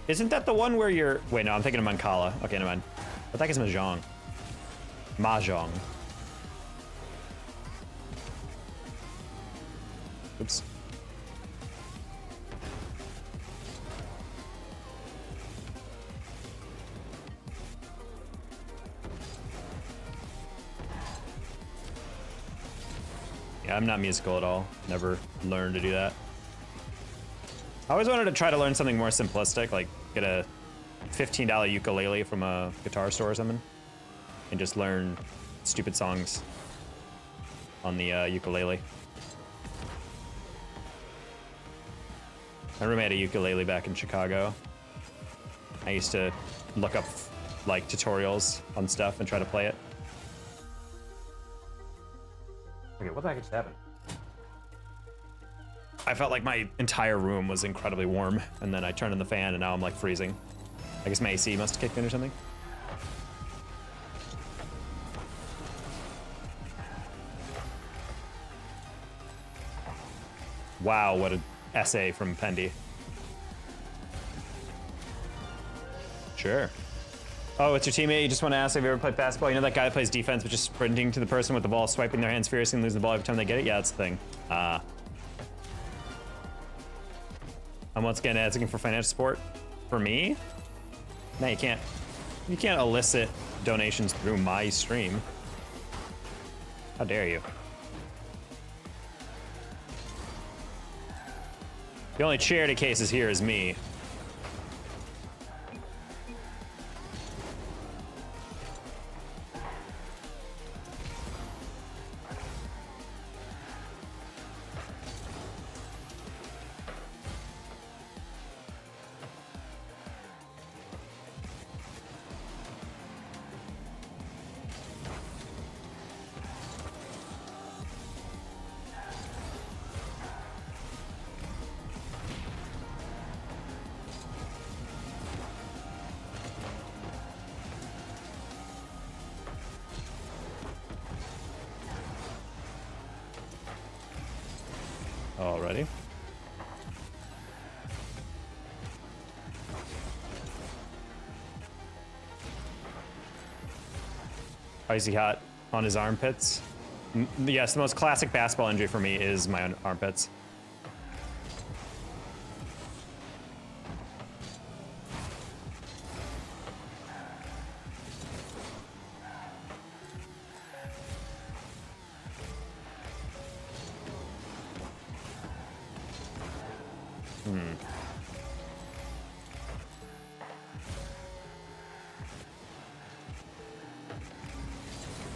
Isn't that the one where you're... Wait, no, I'm thinking of Mancala. Okay, never mind. I think it's mahjong. Mahjong. Oops. Yeah, I'm not musical at all. Never learned to do that. I always wanted to try to learn something more simplistic, like get a $15 ukulele from a guitar store or something, and just learn stupid songs on the ukulele. My roommate had a ukulele back in Chicago. I used to look up like tutorials on stuff and try to play it. Okay, what the heck just happened? I felt like my entire room was incredibly warm, and then I turned on the fan, and now I'm like freezing. I guess my AC must have kicked in or something. Wow, what an essay from Pendy. Sure. Oh, it's your teammate. You just want to ask if you ever played basketball. You know that guy that plays defense, but just sprinting to the person with the ball, swiping their hands fiercely and losing the ball every time they get it? Yeah, that's the thing. I'm once again asking for financial support. For me? No, you can't. You can't elicit donations through my stream. How dare you? The only charity cases here is me. Already. Icy hot on his armpits. Yes, the most classic basketball injury for me is my own armpits.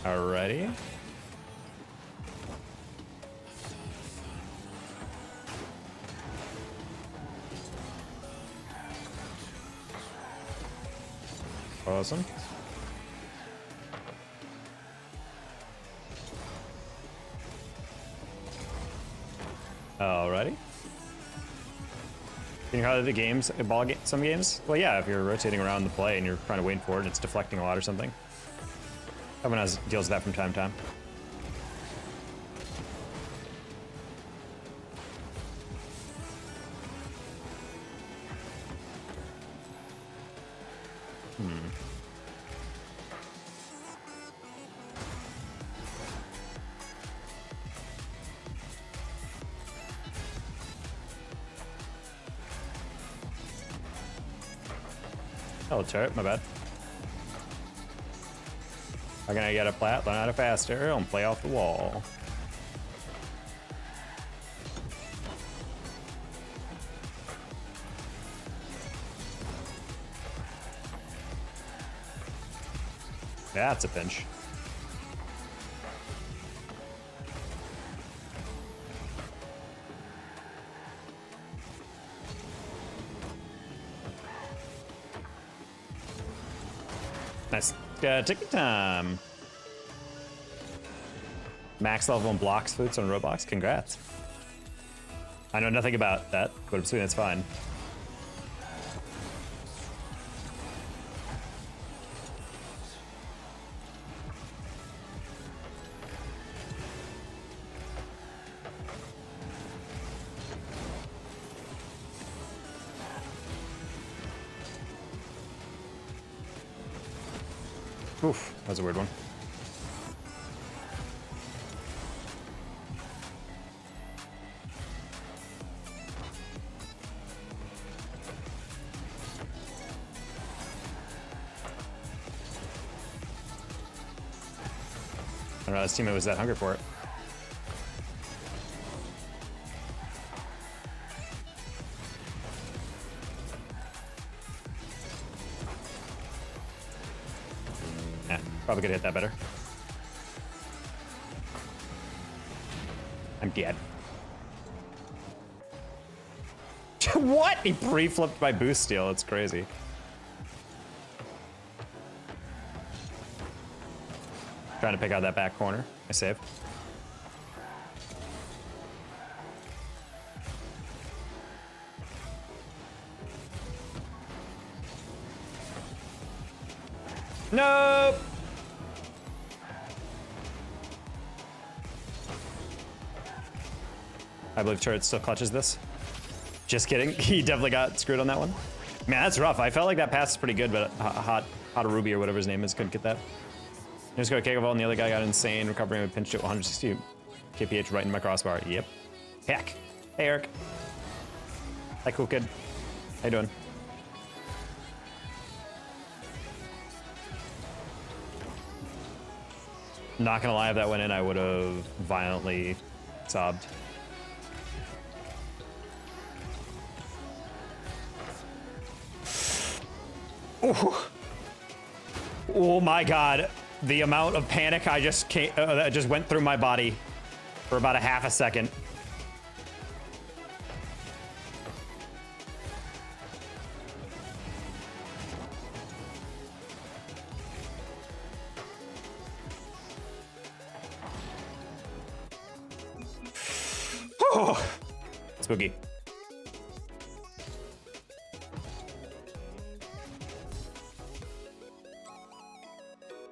Alrighty. Awesome. Alrighty. Can you how the games, some games? Well, yeah, if you're rotating around the play and you're kind of waiting for it and it's deflecting a lot or something. Everyone deals with that from time to time. Oh, turret, my bad. How can I get a plat? Learn how to faster and play off the wall. That's a pinch. Nice. Ticket time. Max level and blocks foods on Roblox. Congrats. I know nothing about that, but I'm assuming it's fine. Oof, that was a weird one. I don't know, this teammate was that hungry for it. Probably could hit that better. I'm dead. What? He pre-flipped my boost steal. It's crazy. Trying to pick out that back corner. I save. Nope. I believe Turret still clutches this. Just kidding. He definitely got screwed on that one. Man, that's rough. I felt like that pass is pretty good, but Hot Ruby or whatever his name is couldn't get that. Just got a kick and the other guy got insane. Recovering with pinched at 160 kph right in my crossbar. Yep. Heck. Hey, Eric. Hi, cool kid. How you doing? Not gonna lie, if that went in, I would have violently sobbed. Ooh. Oh my god. The amount of panic I just that just went through my body for about a half a second. Oh, spooky.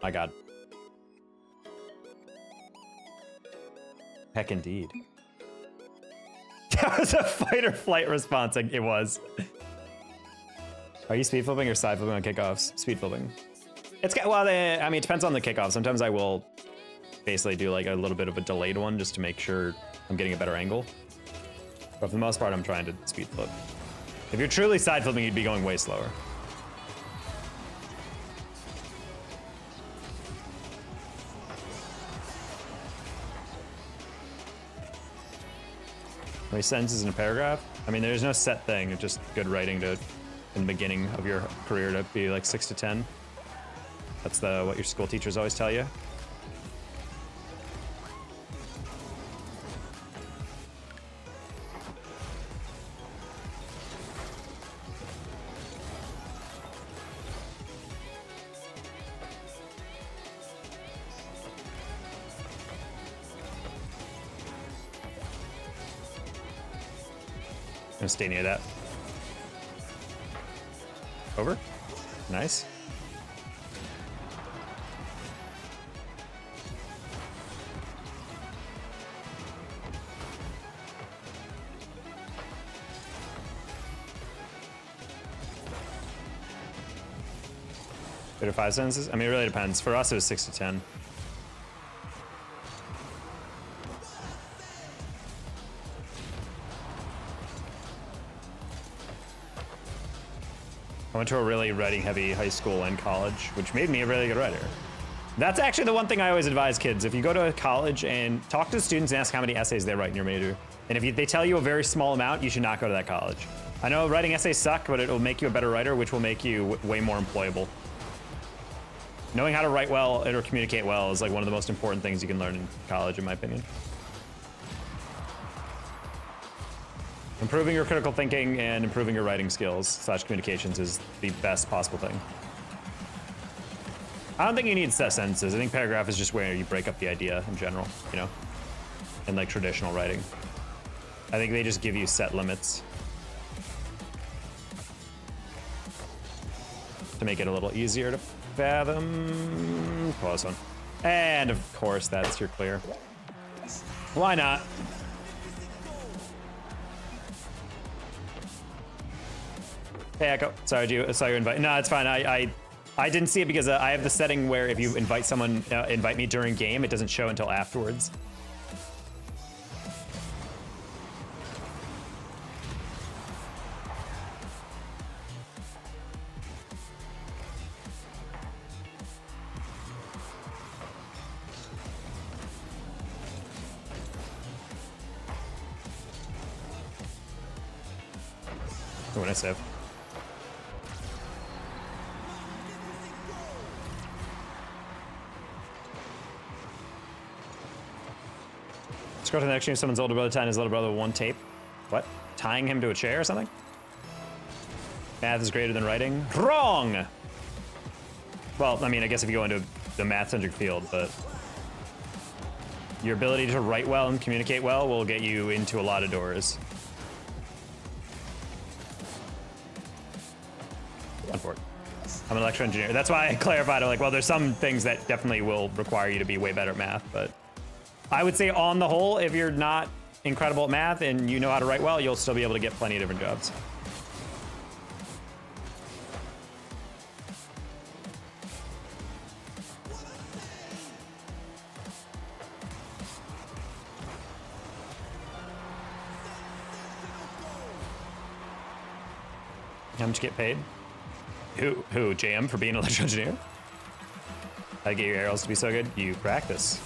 My god. Heck indeed. That was a fight or flight response. It was. Are you speed flipping or side flipping on kickoffs? Speed flipping. It's got, well, I mean, it depends on the kickoff. Sometimes I will basically do like a little bit of a delayed one just to make sure I'm getting a better angle. But for the most part, I'm trying to speed flip. If you're truly side flipping, you'd be going way slower. How many sentences in a paragraph? I mean, there's no set thing. It's just good writing to, in the beginning of your career, to be like 6 to 10. That's what your school teachers always tell you. I'm gonna stay near that. Over. Nice. Three to 5 sentences? I mean, it really depends. For us, it was 6 to 10. I went to a really writing-heavy high school and college, which made me a really good writer. That's actually the one thing I always advise kids. If you go to college and talk to students and ask how many essays they write in your major, and if they tell you a very small amount, you should not go to that college. I know writing essays suck, but it will make you a better writer, which will make you way more employable. Knowing how to write well or communicate well is like one of the most important things you can learn in college, in my opinion. Improving your critical thinking and improving your writing skills / communications is the best possible thing. I don't think you need set sentences. I think paragraph is just where you break up the idea in general, you know, in like traditional writing. I think they just give you set limits to make it a little easier to fathom. Close one. And of course, that's your clear. Why not? Hey, Echo. Sorry, I saw your invite. No, it's fine. I didn't see it because I have the setting where if you invite someone, invite me during game, it doesn't show until afterwards. Oh, nice save. Scroll to the next stream. Someone's older brother tying his little brother with one tape. What? Tying him to a chair or something? Math is greater than writing. Wrong! Well, I mean, I guess if you go into the math-centric field, but your ability to write well and communicate well will get you into a lot of doors. Run for it. I'm an electrical engineer. That's why I clarified. I'm like, well, there's some things that definitely will require you to be way better at math, but I would say on the whole, if you're not incredible at math and you know how to write well, you'll still be able to get plenty of different jobs. How much you get paid? Who? JM for being an electrical engineer? How to get your aerials to be so good? You practice.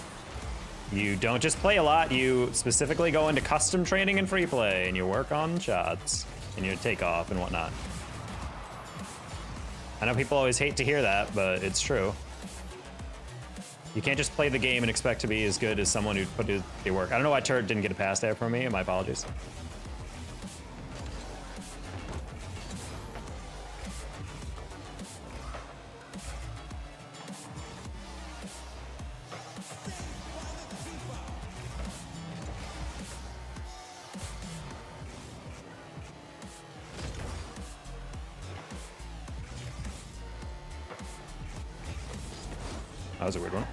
You don't just play a lot, you specifically go into custom training and free play, and you work on shots, and your takeoff and whatnot. I know people always hate to hear that, but it's true. You can't just play the game and expect to be as good as someone who put their work. I don't know why Turret didn't get a pass there from me, my apologies. That was a weird one.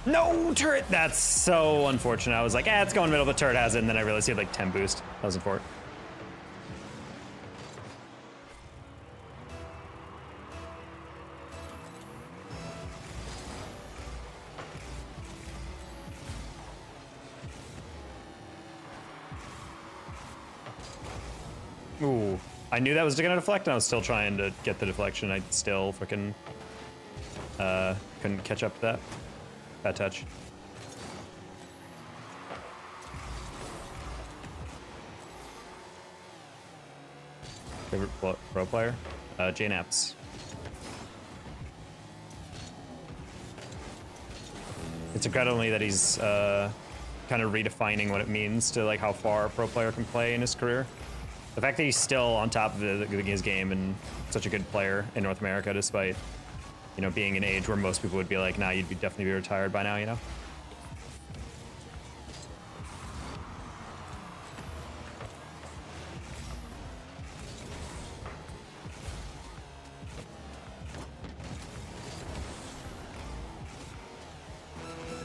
No, turret! That's so unfortunate. I was like, it's going middle, but turret has it, and then I realized he had like 10 boost. That was important. Ooh. I knew that was gonna deflect, and I was still trying to get the deflection. I still freaking couldn't catch up to that. Bad touch. Favorite pro player? Jane Apps. It's incredible to me that he's kind of redefining what it means to like how far a pro player can play in his career. The fact that he's still on top of his game and such a good player in North America, despite, you know, being an age where most people would be like, nah, you'd definitely be retired by now, you know?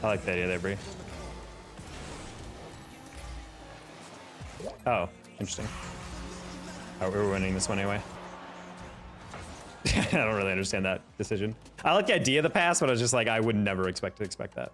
I like the idea there, Bree. Oh, interesting. Oh, we're winning this one anyway. I don't really understand that decision. I like the idea of the pass, but I was just like, I would never expect that.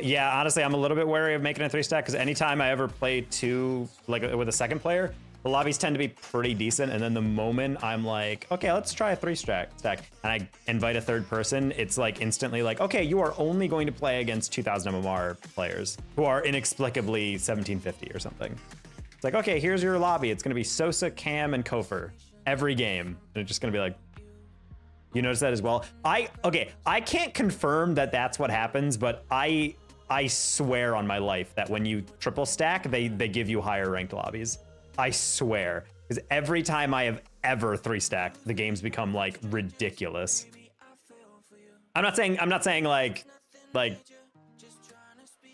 Yeah, honestly, I'm a little bit wary of making a 3-stack because anytime I ever play two, like with a second player, the lobbies tend to be pretty decent. And then the moment I'm like, okay, let's try a 3-stack, and I invite a third person, it's like instantly like, okay, you are only going to play against 2000 MMR players who are inexplicably 1750 or something. It's like, okay, here's your lobby. It's gonna be Sosa, Cam, and Kofer every game. And it's just gonna be like, you notice that as well? I can't confirm that that's what happens, but I swear on my life that when you triple stack, they give you higher ranked lobbies. I swear. Because every time I have ever 3-stacked, the games become like ridiculous. I'm not saying like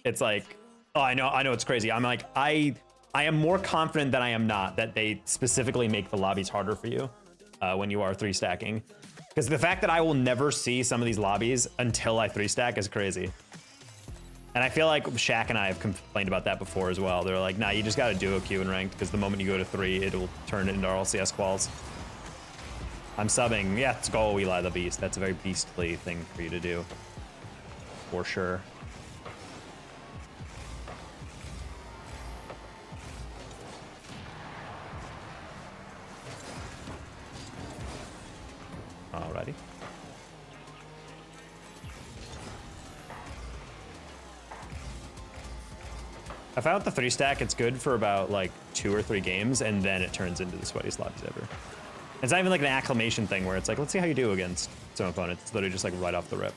it's like, oh, I know it's crazy. I'm like, I am more confident than I am not that they specifically make the lobbies harder for you when you are 3-stacking. Because the fact that I will never see some of these lobbies until I 3-stack is crazy. And I feel like Shaq and I have complained about that before as well. They're like, nah, you just got to duo queue in ranked because the moment you go to 3, it'll turn it into RLCS quals. I'm subbing. Yeah, let's go, Eli the Beast. That's a very beastly thing for you to do. For sure. Alrighty. I found the 3-stack, it's good for about like 2 or 3 games, and then it turns into the sweatiest lobbies ever. It's not even like an acclamation thing where it's like, let's see how you do against some opponents. It's literally just like right off the rip.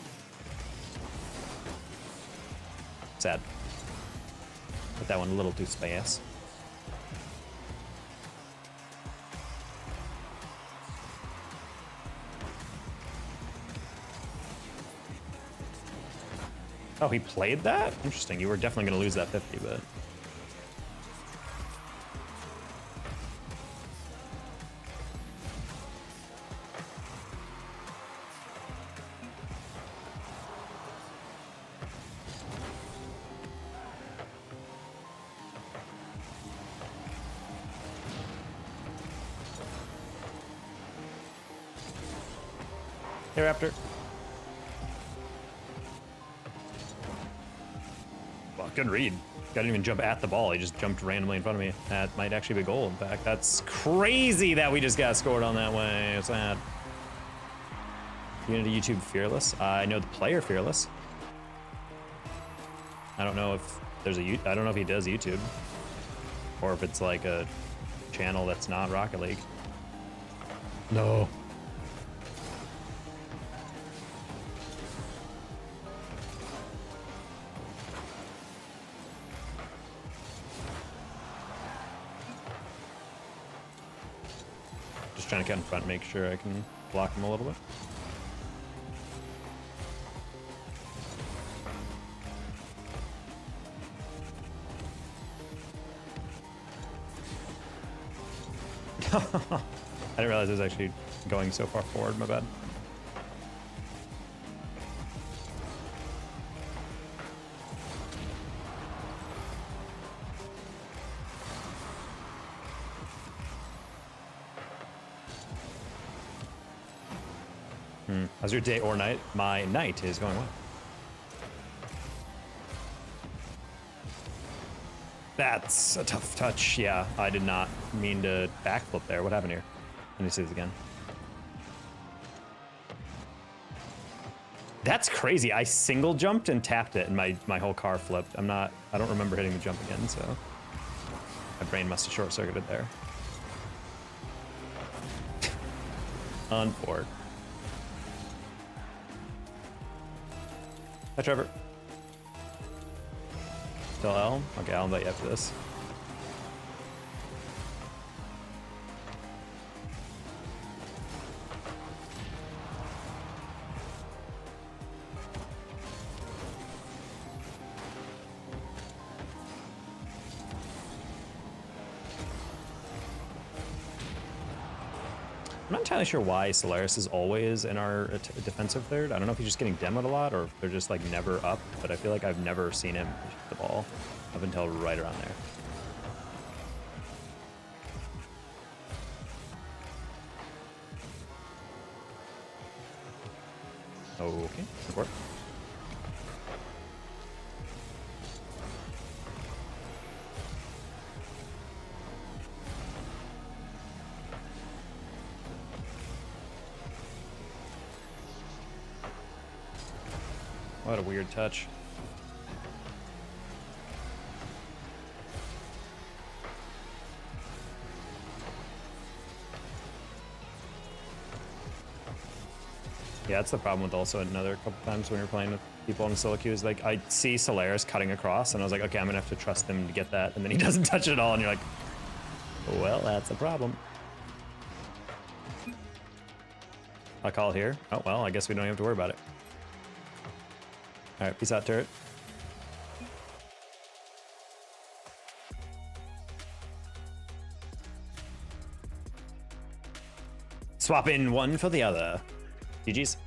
Sad. Put that one a little too space. Oh, he played that? Interesting. You were definitely going to lose that 50, but... Hey, Raptor. Well, good read. Didn't even jump at the ball. He just jumped randomly in front of me. That might actually be goal, in fact. That's crazy that we just got scored on that way. It's sad. You know the YouTube Fearless? I know the player Fearless. I don't know if there's a I don't know if he does YouTube. Or if it's like a channel that's not Rocket League. No. Trying to get in front, make sure I can block him a little bit. I didn't realize it was actually going so far forward, my bad. How's your day or night? My night is going well. That's a tough touch. Yeah, I did not mean to backflip there. What happened here? Let me see this again. That's crazy. I single jumped and tapped it and my whole car flipped. I don't remember hitting the jump again, so my brain must have short circuited there. Unfortunate. Hi, Trevor. Still L? Okay, I'll invite you after this. I'm not entirely sure why Solaris is always in our defensive third. I don't know if he's just getting demoed a lot or if they're just like never up, but I feel like I've never seen him shoot the ball up until right around there. Okay, support. What a weird touch. Yeah, that's the problem with also another couple times when you're playing with people on the solo queue is like I see Solaris cutting across and I was like, okay, I'm gonna have to trust him to get that, and then he doesn't touch it at all and you're like, well, that's a problem. I'll call here. Oh well, I guess we don't have to worry about it. All right, peace out, turret. Swap in one for the other. GG's.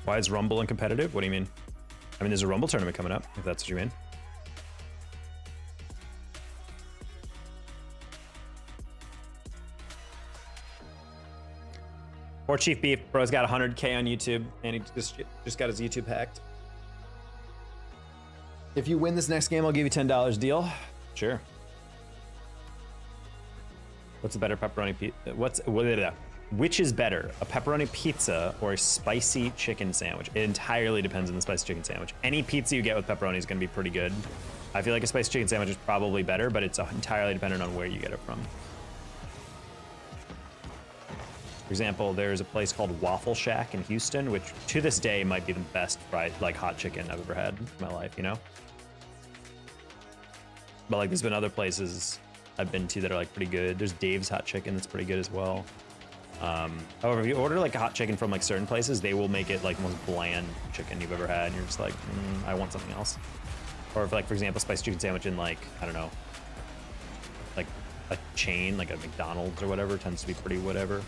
Why is Rumble uncompetitive? What do you mean? I mean, there's a Rumble tournament coming up, if that's what you mean. Or Chief Beef, bro's got 100K on YouTube, and he just got his YouTube hacked. If you win this next game, I'll give you $10 deal. Sure. What's a better pepperoni pizza? which is better, a pepperoni pizza or a spicy chicken sandwich? It entirely depends on the spicy chicken sandwich. Any pizza you get with pepperoni is gonna be pretty good. I feel like a spicy chicken sandwich is probably better, but it's entirely dependent on where you get it from. For example, there's a place called Waffle Shack in Houston, which to this day might be the best fried, like hot chicken I've ever had in my life, you know? But like there's been other places I've been to that are like pretty good. There's Dave's Hot Chicken that's pretty good as well. However, if you order like a hot chicken from like certain places, they will make it like the most bland chicken you've ever had. And you're just like, I want something else. Or if like, for example, spicy chicken sandwich in like, I don't know, like a chain, like a McDonald's or whatever, tends to be pretty whatever.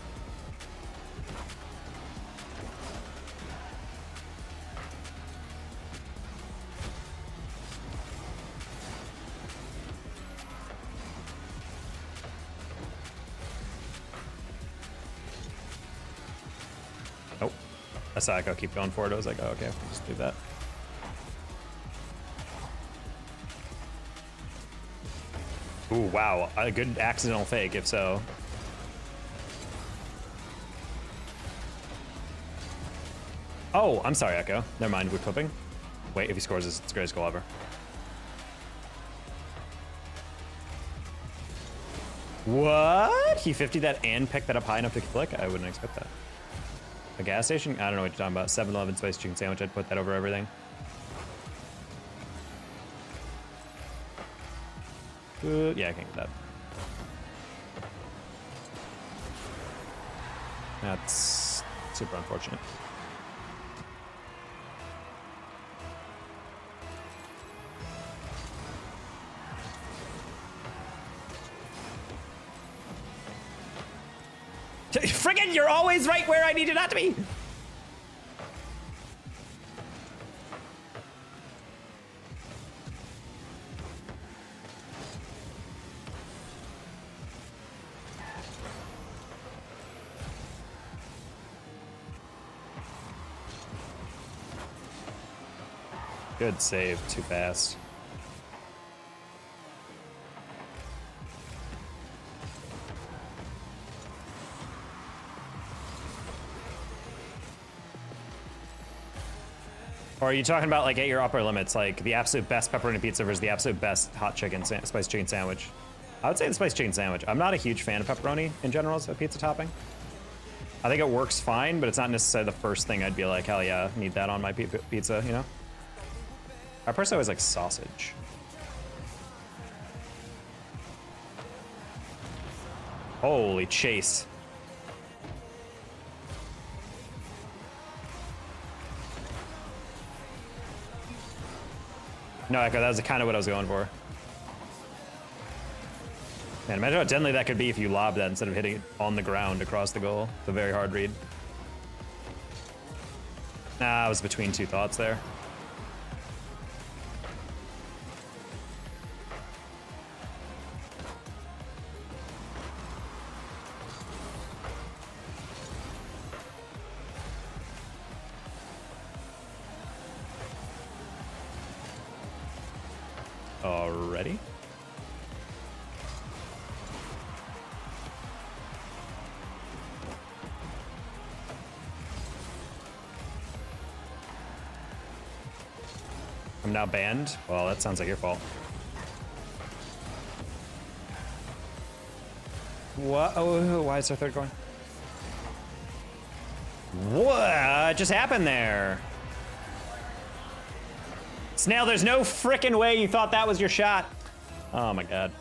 Oh, I saw Echo keep going for it. I was like, oh, okay, we'll just do that. Ooh, wow, a good accidental fake, if so. Oh, I'm sorry, Echo. Never mind, we're clipping. Wait, if he scores, it's the greatest goal ever. What? He 50'd that and picked that up high enough to click? I wouldn't expect that. A gas station? I don't know what you're talking about. 7-Eleven spicy chicken sandwich. I'd put that over everything. Yeah, I can get that. That's super unfortunate. Friggin', you're always right where I need you not to be! Good save, too fast. Or are you talking about like at your upper limits, like the absolute best pepperoni pizza versus the absolute best hot chicken, spicy chicken sandwich? I would say the spicy chicken sandwich. I'm not a huge fan of pepperoni in general as a pizza topping. I think it works fine, but it's not necessarily the first thing I'd be like, hell yeah, need that on my pizza, you know? I personally always like sausage. Holy chase. No, Echo, that was kind of what I was going for. Man, imagine how deadly that could be if you lob that instead of hitting it on the ground across the goal. It's a very hard read. Nah, I was between two thoughts there. Already? I'm now banned? Well, that sounds like your fault. What? Oh, why is our third going? What just happened there? Snail, there's no frickin' way you thought that was your shot. Oh my god.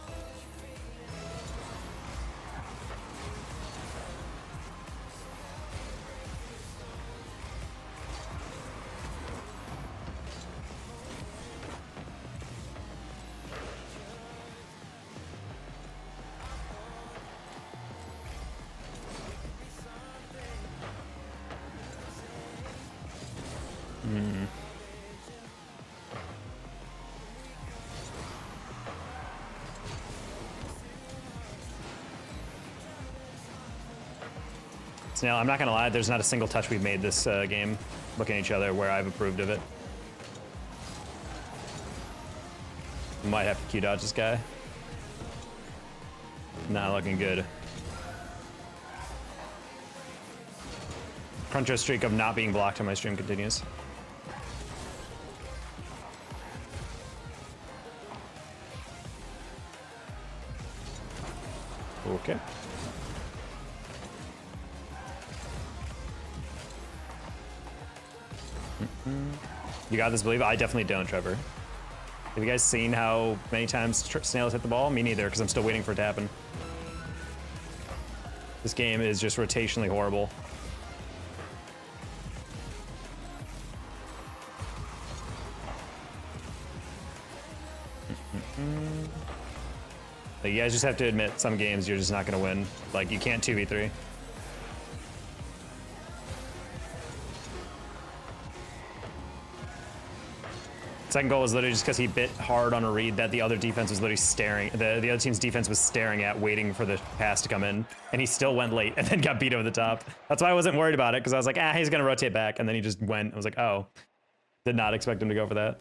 Snail, I'm not gonna lie, there's not a single touch we've made this game looking at each other where I've approved of it. Might have to Q-dodge this guy. Not looking good. Cruncho streak of not being blocked on my stream continues. Okay. You got this, believe? I definitely don't, Trevor. Have you guys seen how many times Snails hit the ball? Me neither, because I'm still waiting for it to happen. This game is just rotationally horrible. Like, you guys just have to admit some games you're just not going to win. Like, you can't 2v3. Second goal was literally just because he bit hard on a read that the other defense was literally staring. The other team's defense was staring at, waiting for the pass to come in, and he still went late and then got beat over the top. That's why I wasn't worried about it, because I was like, he's gonna rotate back, and then he just went. I was like, oh, did not expect him to go for that.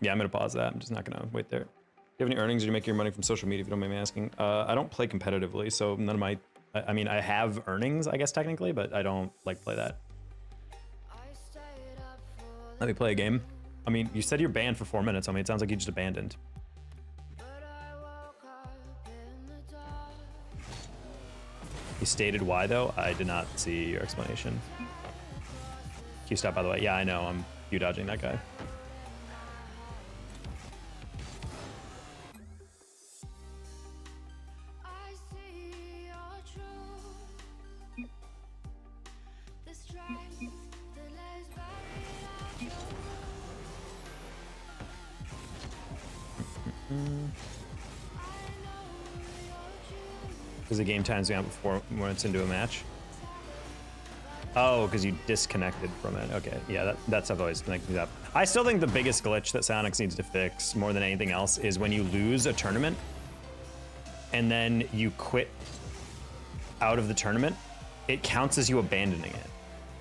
Yeah, I'm gonna pause that. I'm just not gonna wait there. Do you have any earnings, or do you make your money from social media? If you don't mind me asking, I don't play competitively, so none of my. I mean, I have earnings, I guess technically, but I don't like play that. Let me play a game. I mean, you said you're banned for 4 minutes. I mean, it sounds like you just abandoned. You stated why, though? I did not see your explanation. Q-stop, by the way. Yeah, I know. I'm Q-dodging that guy. Because the game times me out before when it's into a match. Oh, because you disconnected from it. Okay, yeah, that stuff always makes me up. I still think the biggest glitch that Psyonix needs to fix more than anything else is when you lose a tournament and then you quit out of the tournament, it counts as you abandoning it.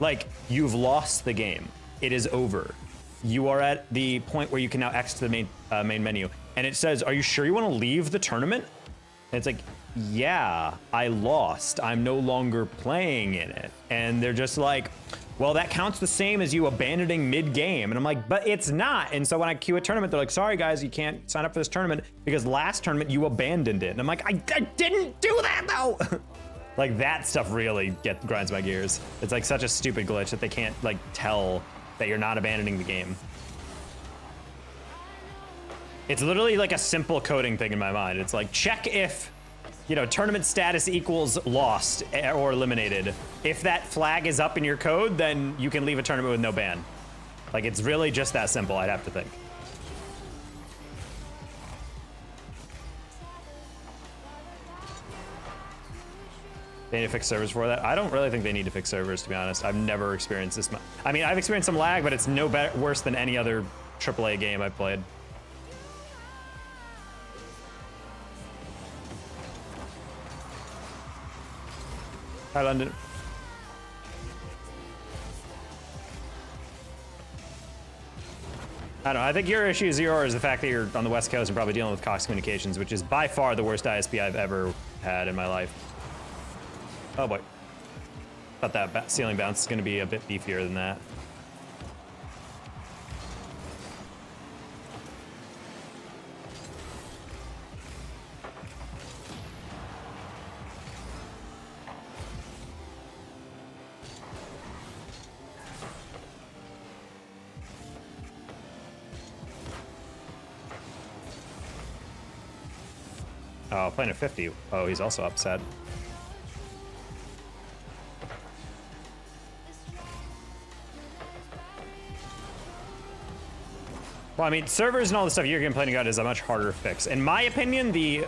Like, you've lost the game. It is over. You are at the point where you can now exit the main menu, and it says, "Are you sure you want to leave the tournament?" And it's like, yeah, I lost. I'm no longer playing in it. And they're just like, well, that counts the same as you abandoning mid-game. And I'm like, but it's not. And so when I queue a tournament, they're like, sorry guys, you can't sign up for this tournament because last tournament you abandoned it. And I'm like, I didn't do that though. Like, that stuff really grinds my gears. It's like such a stupid glitch that they can't like tell that you're not abandoning the game. It's literally like a simple coding thing in my mind. It's like, check if, you know, tournament status equals lost or eliminated. If that flag is up in your code, then you can leave a tournament with no ban. Like, it's really just that simple, I'd have to think. They need to fix servers for that. I don't really think they need to fix servers, to be honest. I've never experienced this much. I mean, I've experienced some lag, but it's no worse than any other AAA game I've played. Hi, London. I don't know. I think your issue, Zero, is the fact that you're on the West Coast and probably dealing with Cox Communications, which is by far the worst ISP I've ever had in my life. Oh boy. Thought that ceiling bounce is going to be a bit beefier than that. Oh, playing at 50. Oh, he's also upset. Well, I mean, servers and all the stuff you're complaining about is a much harder fix. In my opinion, the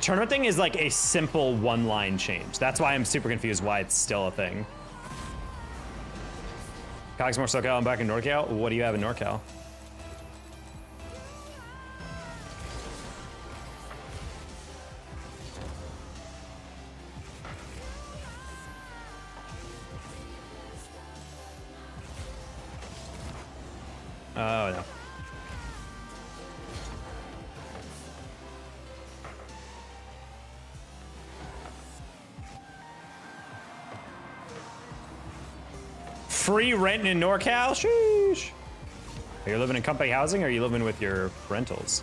tournament thing is like a simple one-line change. That's why I'm super confused why it's still a thing. Cogs more SoCal, I'm back in NorCal. What do you have in NorCal? Oh, no. free rent in NorCal? Sheesh. Are you living in company housing or are you living with your rentals?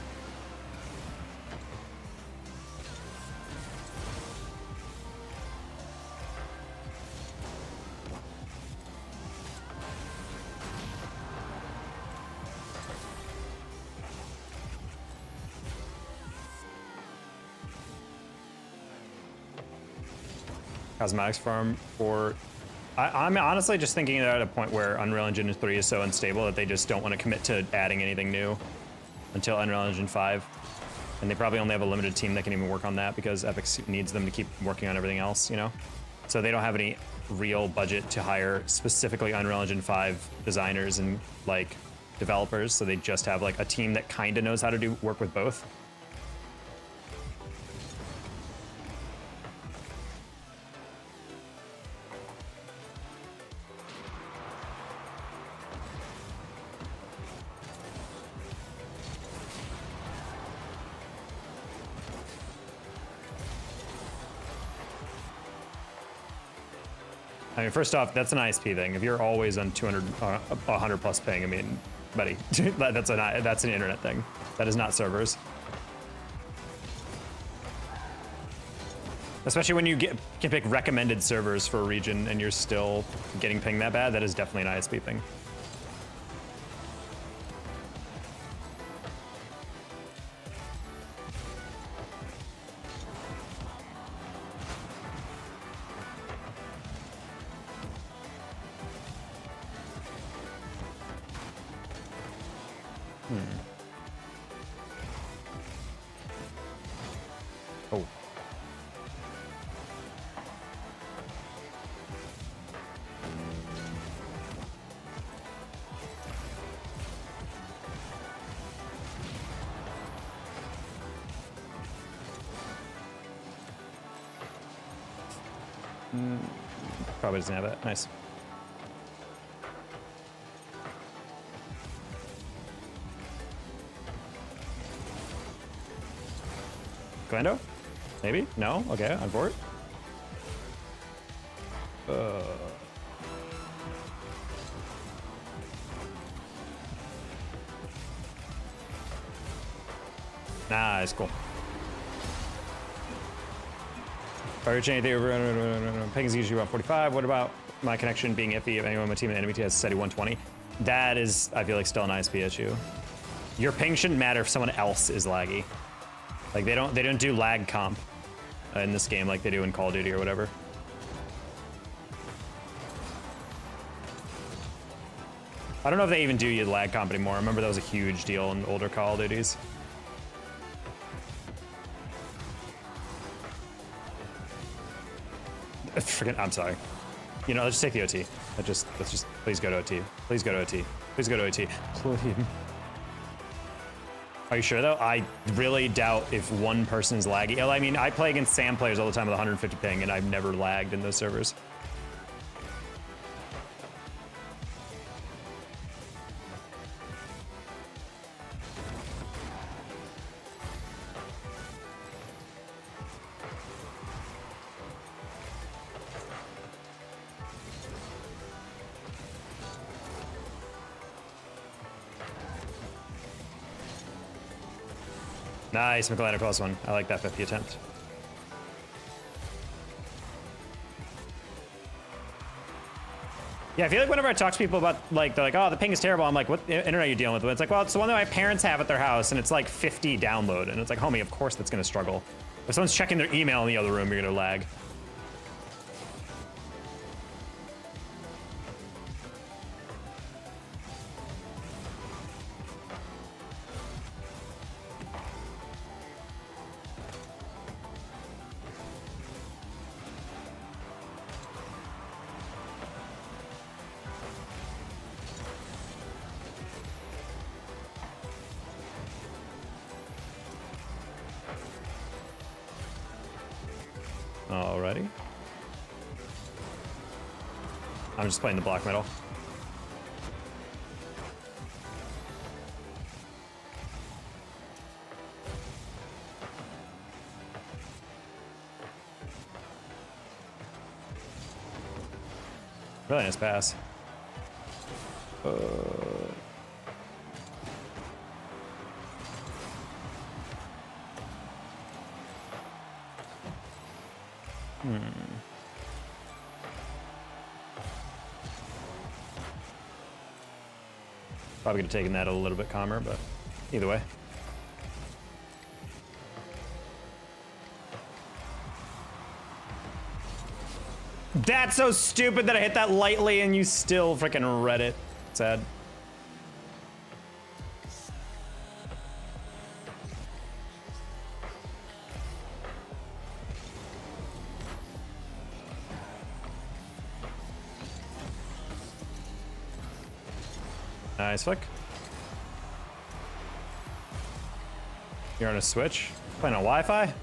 Cosmetics farm for... I'm honestly just thinking they're at a point where Unreal Engine 3 is so unstable that they just don't want to commit to adding anything new until Unreal Engine 5. And they probably only have a limited team that can even work on that because Epic needs them to keep working on everything else, you know? So they don't have any real budget to hire specifically Unreal Engine 5 designers and like developers. So they just have like a team that kind of knows how to work with both. I mean, first off, that's an ISP thing. If you're always on 200, 100 plus ping, I mean, buddy, that's an internet thing. That is not servers. Especially when you can pick recommended servers for a region and you're still getting ping that bad, that is definitely an ISP thing. Oh. Probably doesn't have it. Nice. Glando? Maybe? No? Okay, on board. Nice, cool. Fire chain, ping is usually around 45. What about my connection being iffy if anyone on my team and enemy team has steady 120? That is, I feel like, still an ISP issue. Your ping shouldn't matter if someone else is laggy. Like they don't do lag comp in this game like they do in Call of Duty or whatever. I don't know if they even do lag comp anymore. I remember that was a huge deal in older Call of Duties. I'm sorry. You know, let's just take the OT. Let's just please go to OT. Please go to OT. Please go to OT. Please. Are you sure though? I really doubt if one person's laggy. I mean, I play against SAM players all the time with 150 ping and I've never lagged in those servers. Nice, McLaren plus one. I like that 50 attempt. Yeah, I feel like whenever I talk to people about, like, they're like, oh, the ping is terrible. I'm like, what internet are you dealing with? It's like, well, it's the one that my parents have at their house, and it's like 50 download. And it's like, homie, of course that's going to struggle. If someone's checking their email in the other room, you're going to lag. Alrighty. I'm just playing the black metal. Really nice pass. Probably could have taken that a little bit calmer, but either way. That's so stupid that I hit that lightly and you still freaking read it. Sad. Nice flick. You're on a Switch? Playing on Wi-Fi?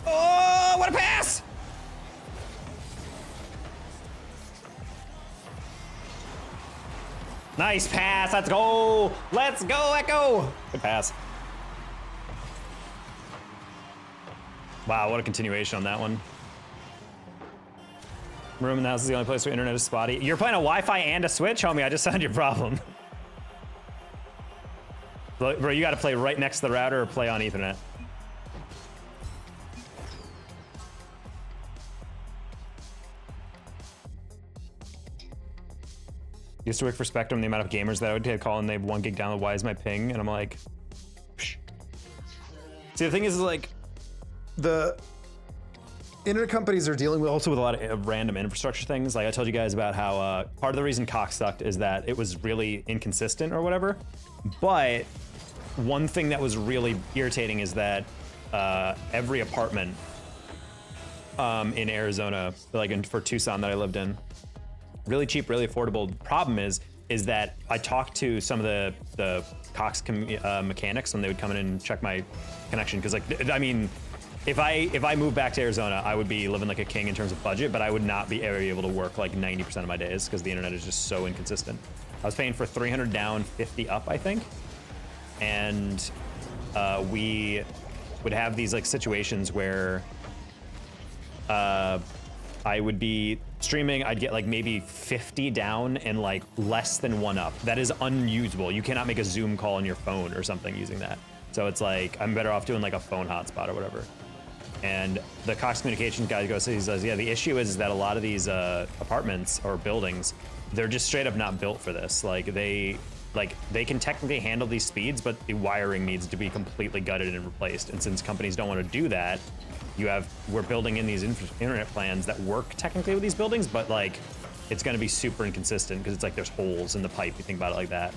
Oh, what a pass! Nice pass, let's go! Let's go, Echo! Good pass. Wow, what a continuation on that one. Room in the house is the only place where internet is spotty. You're playing a Wi-Fi and a Switch? Homie, I just found your problem. Bro, you gotta play right next to the router or play on Ethernet. Used to work for Spectrum, the amount of gamers that I would get call and they have 1 gig download, why is my ping? And I'm like, psh. See, the thing is like, the internet companies are dealing with also with a lot of random infrastructure things. Like I told you guys about how part of the reason Cox sucked is that it was really inconsistent or whatever. But one thing that was really irritating is that every apartment in Arizona, like for Tucson that I lived in, really cheap, really affordable. The problem is that I talked to some of the Cox mechanics when they would come in and check my connection. Cause like, I mean, if I moved back to Arizona, I would be living like a king in terms of budget, but I would not be able to work like 90% of my days because the internet is just so inconsistent. I was paying for 300 down, 50 up, I think. And we would have these like situations where I would be streaming, I'd get like maybe 50 down and like less than 1 up. That is unusable. You cannot make a Zoom call on your phone or something using that. So it's like, I'm better off doing like a phone hotspot or whatever. And the Cox Communications guy goes, he says, yeah, the issue is that a lot of these apartments or buildings, they're just straight up not built for this. Like they can technically handle these speeds, but the wiring needs to be completely gutted and replaced. And since companies don't want to do that, we're building in these internet plans that work technically with these buildings, but like it's going to be super inconsistent because it's like there's holes in the pipe. You think about it like that.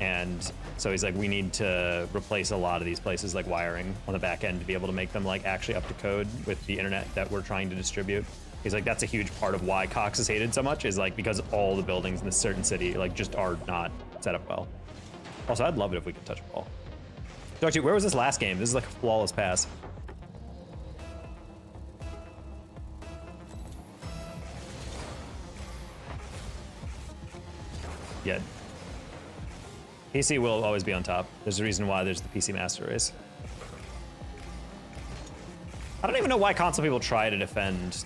And so he's like, we need to replace a lot of these places like wiring on the back end to be able to make them like actually up to code with the internet that we're trying to distribute. He's like, that's a huge part of why Cox is hated so much, is like because all the buildings in this certain city like just are not set up well. Also, I'd love it if we could touch a ball. Dr. Where was this last game? This is like a flawless pass. Yeah. PC will always be on top. There's a reason why there's the PC Master Race. I don't even know why console people try to defend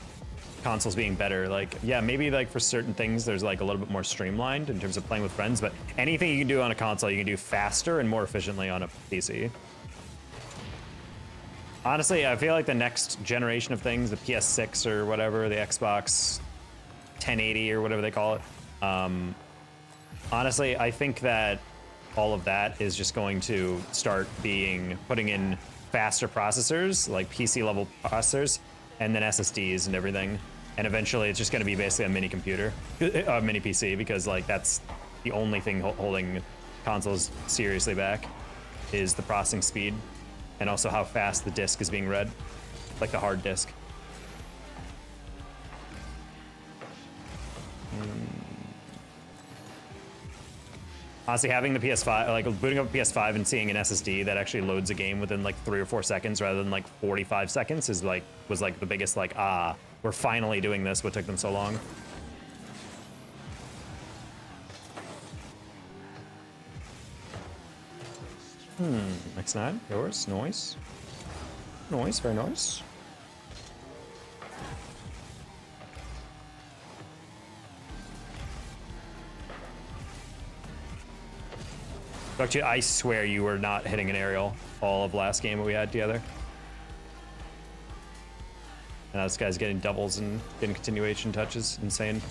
consoles being better. Like, yeah, maybe like for certain things, there's like a little bit more streamlined in terms of playing with friends, but anything you can do on a console, you can do faster and more efficiently on a PC. Honestly, I feel like the next generation of things, the PS6 or whatever, the Xbox 1080 or whatever they call it, honestly, I think that all of that is just going to start putting in faster processors, like PC level processors, and then SSDs and everything. And eventually it's just gonna be basically a mini computer, a mini PC, because like that's the only thing holding consoles seriously back is the processing speed and also how fast the disk is being read, like the hard disk. Honestly, having the PS5, like booting up a PS5 and seeing an SSD that actually loads a game within like 3 or 4 seconds rather than like 45 seconds was like the biggest like, we're finally doing this, what took them so long. X9, yours, noise. Noise, very nice. Actually, I swear you were not hitting an aerial all of last game that we had together. And this guy's getting doubles and getting continuation touches. Insane.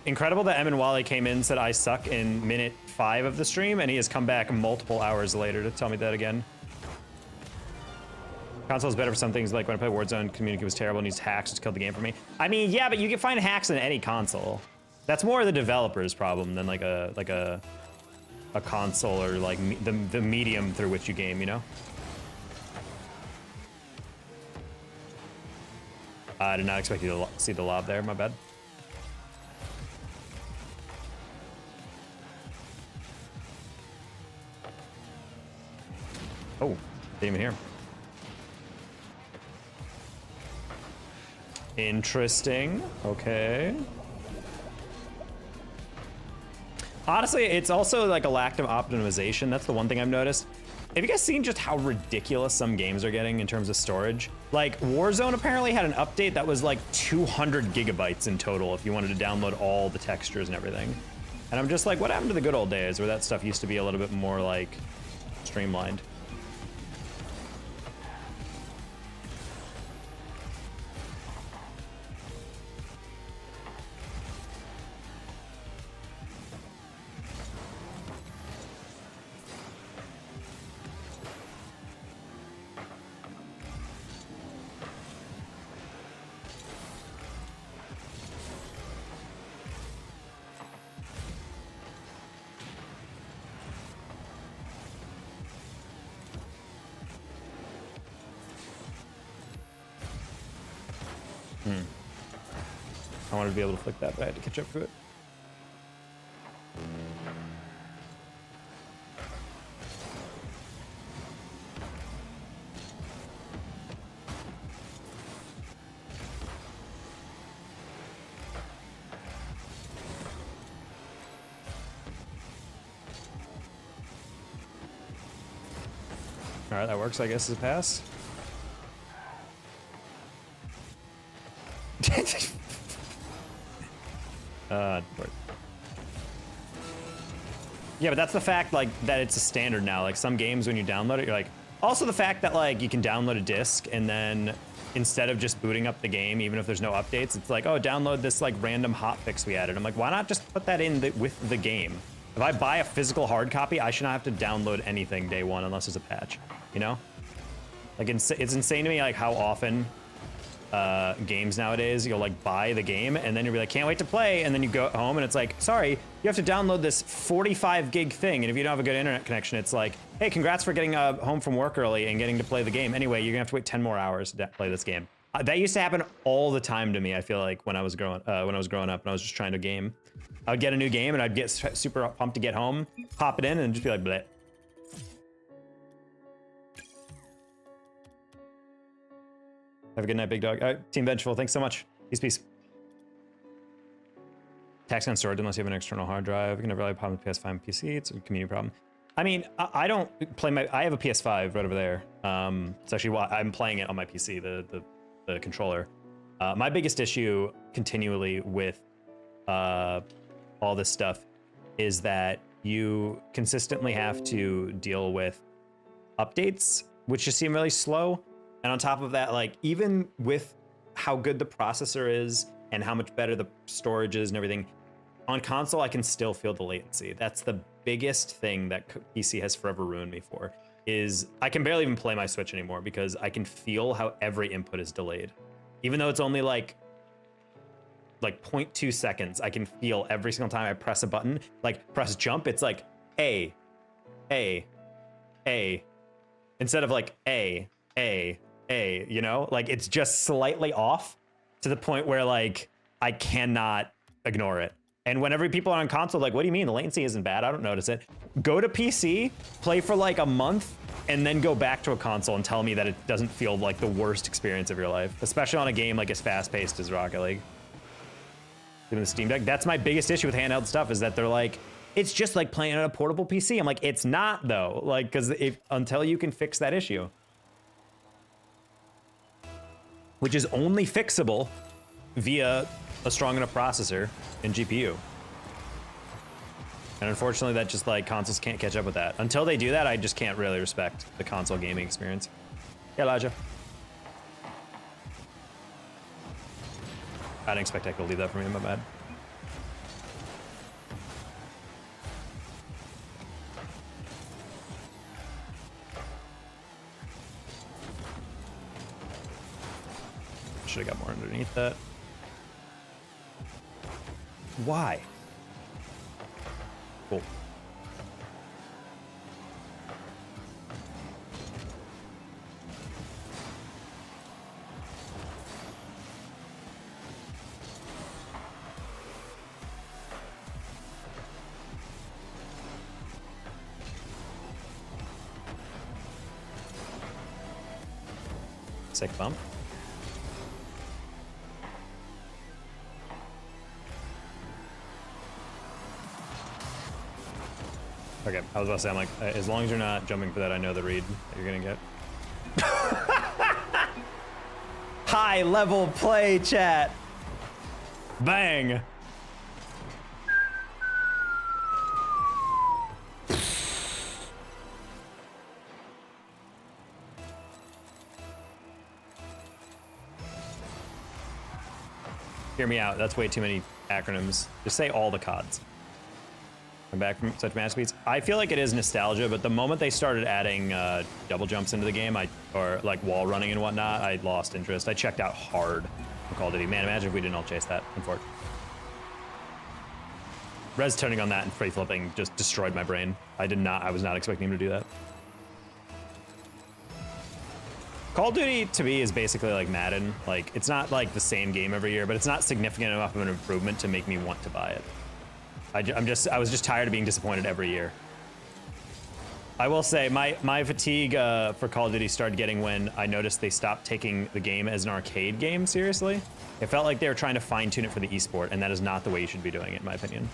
Incredible that Em and Wally came in, said I suck in minute 5 of the stream, and he has come back multiple hours later to tell me that again. Console is better for some things, like when I play Warzone, community was terrible and used hacks to kill the game for me. I mean, yeah, but you can find hacks in any console. That's more the developer's problem than like a console or like the medium through which you game, you know? I did not expect you to see the lob there, my bad. Oh, didn't even hear him. Interesting. Okay. Honestly, it's also like a lack of optimization. That's the one thing I've noticed. Have you guys seen just how ridiculous some games are getting in terms of storage? Like Warzone apparently had an update that was like 200 gigabytes in total if you wanted to download all the textures and everything. And I'm just like, what happened to the good old days where that stuff used to be a little bit more like streamlined? I wanted to be able to flick that, but I had to catch up to it. All right, that works, I guess, as a pass. Yeah, but that's the fact, like, that it's a standard now. Like, some games, when you download it, you're like... Also the fact that, like, you can download a disc, and then instead of just booting up the game, even if there's no updates, it's like, oh, download this, like, random hotfix we added. I'm like, why not just put that in with the game? If I buy a physical hard copy, I should not have to download anything day one unless there's a patch, you know? Like, it's insane to me, like, how often... games nowadays, you'll like buy the game and then you'll be like, can't wait to play, and then you go home and it's like, sorry, you have to download this 45 gig thing, and if you don't have a good internet connection, it's like, hey, congrats for getting home from work early and getting to play the game. Anyway, you're gonna have to wait 10 more hours to play this game. That used to happen all the time to me. I feel like when I was growing up and I was just trying to game, I would get a new game and I'd get super pumped to get home, pop it in, and just be like, bleh. Have a good night, big dog. All right, Team Vengeful, thanks so much. Peace. Tax on storage unless you have an external hard drive. You can never really pop on PS5 and PC. It's a community problem. I mean, I don't play I have a PS5 right over there. It's actually why I'm playing it on my PC, the controller. My biggest issue continually with all this stuff is that you consistently have to deal with updates, which just seem really slow. And on top of that, like, even with how good the processor is and how much better the storage is and everything, on console, I can still feel the latency. That's the biggest thing that PC has forever ruined me for, is I can barely even play my Switch anymore because I can feel how every input is delayed. Even though it's only like 0.2 seconds, I can feel every single time I press a button, like press jump, it's like A, instead of like A, you know, like it's just slightly off to the point where like I cannot ignore it. And whenever people are on console, like, what do you mean the latency isn't bad? I don't notice it. Go to PC, play for like a month, and then go back to a console and tell me that it doesn't feel like the worst experience of your life, especially on a game like as fast-paced as Rocket League. Even the Steam Deck, that's my biggest issue with handheld stuff, is that they're like, it's just like playing on a portable PC. I'm like, it's not though, like, because until you can fix that issue, which is only fixable via a strong enough processor and GPU. And unfortunately, that just like consoles can't catch up with that. Until they do that, I just can't really respect the console gaming experience. Yeah, Elijah. I didn't expect I could leave that for me, my bad. Should have got more underneath that. Why? Cool. Sick bump. Okay, I was about to say, I'm like, as long as you're not jumping for that, I know the read that you're gonna get. High level play, chat. Bang. Hear me out, that's way too many acronyms. Just say all the CODs. I'm back from such masterpiece. I feel like it is nostalgia, but the moment they started adding double jumps into the game, or like wall running and whatnot, I lost interest. I checked out hard from Call of Duty. Man, imagine if we didn't all chase that. Unfortunately. Rez turning on that and free flipping just destroyed my brain. I was not expecting him to do that. Call of Duty to me is basically like Madden. Like, it's not like the same game every year, but it's not significant enough of an improvement to make me want to buy it. I was just tired of being disappointed every year. I will say my fatigue for Call of Duty started getting when I noticed they stopped taking the game as an arcade game seriously. It felt like they were trying to fine tune it for the esport, and that is not the way you should be doing it, in my opinion.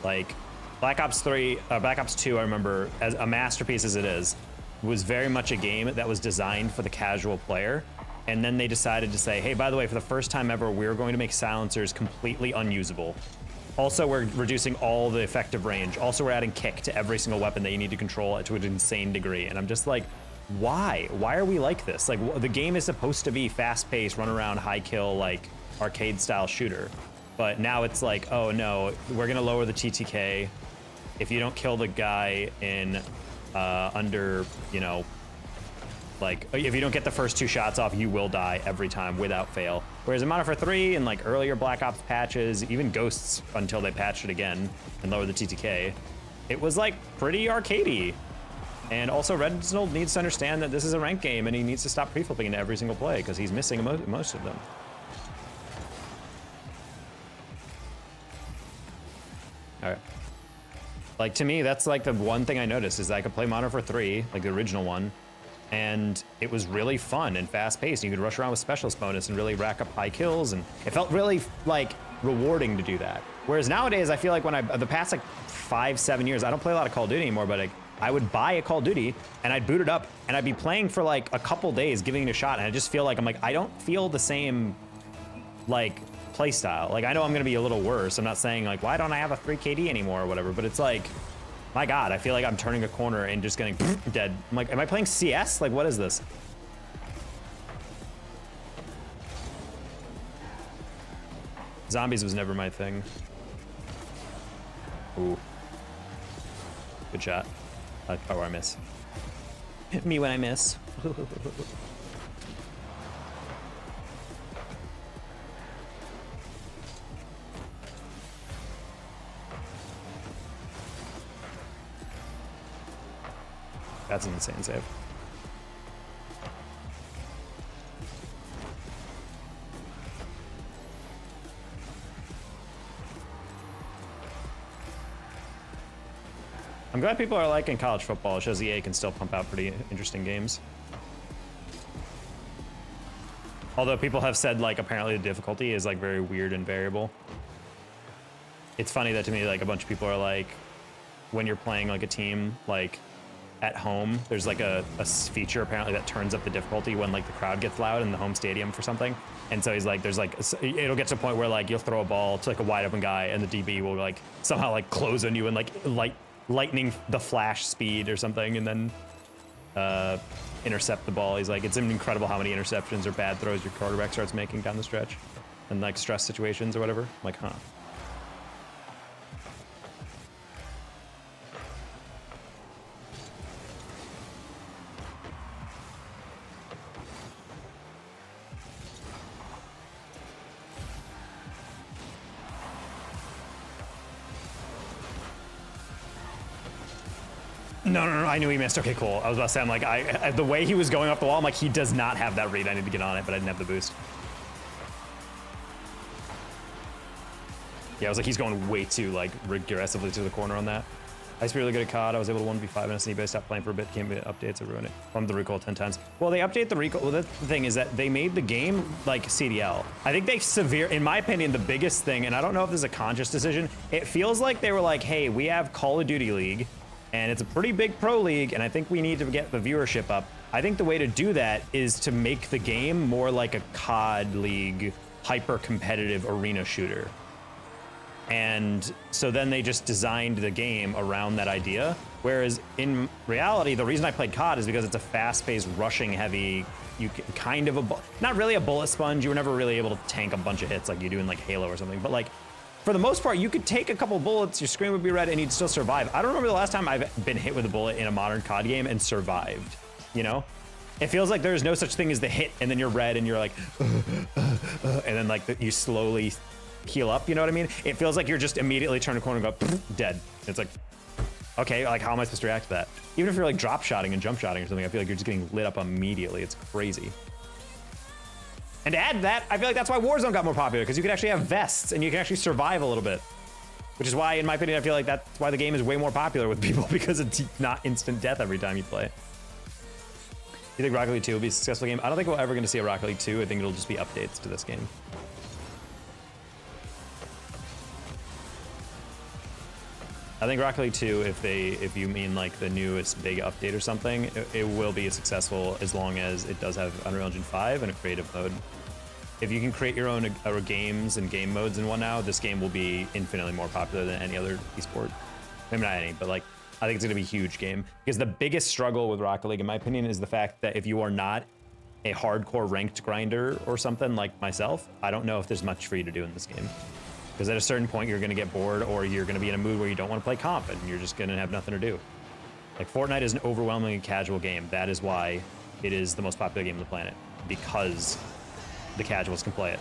Like Black Ops 2, I remember, as a masterpiece as it is, was very much a game that was designed for the casual player. And then they decided to say, hey, by the way, for the first time ever, we're going to make silencers completely unusable. Also, we're reducing all the effective range. Also, we're adding kick to every single weapon that you need to control to an insane degree. And I'm just like, why? Why are we like this? Like, the game is supposed to be fast-paced, run around, high kill, like arcade-style shooter. But now it's like, oh no, we're gonna lower the TTK. If you don't kill the guy in under, you know, like, if you don't get the first 2 shots off, you will die every time without fail. Whereas in Modern Warfare 3 and like earlier Black Ops patches, even Ghosts until they patched it again and lowered the TTK, it was like pretty arcadey. And also Reginald needs to understand that this is a ranked game and he needs to stop pre-flipping into every single play because he's missing most of them. All right. Like, to me, that's like the one thing I noticed is I could play Modern Warfare 3, like the original one, and it was really fun and fast-paced. You could rush around with specialist bonus and really rack up high kills, and it felt really like rewarding to do that. Whereas nowadays, I feel like when the past like 5-7 years, I don't play a lot of Call of Duty anymore, but I would buy a Call of Duty and I'd boot it up and I'd be playing for like a couple days, giving it a shot, and I just feel like I don't feel the same like play style. Like, I know I'm gonna be a little worse. I'm not saying like, why don't I have a 3KD anymore or whatever, but it's like, my God, I feel like I'm turning a corner and just getting dead. I'm like, am I playing CS? Like, what is this? Zombies was never my thing. Ooh. Good shot. Oh, I miss. Me when I miss. That's an insane save. I'm glad people are liking college football. It shows EA can still pump out pretty interesting games. Although people have said like apparently the difficulty is like very weird and variable. It's funny that to me like a bunch of people are like, when you're playing like a team, like at home, there's like a feature apparently that turns up the difficulty when like the crowd gets loud in the home stadium for something. And so he's like, there's like, it'll get to a point where like you'll throw a ball to like a wide open guy and the DB will like somehow like close on you and like lightning the flash speed or something, and then intercept the ball. He's like, it's incredible how many interceptions or bad throws your quarterback starts making down the stretch and like stress situations or whatever. I'm like, huh. No, I knew he missed. Okay, cool. I was about to say, I'm like, the way he was going off the wall, I'm like, he does not have that read. I need to get on it, but I didn't have the boost. Yeah, I was like, he's going way too, like, aggressively to the corner on that. I used to be really good at COD. I was able to 1v5 in SNE, but I stopped playing for a bit. Came to updates, I ruined it. Bumped the recoil 10 times. Well, they update the recoil. Well, that's the thing is that they made the game like CDL. I think they in my opinion, the biggest thing, and I don't know if this is a conscious decision, it feels like they were like, hey, we have Call of Duty League, and it's a pretty big pro league, and I think we need to get the viewership up. I think the way to do that is to make the game more like a COD League hyper competitive arena shooter. And so then they just designed the game around that idea. Whereas in reality, the reason I played COD is because it's a fast-paced, rushing heavy, you kind of not really a bullet sponge. You were never really able to tank a bunch of hits like you do in like Halo or something, but like, for the most part, you could take a couple bullets, your screen would be red, and you'd still survive. I don't remember the last time I've been hit with a bullet in a modern COD game and survived, you know? It feels like there's no such thing as the hit, and then you're red, and you're like, and then like you slowly heal up, you know what I mean? It feels like you're just immediately turn a corner and go, dead. It's like, okay, like how am I supposed to react to that? Even if you're like drop shotting and jump shotting or something, I feel like you're just getting lit up immediately. It's crazy. And to add to that, I feel like that's why Warzone got more popular, because you could actually have vests and you can actually survive a little bit. Which is why, in my opinion, I feel like that's why the game is way more popular with people, because it's not instant death every time you play. You think Rocket League 2 will be a successful game? I don't think we're ever going to see a Rocket League 2. I think it'll just be updates to this game. I think Rocket League 2, if you mean like the newest big update or something, it will be successful as long as it does have Unreal Engine 5 and a creative mode. If you can create your own games and game modes and whatnot, this game will be infinitely more popular than any other esport. Maybe not any, but like, I think it's gonna be a huge game. Because the biggest struggle with Rocket League, in my opinion, is the fact that if you are not a hardcore ranked grinder or something like myself, I don't know if there's much for you to do in this game. Because at a certain point, you're gonna get bored, or you're gonna be in a mood where you don't wanna play comp, and you're just gonna have nothing to do. Like, Fortnite is an overwhelmingly casual game. That is why it is the most popular game on the planet, because the casuals can play it.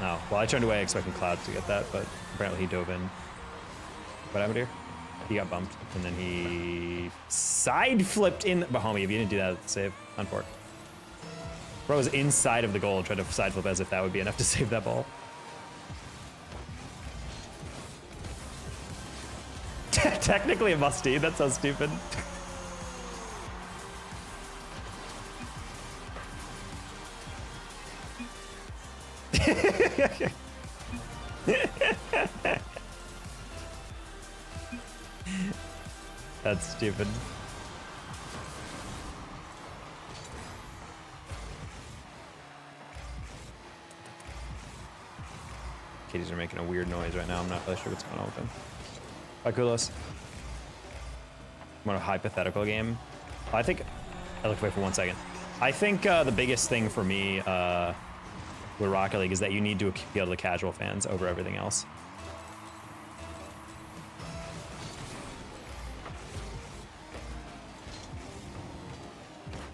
Oh, well, I turned away expecting Cloud to get that, but apparently he dove in. What happened here? He got bumped, and then he side flipped in. But homie, if you didn't do that, save. Unfork. Bro was inside of the goal, tried to side flip as if that would be enough to save that ball. Technically a must-see. That's so stupid. That's stupid. Kitties are making a weird noise right now. I'm not really sure what's going on with them. Hi, Kulos. Want a hypothetical game? I think, I looked away for 1 second. I think the biggest thing for me with Rocket League is that you need to appeal to the casual fans over everything else.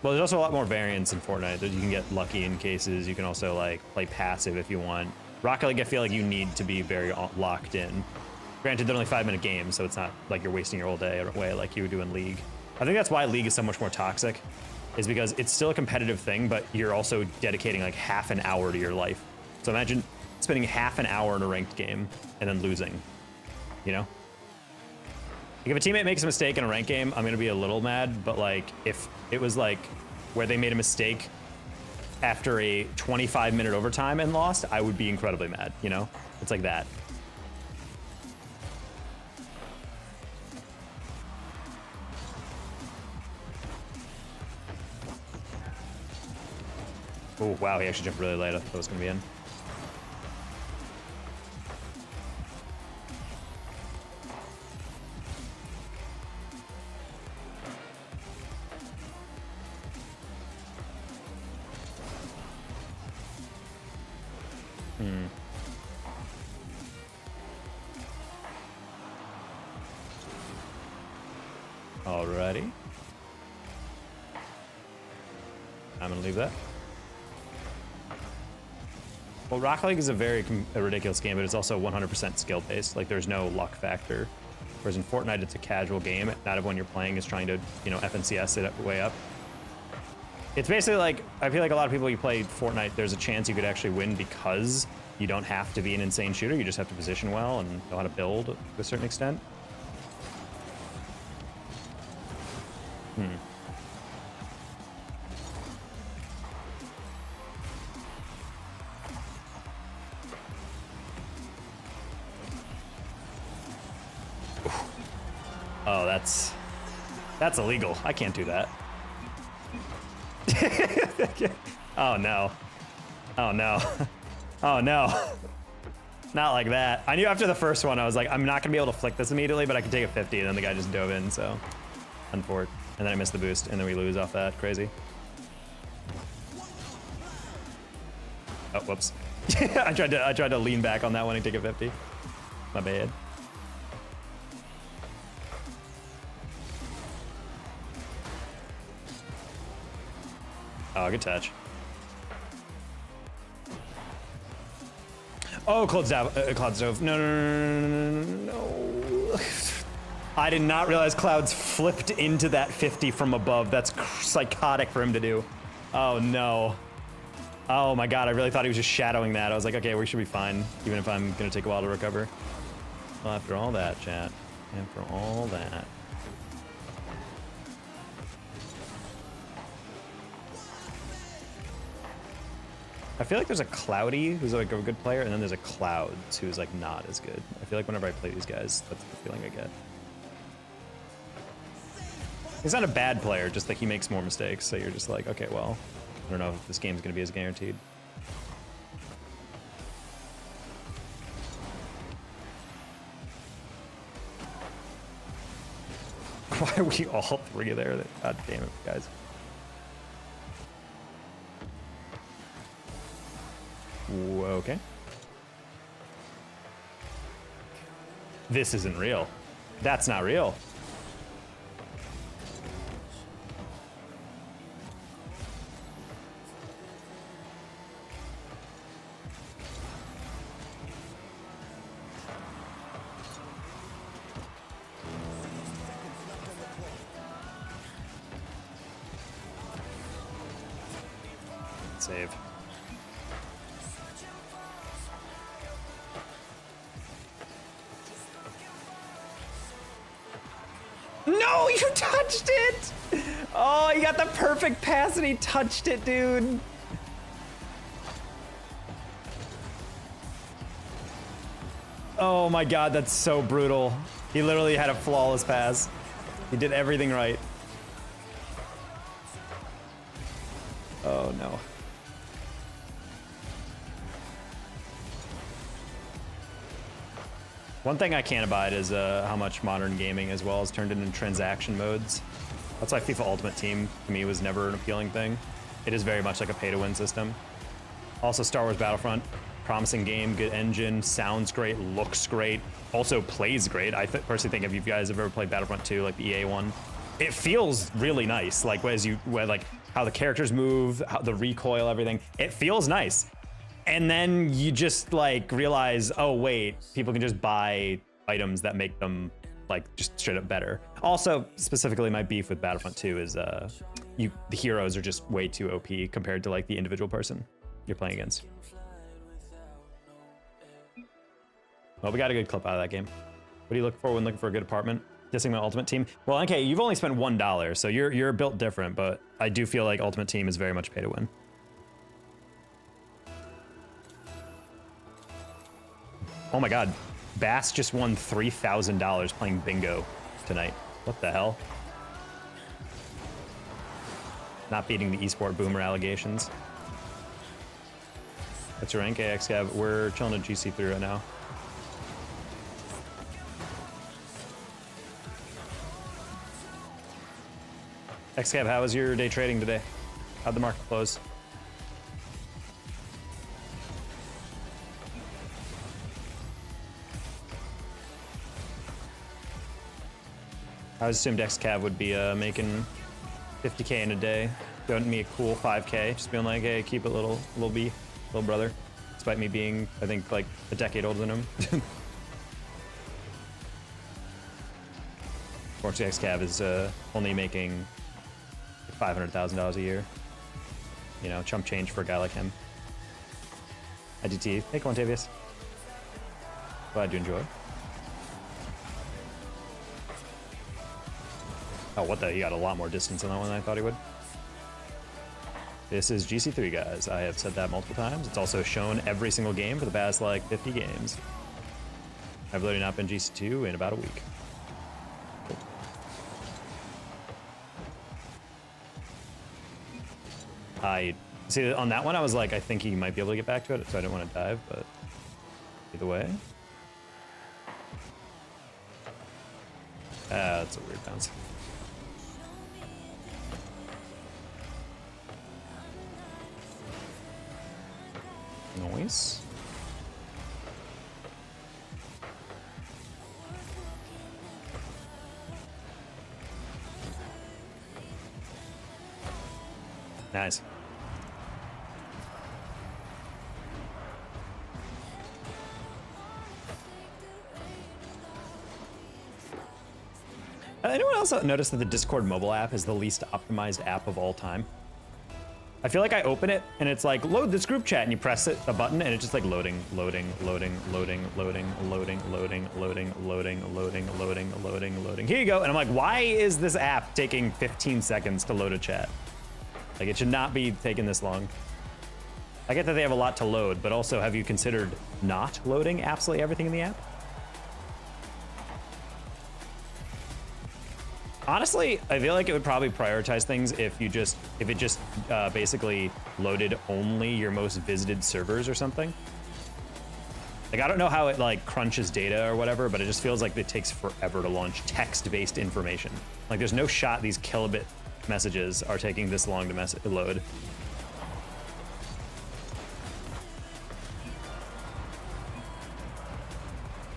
Well, there's also a lot more variance in Fortnite. You can get lucky in cases. You can also like play passive if you want. Rocket League, I feel like you need to be very locked in. Granted, they're only 5-minute games, so it's not like you're wasting your whole day away like you would do in League. I think that's why League is so much more toxic, is because it's still a competitive thing, but you're also dedicating like half an hour to your life. So imagine spending half an hour in a ranked game and then losing, you know? Like if a teammate makes a mistake in a ranked game, I'm gonna be a little mad, but like if it was like where they made a mistake after a 25-minute overtime and lost, I would be incredibly mad, you know? It's like that. Oh, wow, he actually jumped really late. I thought that was going to be in. Alrighty. I'm gonna leave that. Well, Rocket League is a very ridiculous game, but it's also 100% skill-based. Like, there's no luck factor. Whereas in Fortnite, it's a casual game. Not everyone you're playing is trying to, you know, FNCS it way up. It's basically like, I feel like a lot of people you play Fortnite, there's a chance you could actually win because you don't have to be an insane shooter. You just have to position well and know how to build to a certain extent. Oh, that's illegal. I can't do that. Oh no. Oh no. Oh no. Not like that. I knew after the first one, I was like, I'm not gonna be able to flick this immediately, but I can take a 50, and then the guy just dove in, so unfort. And then I missed the boost, and then we lose off that. Crazy. Oh, whoops. I tried to lean back on that one and take a 50. My bad. Oh, good touch. Oh, Cloud Stove. No, no, no, no, no. I did not realize Cloud's flipped into that 50 from above. That's psychotic for him to do. Oh, no. Oh, my God. I really thought he was just shadowing that. I was like, okay, we should be fine, even if I'm going to take a while to recover. Well, after all that, chat. After all that. I feel like there's a Cloudy who's like a good player, and then there's a Clouds who's like not as good. I feel like whenever I play these guys, that's the feeling I get. He's not a bad player, just like he makes more mistakes, so you're just like, okay, well, I don't know if this game's gonna be as guaranteed. Why are we all three there? God damn it, guys. Okay. This isn't real. That's not real. Save. No, you touched it! Oh, you got the perfect pass and he touched it, dude. Oh my God, that's so brutal. He literally had a flawless pass. He did everything right. Oh no. One thing I can't abide is how much modern gaming as well has turned into transaction modes. That's why FIFA Ultimate Team, to me, was never an appealing thing. It is very much like a pay-to-win system. Also, Star Wars Battlefront, promising game, good engine, sounds great, looks great, also plays great. I personally think if you guys have ever played Battlefront 2, like the EA one, it feels really nice. Like like how the characters move, how the recoil, everything. It feels nice. And then you just like realize, oh wait, people can just buy items that make them like just straight up better. Also, specifically my beef with Battlefront 2 is the heroes are just way too OP compared to like the individual person you're playing against. Well, we got a good clip out of that game. What do you look for when looking for a good apartment? Dissing my Ultimate Team. Well, okay, you've only spent $1, so you're built different, but I do feel like Ultimate Team is very much pay to win. Oh my God, Bass just won $3,000 playing bingo tonight. What the hell? Not beating the esport boomer allegations. What's your rank? AX Cab. We're chilling at GC3 right now. XCab, how was your day trading today? How'd the market close? I assumed XCab would be making 50K in a day, doing me a cool 5K, just being like, hey, keep it little B, little brother, despite me being, I think, like a decade older than him. Fortunately, XCab is only making $500,000 a year. You know, chump change for a guy like him. IGT, hey, Quantavious. Glad you enjoy. Oh, what the? He got a lot more distance on that one than I thought he would. This is GC3, guys. I have said that multiple times. It's also shown every single game for the past, like, 50 games. I've literally not been GC2 in about a week. Cool. I see on that one, I was like, I think he might be able to get back to it, so I didn't want to dive, but either way. That's a weird bounce. Noise. Nice. Anyone else notice that the Discord mobile app is the least optimized app of all time? I feel like I open it and it's like, load this group chat, and you press it, a button, and it's just like loading, loading, loading, loading, loading, loading, loading, loading, loading, loading, loading, loading, loading. Here you go. And I'm like, why is this app taking 15 seconds to load a chat? Like, it should not be taking this long. I get that they have a lot to load, but also, have you considered not loading absolutely everything in the app? Honestly, I feel like it would probably prioritize things if it just basically loaded only your most visited servers or something. Like, I don't know how it like crunches data or whatever, but it just feels like it takes forever to launch text-based information. Like, there's no shot these kilobit messages are taking this long to load.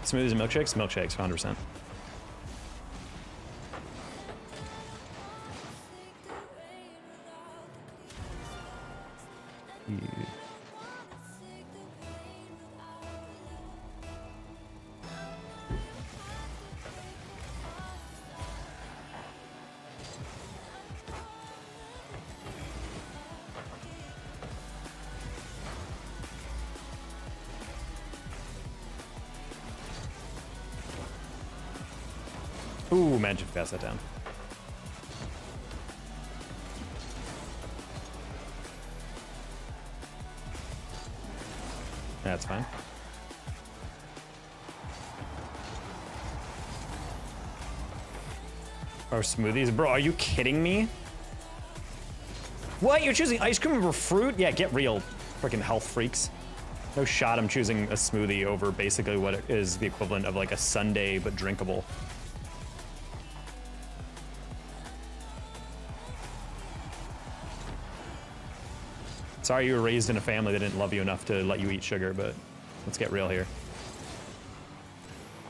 Smoothies and milkshakes? Milkshakes, 100%. Ooh, managed to pass that down. That's fine. Or smoothies? Bro, are you kidding me? What? You're choosing ice cream over fruit? Yeah, get real, freaking health freaks. No shot I'm choosing a smoothie over basically what is the equivalent of like a sundae, but drinkable. Sorry you were raised in a family that didn't love you enough to let you eat sugar, but let's get real here.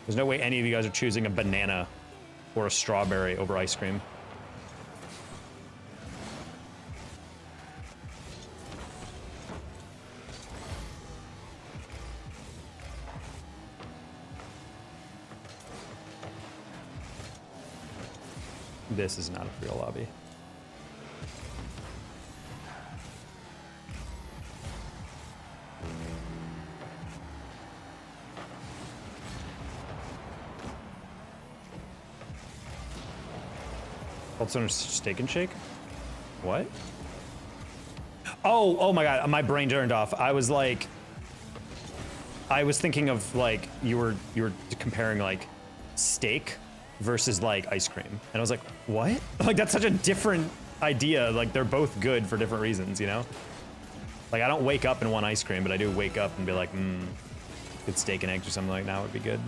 There's no way any of you guys are choosing a banana or a strawberry over ice cream. This is not a real lobby. Called Steak and Shake? What? Oh my god, my brain turned off. I was like, I was thinking of like you were comparing like steak versus like ice cream, and I was like, what? Like, that's such a different idea. Like, they're both good for different reasons, you know? Like, I don't wake up and want ice cream, but I do wake up and be like, good steak and eggs or something like that would be good.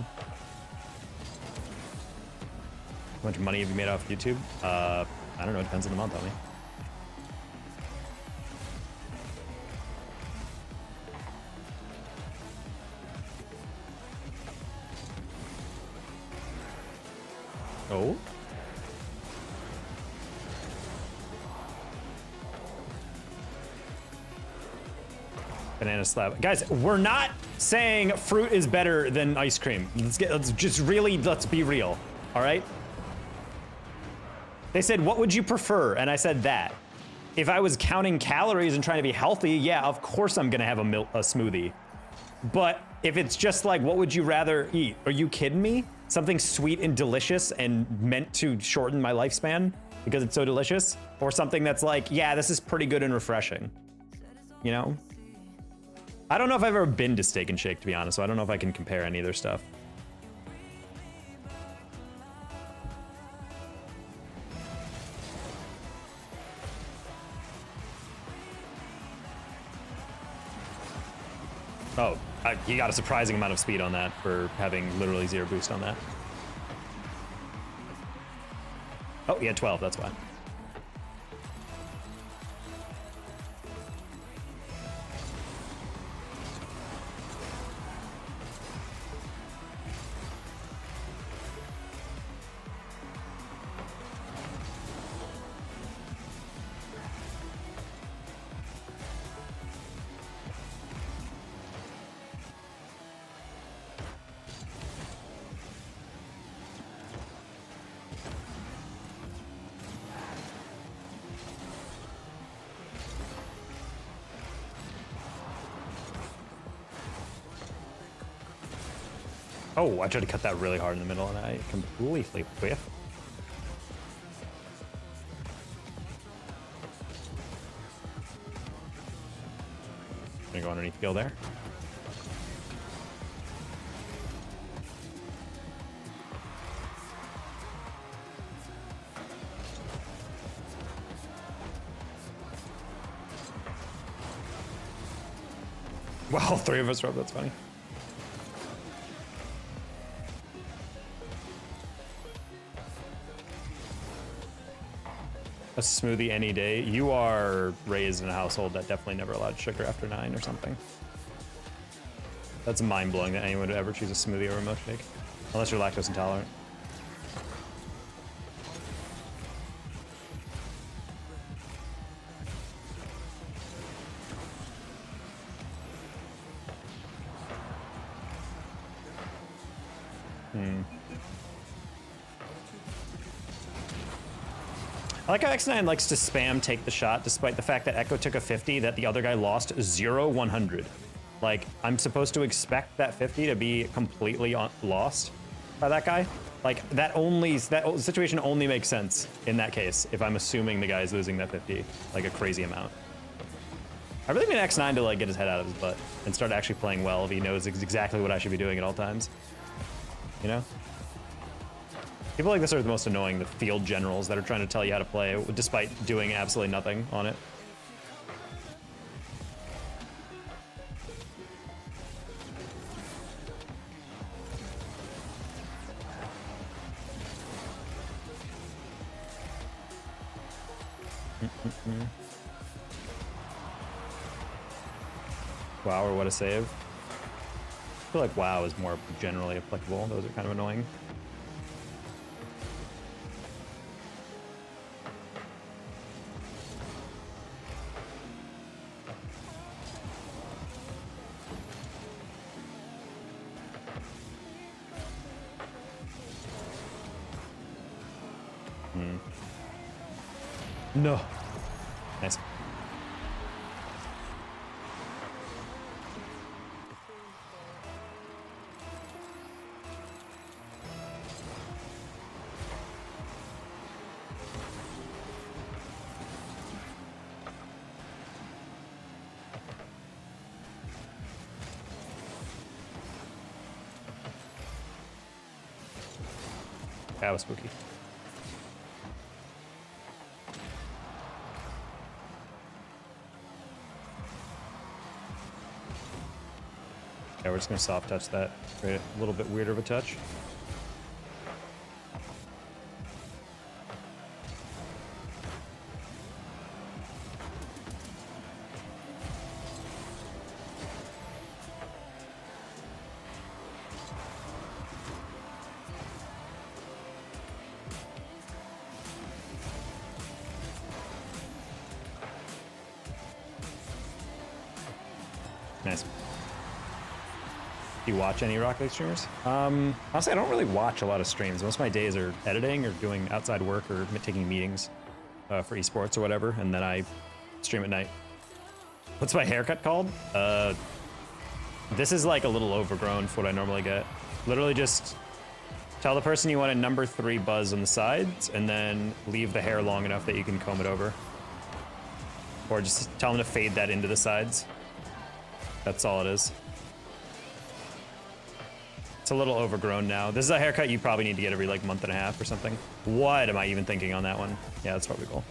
How much money have you made off YouTube? I don't know, it depends on the month, homie. Oh? Banana slab. Guys, we're not saying fruit is better than ice cream. Let's be real, all right? They said, what would you prefer? And I said that. If I was counting calories and trying to be healthy, yeah, of course I'm gonna have a smoothie. But if it's just like, what would you rather eat? Are you kidding me? Something sweet and delicious and meant to shorten my lifespan because it's so delicious? Or something that's like, yeah, this is pretty good and refreshing. You know? I don't know if I've ever been to Steak and Shake, to be honest, so I don't know if I can compare any of their stuff. Oh, he got a surprising amount of speed on that for having literally 0 boost on that. Oh, he had 12, that's why. Oh, I tried to cut that really hard in the middle and I completely whiffed. Gonna go underneath the gill there. Wow, 3 of us are up, that's funny. A smoothie any day. You are raised in a household that definitely never allowed sugar after 9 or something. That's mind-blowing that anyone would ever choose a smoothie over a milkshake. Unless you're lactose intolerant. I like how X9 likes to spam take the shot despite the fact that Echo took a 50 that the other guy lost 0-100. Like, I'm supposed to expect that 50 to be completely lost by that guy. Like, that situation only makes sense in that case if I'm assuming the guy's losing that 50, like a crazy amount. I really need X9 to like get his head out of his butt and start actually playing well if he knows exactly what I should be doing at all times. You know? People like this are the most annoying, the field generals that are trying to tell you how to play despite doing absolutely nothing on it. Wow, or what a save. I feel like WoW is more generally applicable. Those are kind of annoying. No. Nice. That was spooky. Yeah, we're just gonna soft touch that. Create a little bit weirder of a touch. Nice. Do you watch any Rocket League streamers? Honestly, I don't really watch a lot of streams. Most of my days are editing or doing outside work or taking meetings for esports or whatever, and then I stream at night. What's my haircut called? This is like a little overgrown for what I normally get. Literally just tell the person you want a number 3 buzz on the sides, and then leave the hair long enough that you can comb it over. Or just tell them to fade that into the sides. That's all it is. It's a little overgrown now. This is a haircut you probably need to get every like month and a half or something. What am I even thinking on that one? Yeah, that's probably cool.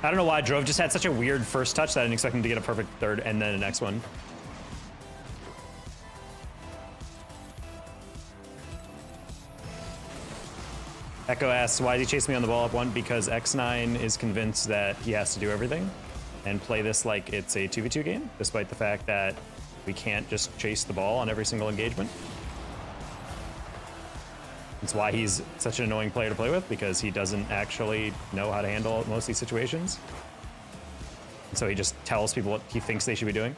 I don't know why Drove just had such a weird first touch that I didn't expect him to get a perfect third and then the next one. Echo asks, why is he chasing me on the ball up 1? Because X9 is convinced that he has to do everything and play this like it's a 2v2 game, despite the fact that we can't just chase the ball on every single engagement. That's why he's such an annoying player to play with, because he doesn't actually know how to handle most of these situations. And so he just tells people what he thinks they should be doing.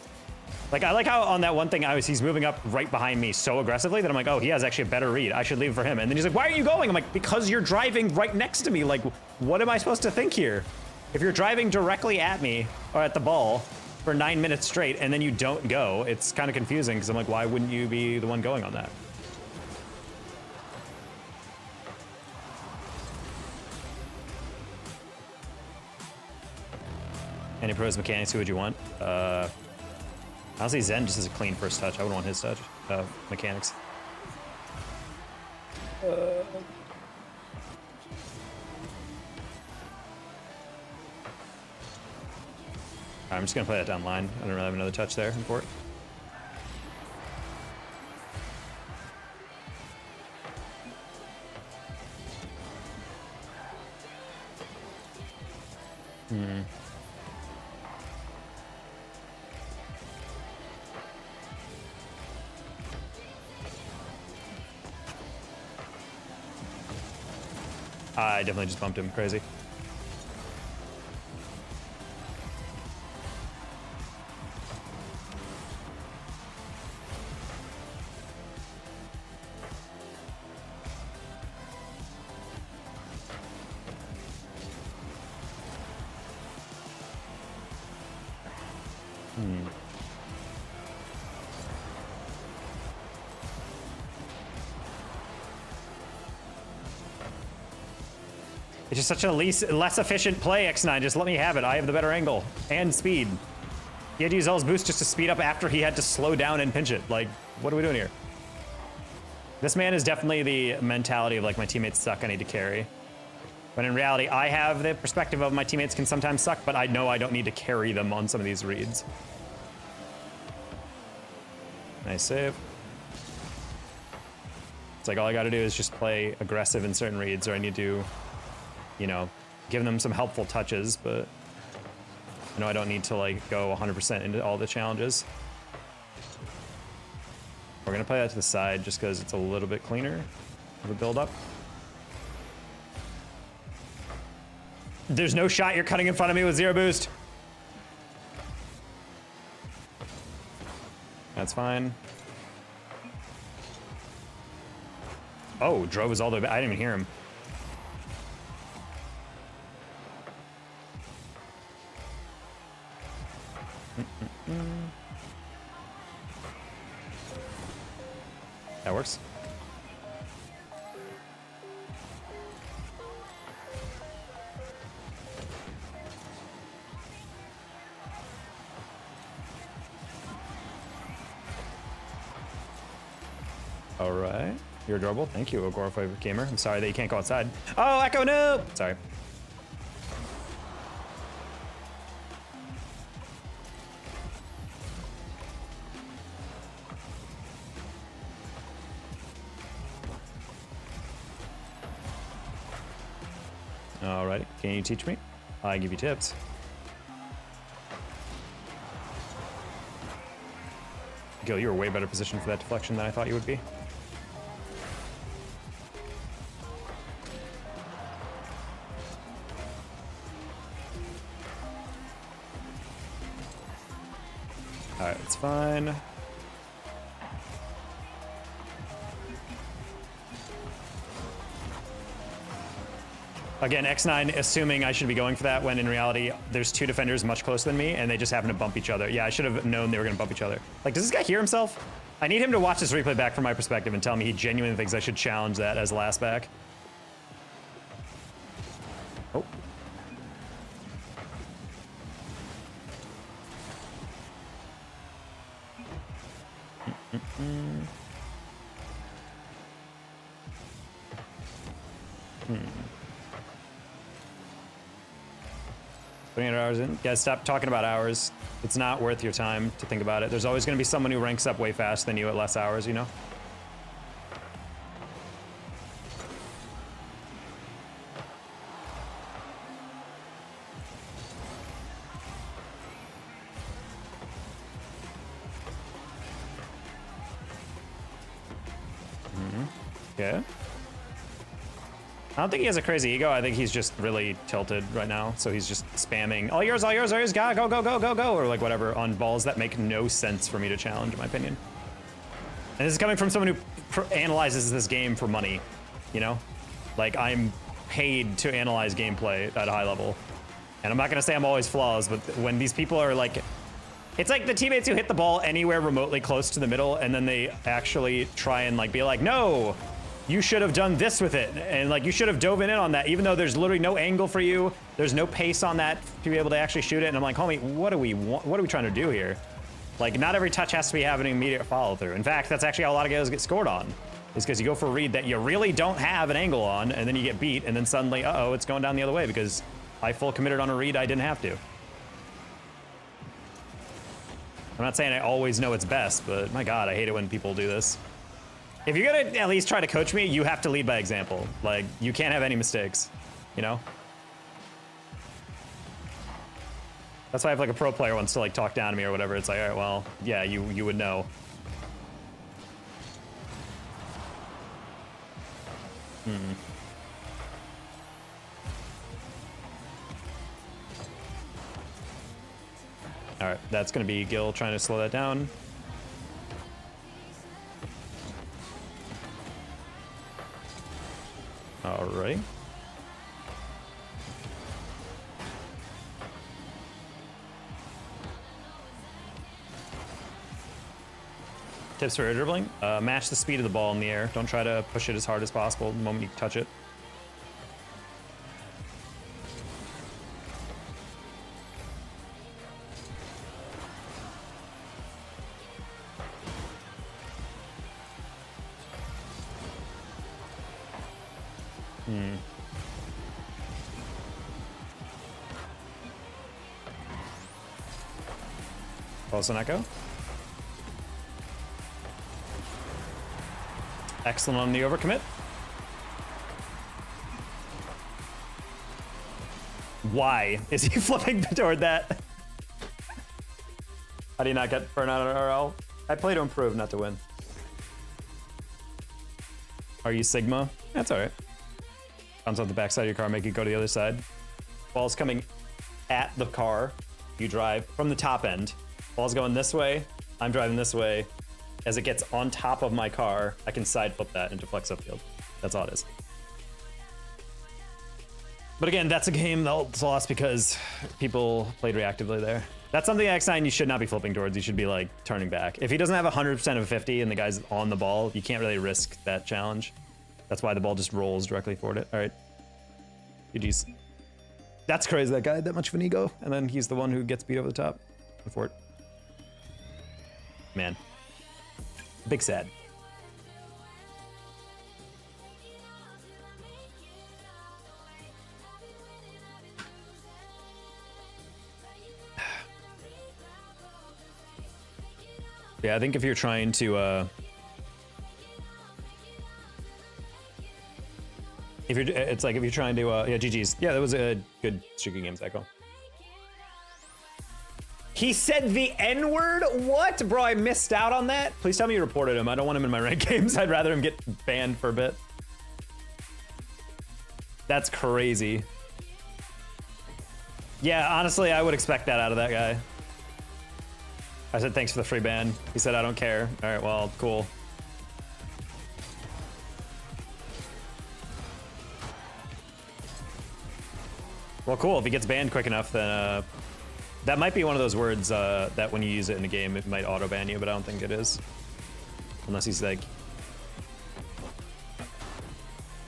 Like, I like how on that one thing he's moving up right behind me so aggressively that I'm like, oh, he has actually a better read. I should leave it for him. And then he's like, why are you going? I'm like, because you're driving right next to me. Like, what am I supposed to think here? If you're driving directly at me or at the ball for 9 minutes straight and then you don't go, it's kind of confusing because I'm like, why wouldn't you be the one going on that? Any pros mechanics, who would you want? Honestly, Zen just has a clean first touch. I would want his touch. Mechanics. I'm just gonna play that down line. I don't really have another touch there in port. I definitely just bumped him crazy. It's just such a less efficient play, X9. Just let me have it. I have the better angle and speed. He had to use all his boost just to speed up after he had to slow down and pinch it. Like, what are we doing here? This man is definitely the mentality of like, my teammates suck, I need to carry. When in reality, I have the perspective of my teammates can sometimes suck, but I know I don't need to carry them on some of these reads. Nice save. It's like all I gotta do is just play aggressive in certain reads, or I need to, you know, give them some helpful touches, but I know I don't need to like go 100% into all the challenges. We're gonna play that to the side just because it's a little bit cleaner of a build up. There's no shot you're cutting in front of me with 0 boost. That's fine. Oh, Drove is all the way back. I didn't even hear him. That works. All right. You're adorable. Thank you, Agoraphobic Gamer. I'm sorry that you can't go outside. Oh, Echo, no! Sorry. Alrighty, can you teach me? I give you tips. Gil, you were way better positioned for that deflection than I thought you would be. Alright, it's fine. Again, X9 assuming I should be going for that when in reality there's two defenders much closer than me and they just happen to bump each other. Yeah, I should have known they were gonna bump each other. Like, does this guy hear himself? I need him to watch this replay back from my perspective and tell me he genuinely thinks I should challenge that as last back. Oh. Putting 8 hours in. Guys, stop talking about hours. It's not worth your time to think about it. There's always going to be someone who ranks up way faster than you at less hours, you know? Okay. I don't think he has a crazy ego. I think he's just really tilted right now. So he's just spamming, all yours, all yours, all yours, go, go, go, go, go, go, or like whatever on balls that make no sense for me to challenge, in my opinion. And this is coming from someone who analyzes this game for money, you know? Like, I'm paid to analyze gameplay at a high level. And I'm not gonna say I'm always flawless, but when these people are like, it's like the teammates who hit the ball anywhere remotely close to the middle, and then they actually try and like be like, no, you should have done this with it, and like you should have dove in on that, even though there's literally no angle for you, there's no pace on that to be able to actually shoot it. And I'm like, homie, what are we trying to do here? Like, not every touch has to be having an immediate follow through. In fact, that's actually how a lot of guys get scored on, is because you go for a read that you really don't have an angle on, and then you get beat, and then suddenly, uh-oh, it's going down the other way because I full committed on a read I didn't have to. I'm not saying I always know it's best, but my God, I hate it when people do this. If you're gonna at least try to coach me, you have to lead by example. Like, you can't have any mistakes, you know? That's why if like a pro player wants to like talk down to me or whatever, it's like, all right, well, yeah, you would know. All right, that's gonna be Gil trying to slow that down. All right. Tips for air dribbling: match the speed of the ball in the air. Don't try to push it as hard as possible the moment you touch it. Close an echo. Excellent on the overcommit. Why is he flipping toward that? How do you not get burnout on RL? I play to improve, not to win. Are you Sigma? That's all right. Bounce off the backside of your car, make it go to the other side. Ball's coming at the car. You drive from the top end. Ball's going this way. I'm driving this way. As it gets on top of my car, I can side flip that into flex upfield. That's all it is. But again, that's a game that's lost because people played reactively there. That's something X9 you should not be flipping towards. You should be like turning back. If he doesn't have 100% of 50 and the guy's on the ball, you can't really risk that challenge. That's why the ball just rolls directly toward it. All right. GG's. That's crazy that guy had that much of an ego, and then he's the one who gets beat over the top. For it. Man. Big sad. Yeah, I think if you're trying to If you're, it's like if you're trying to, yeah, GG's. Yeah, that was a good streaky game cycle. He said the N-word? What? Bro, I missed out on that? Please tell me you reported him. I don't want him in my ranked games. I'd rather him get banned for a bit. That's crazy. Yeah, honestly, I would expect that out of that guy. I said, thanks for the free ban. He said, I don't care. All right, well, cool. Well, cool. If he gets banned quick enough, then that might be one of those words that when you use it in a game, it might auto-ban you, but I don't think it is. Unless he's like...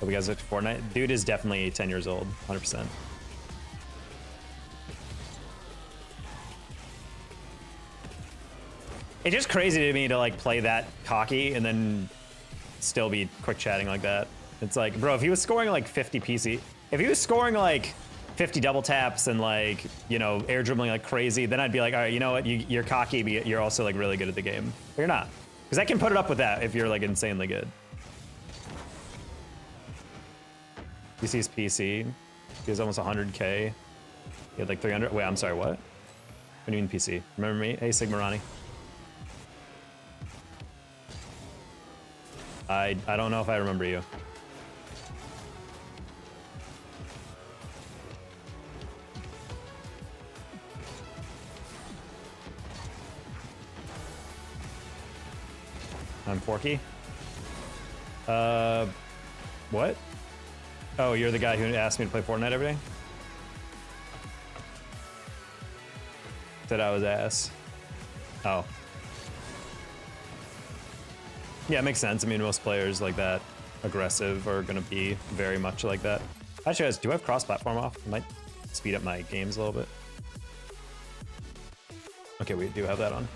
Oh, we guys looked Fortnite? Dude is definitely 10 years old, 100%. It's just crazy to me to like play that cocky and then still be quick chatting like that. It's like, bro, if he was scoring like 50 PC, if he was scoring like 50 double taps and like, you know, air dribbling like crazy, then I'd be like, all right, you know what, you're cocky, but you're also like really good at the game. But you're not, because I can put it up with that if you're like insanely good. You see his PC, he has almost 100K. He had like 300, wait, I'm sorry, what? What do you mean PC? Remember me? Hey, Sigma Ronnie. I don't know if I remember you. I'm Forky. What? Oh, you're the guy who asked me to play Fortnite every day? Said I was ass. Oh. Yeah, it makes sense. I mean, most players like that aggressive are going to be very much like that. Actually, guys, do I have cross-platform off? It might speed up my games a little bit. Okay, we do have that on.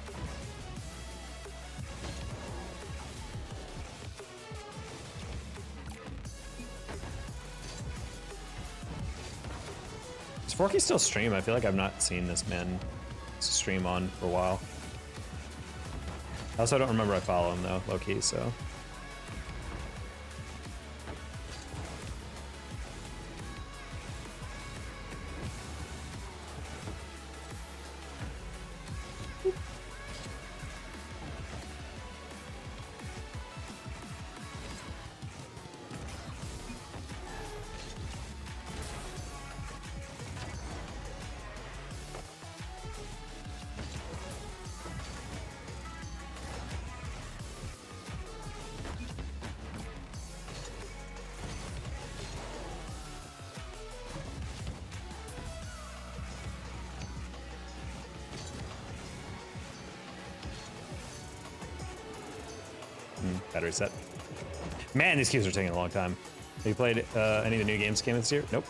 Does Forky still stream? I feel like I've not seen this man stream on for a while. I also don't remember I follow him though, low-key, so. Battery set. Man, these queues are taking a long time. Have you played any of the new games came this year? Nope.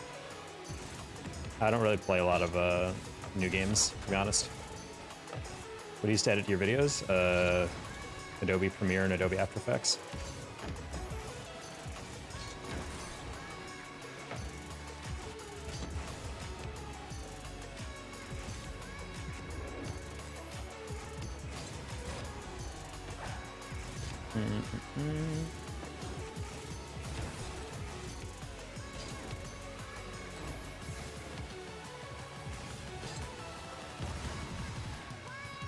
I don't really play a lot of new games, to be honest. What do you used to edit your videos? Adobe Premiere and Adobe After Effects.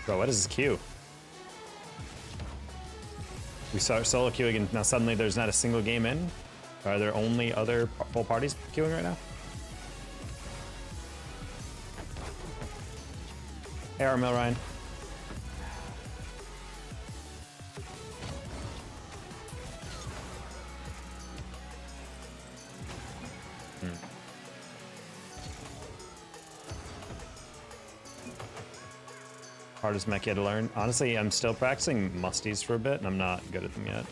Bro, what is this queue? We start solo queuing and now suddenly there's not a single game in? Are there only other full parties queuing right now? Hey, Armel Ryan. Hardest mech yet to learn. Honestly, I'm still practicing musties for a bit and I'm not good at them yet.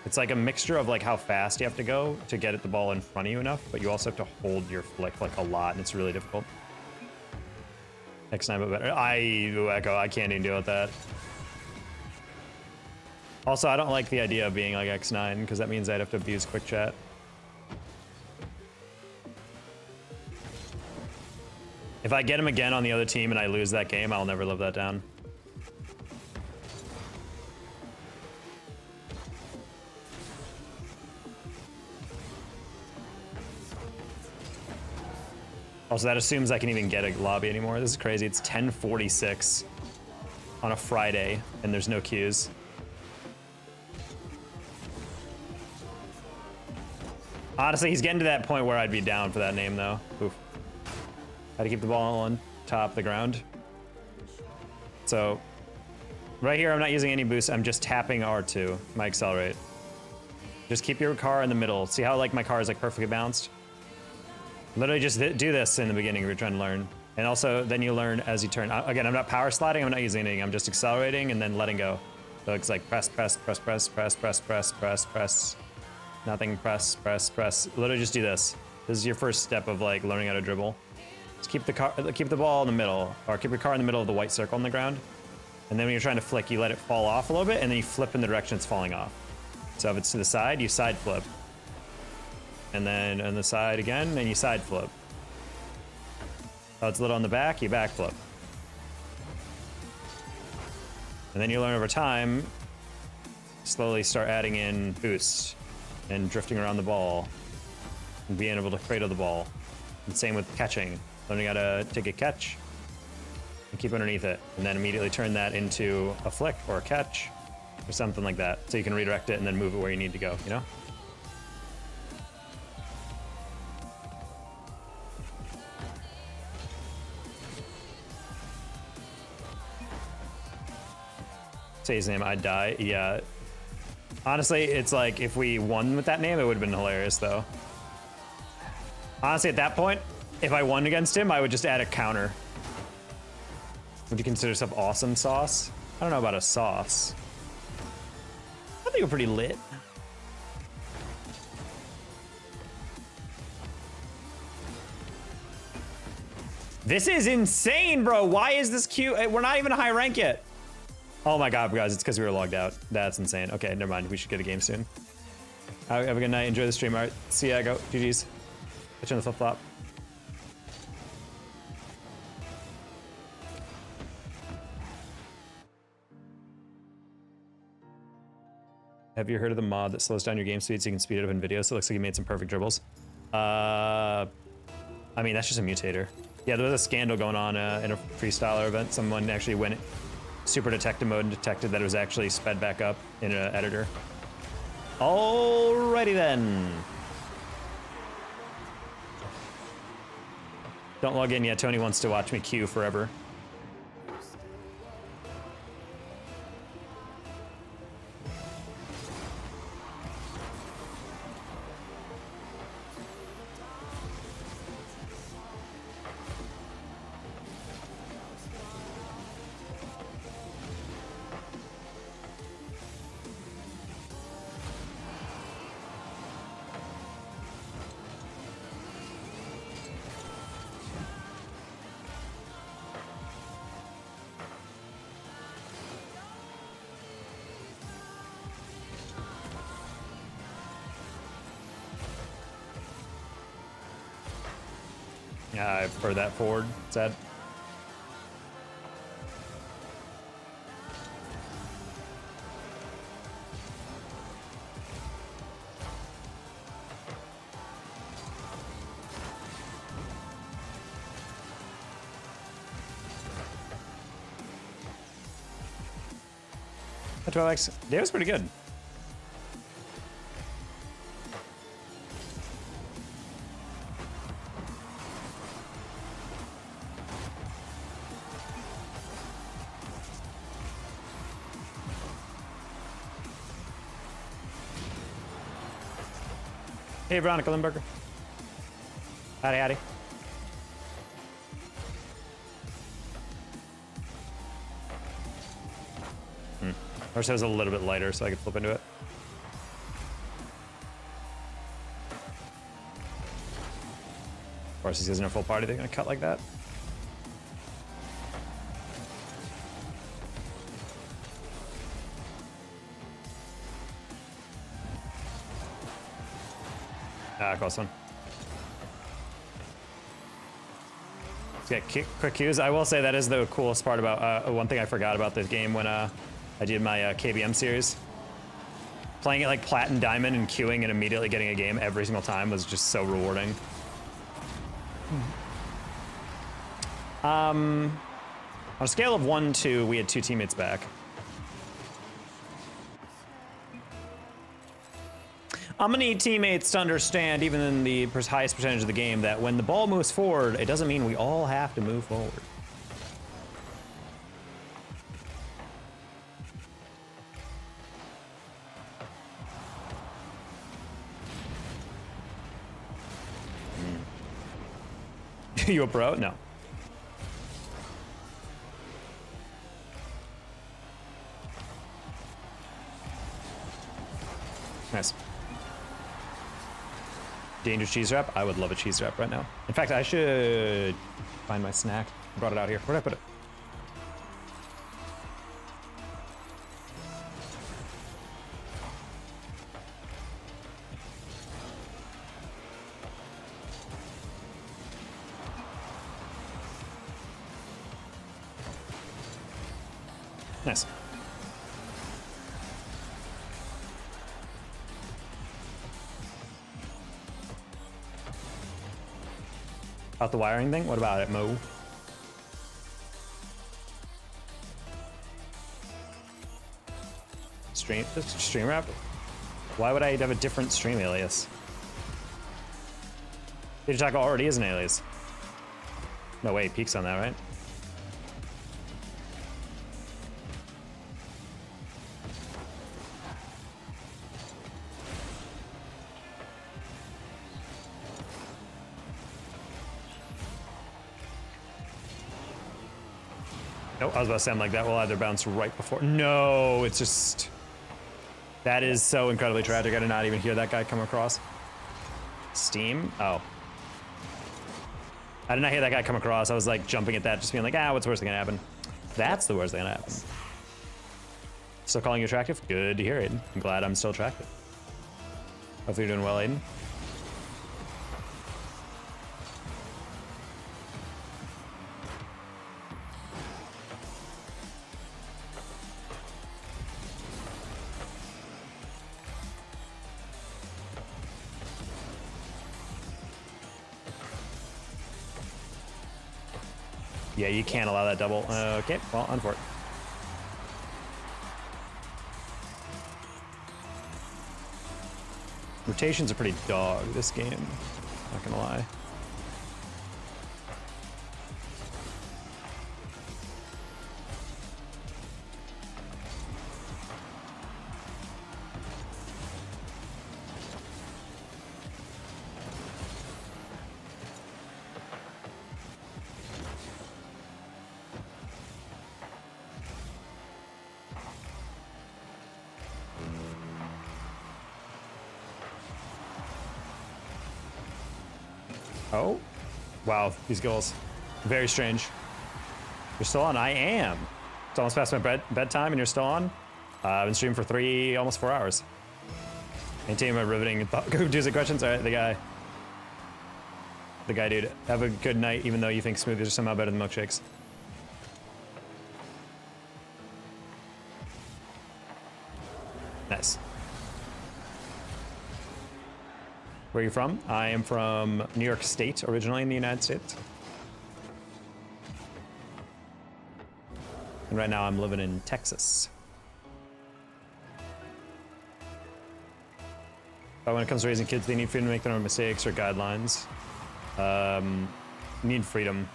It's like a mixture of like how fast you have to go to get at the ball in front of you enough, but you also have to hold your flick like a lot and it's really difficult. X9 but better. Echo, I can't even deal with that. Also, I don't like the idea of being like X9 because that means I'd have to abuse quick chat. If I get him again on the other team and I lose that game, I'll never live that down. Also, that assumes I can even get a lobby anymore. This is crazy. It's 10:46 on a Friday, and there's no queues. Honestly, he's getting to that point where I'd be down for that name, though. Oof. How to keep the ball on top of the ground. So, right here, I'm not using any boost. I'm just tapping R2, my accelerate. Just keep your car in the middle. See how like my car is like perfectly balanced? Literally just do this in the beginning if you're trying to learn. And also, then you learn as you turn. Again, I'm not power sliding. I'm not using anything. I'm just accelerating and then letting go. So it's like press, press, press, press, press, press, press, press, press. Nothing, press, press, press. Literally just do this. This is your first step of like learning how to dribble. Just keep the ball in the middle, or keep your car in the middle of the white circle on the ground. And then when you're trying to flick, you let it fall off a little bit, and then you flip in the direction it's falling off. So if it's to the side, you side flip. And then on the side again, and you side flip. Oh, it's a little on the back, you back flip. And then you learn over time, slowly start adding in boosts and drifting around the ball and being able to cradle the ball. And same with catching, learning how to take a catch and keep underneath it, and then immediately turn that into a flick or a catch or something like that. So you can redirect it and then move it where you need to go, you know? Say his name, I'd die. Yeah. Honestly, it's like if we won with that name, it would have been hilarious though. Honestly, at that point, if I won against him, I would just add a counter. Would you consider yourself awesome sauce? I don't know about a sauce. I think you're pretty lit. This is insane, bro. Why is this queue? We're not even a high rank yet. Oh my god, guys, it's because we were logged out. That's insane. Okay, never mind. We should get a game soon. Have a good night. Enjoy the stream. All right, see ya. Go. GG's. Catch you on the flip-flop. Have you heard of the mod that slows down your game speed so you can speed it up in video? So it looks like you made some perfect dribbles. I mean, that's just a mutator. Yeah, there was a scandal going on in a freestyler event. Someone actually went super detective mode and detected that it was actually sped back up in an editor. Alrighty then. Don't log in yet. Tony wants to watch me queue forever. Yeah, I prefer that forward. Sad. That 12x. That was pretty good. Hey, Veronica Limburger. Howdy, howdy. I wish it was a little bit lighter so I could flip into it. Of course, he's using a full party. They're gonna cut like that. Close one. Let's get quick cues. I will say that is the coolest part about one thing I forgot about this game when I did my KBM series. Playing it like Plat and Diamond and queuing and immediately getting a game every single time was just so rewarding. On a scale of 1 to 2, we had 2 teammates back. I'm gonna need teammates to understand, even in the highest percentage of the game, that when the ball moves forward, it doesn't mean we all have to move forward. You a pro? No. Nice. Dangerous cheese wrap? I would love a cheese wrap right now. In fact, I should find my snack. I brought it out here. Where'd I put it? Nice. About the wiring thing? What about it, Mo? Stream wrap? Why would I have a different stream alias? Digitaco already is an alias. No way, peaks on that, right? Nope, I was about to say, I'm like, that will either bounce right before. No, it's just... That is so incredibly tragic. I did not even hear that guy come across. Steam? Oh. I did not hear that guy come across. I was like jumping at that, just being like, what's the worst thing gonna happen? That's the worst thing gonna happen. Still calling you attractive? Good to hear, Aiden. I'm glad I'm still attractive. Hopefully you're doing well, Aiden. Yeah, you can't allow that double. Okay, well, on for it. Rotations are pretty dog this game, not gonna lie. Oh, wow, these goals. Very strange. You're still on? I am. It's almost past my bedtime and you're still on? I've been streaming for almost 4 hours. Maintaining my riveting doozy questions. All right, the guy, dude. Have a good night, even though you think smoothies are somehow better than milkshakes. Nice. Where are you from? I am from New York State, originally in the United States. And right now I'm living in Texas. But when it comes to raising kids, they need freedom to make their own mistakes or guidelines. Need freedom.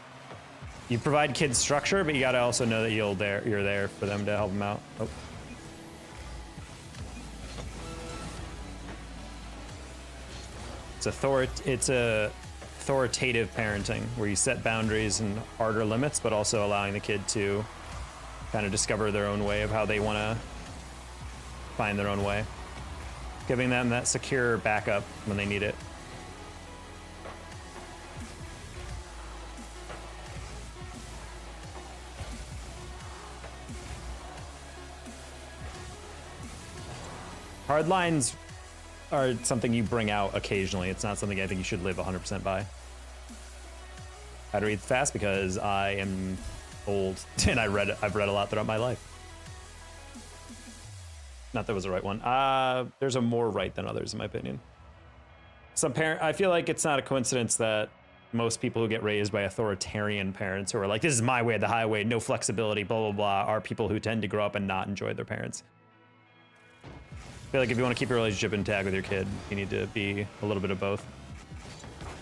You provide kids structure, but you gotta also know that you're there for them to help them out. Oh. It's a authoritative parenting where you set boundaries and harder limits, but also allowing the kid to kind of discover their own way of how they want to find their own way. Giving them that secure backup when they need it. Hard lines are something you bring out occasionally. It's not something I think you should live 100% by. How to read fast? Because I am old and I've read a lot throughout my life. Not that it was the right one. There's a more right than others in my opinion. I feel like it's not a coincidence that most people who get raised by authoritarian parents who are like, this is my way, the highway, no flexibility, blah, blah, blah, are people who tend to grow up and not enjoy their parents. I feel like if you want to keep your relationship intact with your kid, you need to be a little bit of both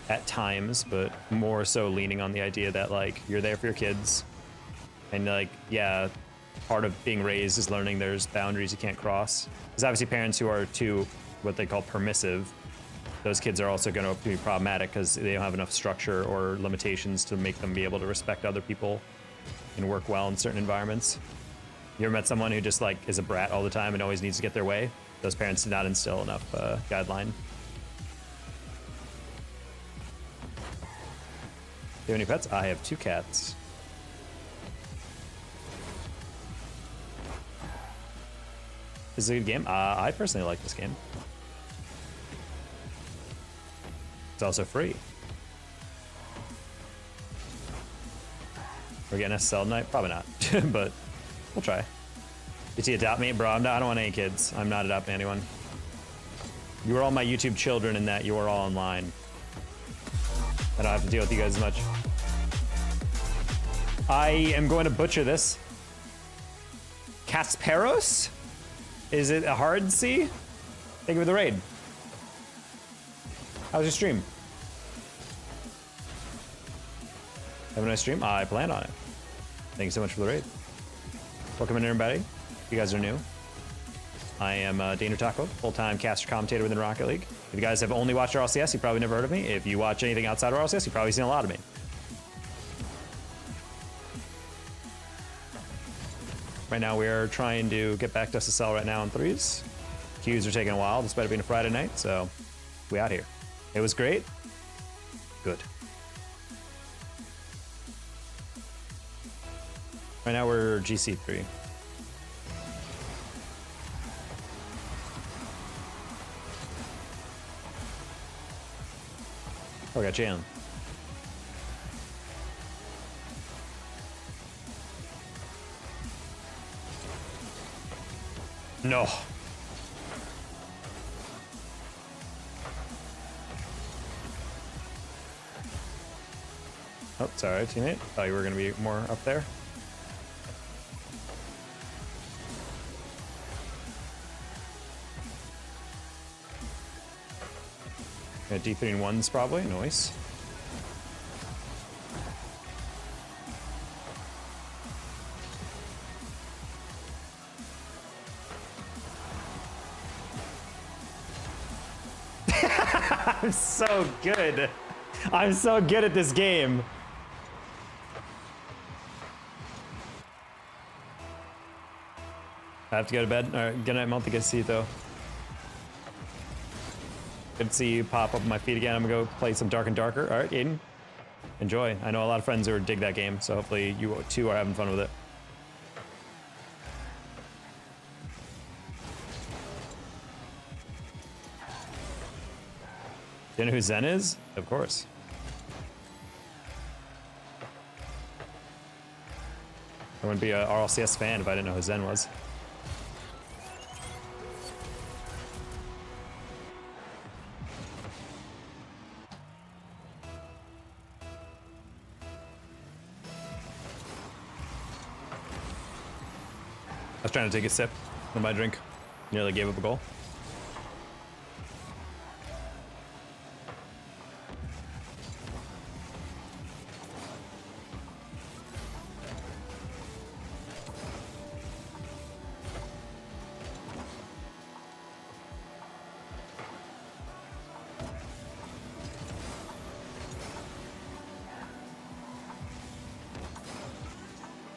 at times, but more so leaning on the idea that like you're there for your kids. And like, yeah, part of being raised is learning there's boundaries you can't cross. There's obviously parents who are too, what they call permissive. Those kids are also going to be problematic because they don't have enough structure or limitations to make them be able to respect other people and work well in certain environments. You ever met someone who just like is a brat all the time and always needs to get their way? Those parents did not instill enough guideline. Do you have any pets? I have 2 cats. This is a good game. I personally like this game. It's also free. We're getting SSL tonight? Probably not, but we'll try. BT, adopt me? Bro, I don't want any kids. I'm not adopting anyone. You are all my YouTube children in that you are all online. I don't have to deal with you guys as much. I am going to butcher this. Kasparos? Is it a hard C? Thank you for the raid. How's your stream? Have a nice stream? I plan on it. Thank you so much for the raid. Welcome in, everybody. If you guys are new, I am Dana Taco, full-time caster commentator within Rocket League. If you guys have only watched RLCS, you probably never heard of me. If you watch anything outside of RLCS, you've probably seen a lot of me. Right now, we are trying to get back to SSL right now in 3s. Queues are taking a while, despite it being a Friday night, so we out here. It was great. Good. Right now, we're GC3. Oh, we got Jalen. No. Oh, sorry, teammate. Thought you were going to be more up there. Got D3 and 1s probably. Nice. I'm so good. I'm so good at this game. I have to go to bed. All right, good night, Monty. Good to see you, though. Good to see you pop up on my feet again. I'm gonna go play some Dark and Darker. All right, Aiden. Enjoy. I know a lot of friends who dig that game, so hopefully you too are having fun with it. Do you know who Zen is? Of course. I wouldn't be a RLCS fan if I didn't know who Zen was. I was trying to take a sip of my drink. Nearly gave up a goal.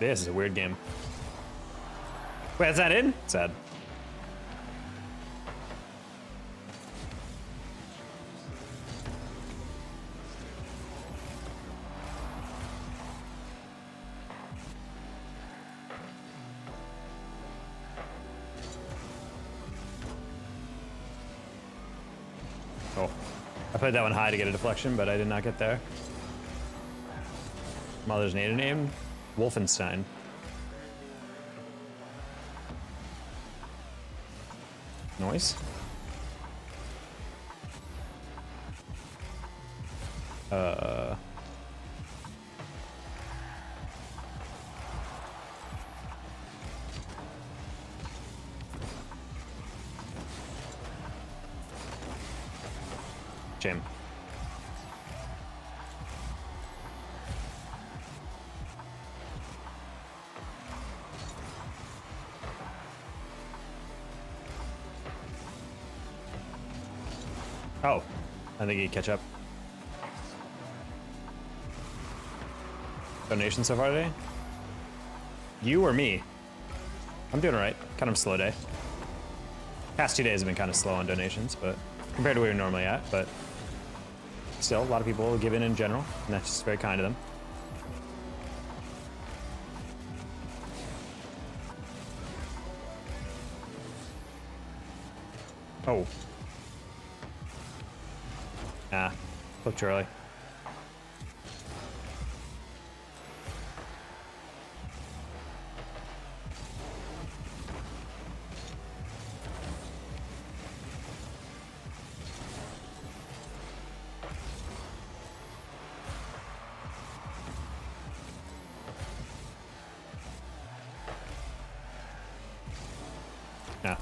This is a weird game. Wait, is that in? Sad. Oh, I played that one high to get a deflection, but I did not get there. Mother's native name? Wolfenstein. Noise. Jim. Oh, I think he'd catch up. Donation so far today? You or me? I'm doing all right. Kind of a slow day. Past 2 days have been kind of slow on donations, but compared to where we're normally at, but still, a lot of people give in general, and that's just very kind of them. Oh. Nah, flip too early. Nah.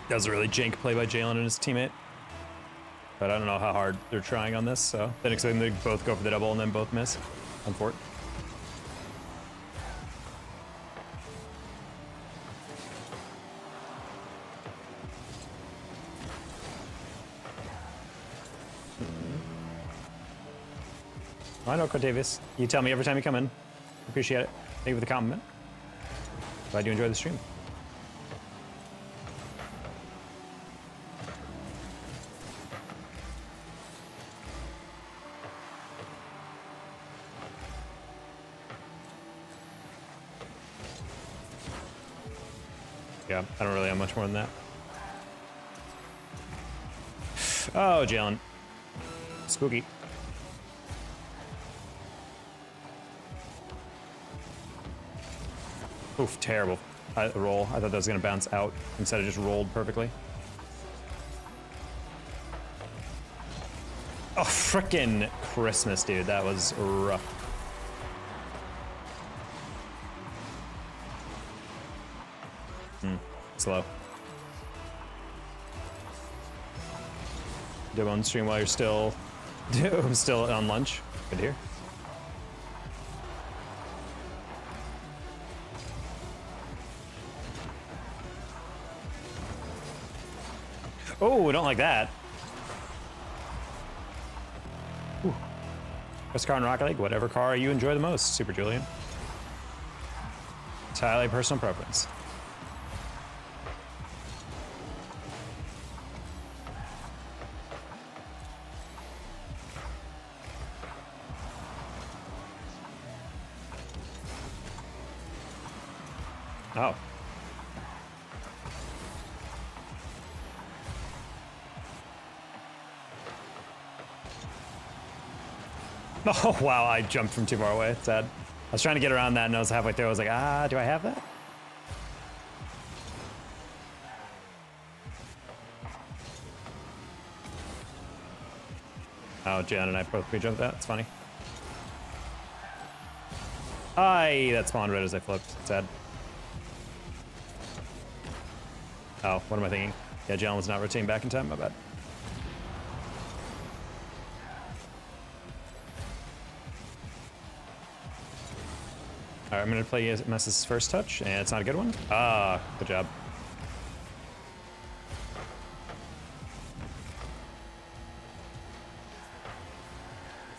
That was a really jank play by Jalen and his teammate. But I don't know how hard they're trying on this, so then expect them to both go for the double and then both miss on fort. I know, Cortavius. You tell me every time you come in. Appreciate it. Thank you for the compliment. Glad you enjoyed the stream. Yeah, I don't really have much more than that. Oh, Jalen. Spooky. Oof, terrible roll. I thought that was going to bounce out instead of just rolled perfectly. Oh, frickin' Christmas, dude. That was rough. Slow. Do on stream while you're still on lunch. Good to hear. Oh, don't like that. Ooh. Best car in Rocket League, whatever car you enjoy the most, Super Julian. It's highly personal preference. Oh. Oh, wow, I jumped from too far away. It's sad. I was trying to get around that and I was halfway through. I was like, do I have that? Oh, Jan and I both pre-jumped that. It's funny. Aye, that spawned right as I flipped. It's sad. Oh, what am I thinking? Yeah, Jalen was not rotating back in time. My bad. All right, I'm gonna play EMS's first touch, and it's not a good one. Ah, good job.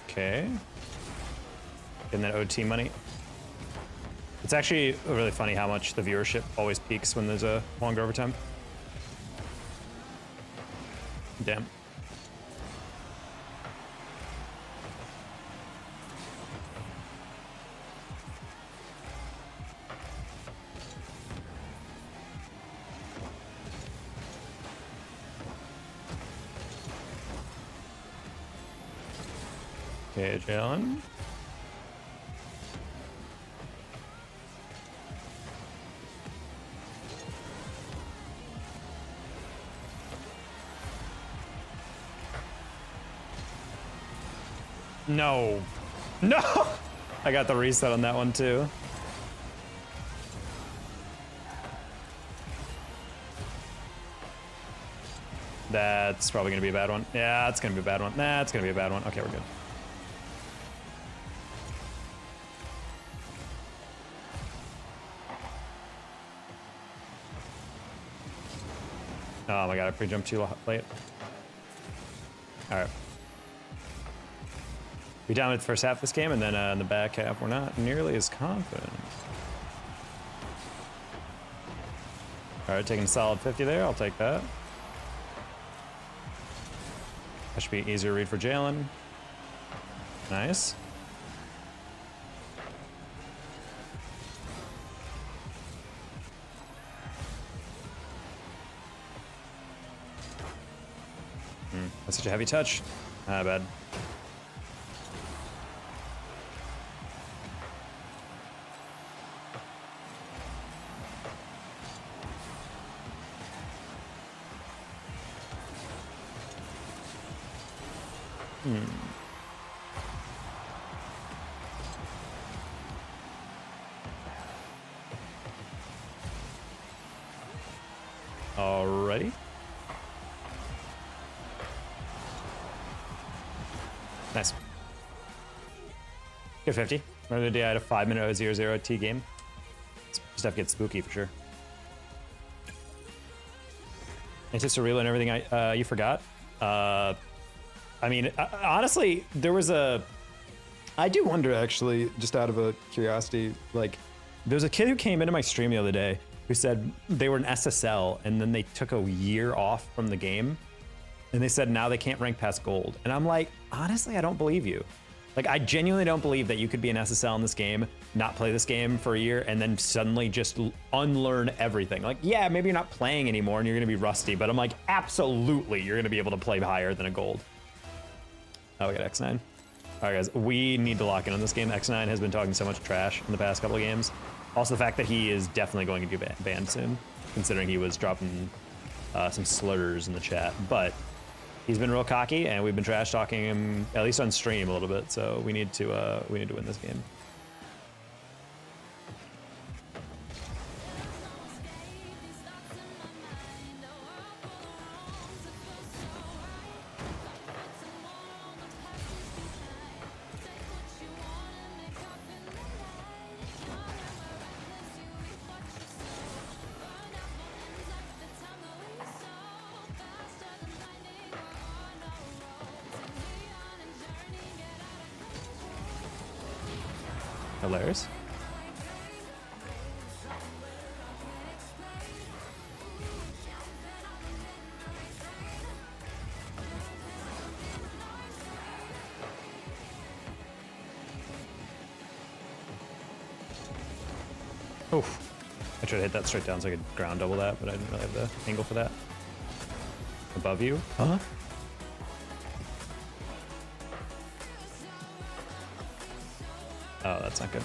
Okay. Getting that OT money. It's actually really funny how much the viewership always peaks when there's a longer overtime. Damn. Okay, Jalen. No. No! I got the reset on that one too. That's probably gonna be a bad one. Yeah, it's gonna be a bad one. Nah, it's gonna be a bad one. Okay, we're good. Oh my god, I pre-jumped too late. Alright. We dominated the first half of this game, and then in the back half, we're not nearly as confident. Alright, taking a solid 50 there. I'll take that. That should be an easier read for Jalen. Nice. That's such a heavy touch. Ah, bad. Alrighty. Nice. Good 50. Another day I had a 5-minute 0-0 T game. Stuff gets spooky for sure. Anti-surreal and everything you forgot. I mean, honestly, there was a... I do wonder, actually, just out of a curiosity, like, there was a kid who came into my stream the other day who said they were an SSL and then they took a year off from the game and they said now they can't rank past gold. And I'm like, honestly, I don't believe you. Like, I genuinely don't believe that you could be an SSL in this game, not play this game for a year, and then suddenly just unlearn everything. Like, yeah, maybe you're not playing anymore and you're gonna be rusty, but I'm like, absolutely, you're gonna be able to play higher than a gold. Oh, we got X9. All right, guys, we need to lock in on this game. X9 has been talking so much trash in the past couple of games. Also, the fact that he is definitely going to get banned soon, considering he was dropping some slurs in the chat. But he's been real cocky, and we've been trash talking him at least on stream a little bit. So we need to win this game. Hilarious. Oof. I tried to hit that straight down so I could ground double that, but I didn't really have the angle for that. Above you? Huh? Oh, that's not good.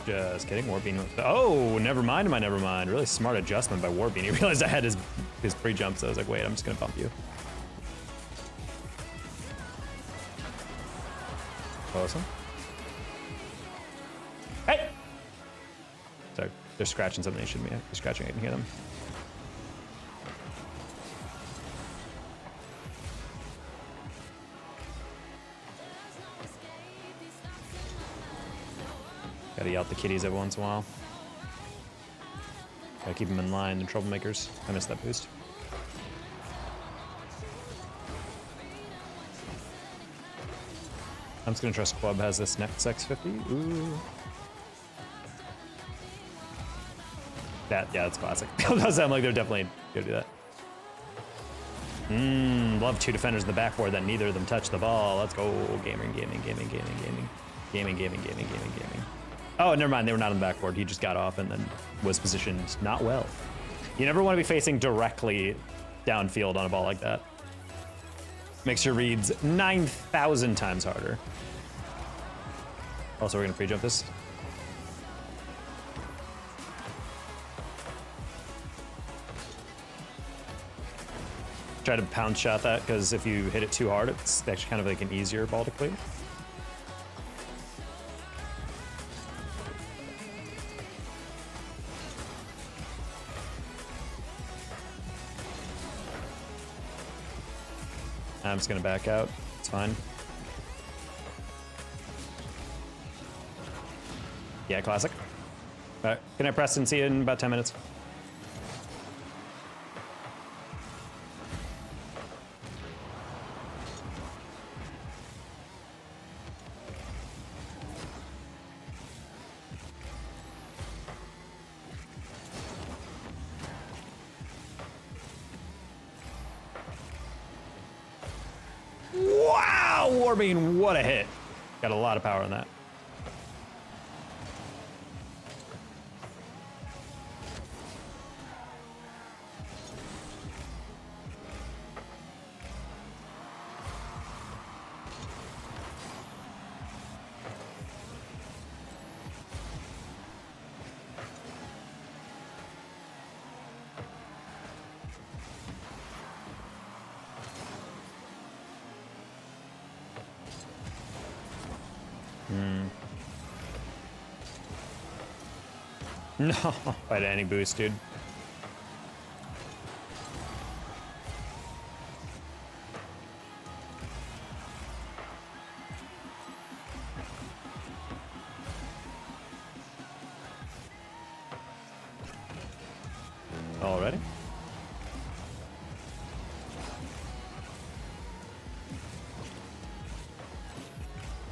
Just kidding. Warbean. Oh, never mind. Never mind. Really smart adjustment by Warbean. He realized I had his pre-jump, so I was like, wait, I'm just gonna bump you. Awesome. Hey! Sorry, they're scratching something they shouldn't be scratching. I can hear them. Gotta yell at the kitties every once in a while. Gotta keep them in line, the troublemakers. I missed that boost. I'm just gonna trust Club has this next X50. Ooh. Yeah, that's classic. Does sound like they're definitely gonna do that. Love two defenders in the backboard that neither of them touch the ball. Let's go. Gaming. Oh, never mind. They were not on the backboard. He just got off and then was positioned not well. You never want to be facing directly downfield on a ball like that. Makes your reads 9,000 times harder. Also, we're going to pre-jump this. Try to pound shot that, because if you hit it too hard, it's actually kind of like an easier ball to clear. I'm just gonna back out. It's fine. Yeah, classic. All right, good night, Preston. See you in about 10 minutes. Wow, Warbeam, what a hit. Got a lot of power on that. No, by any boost, dude. Already?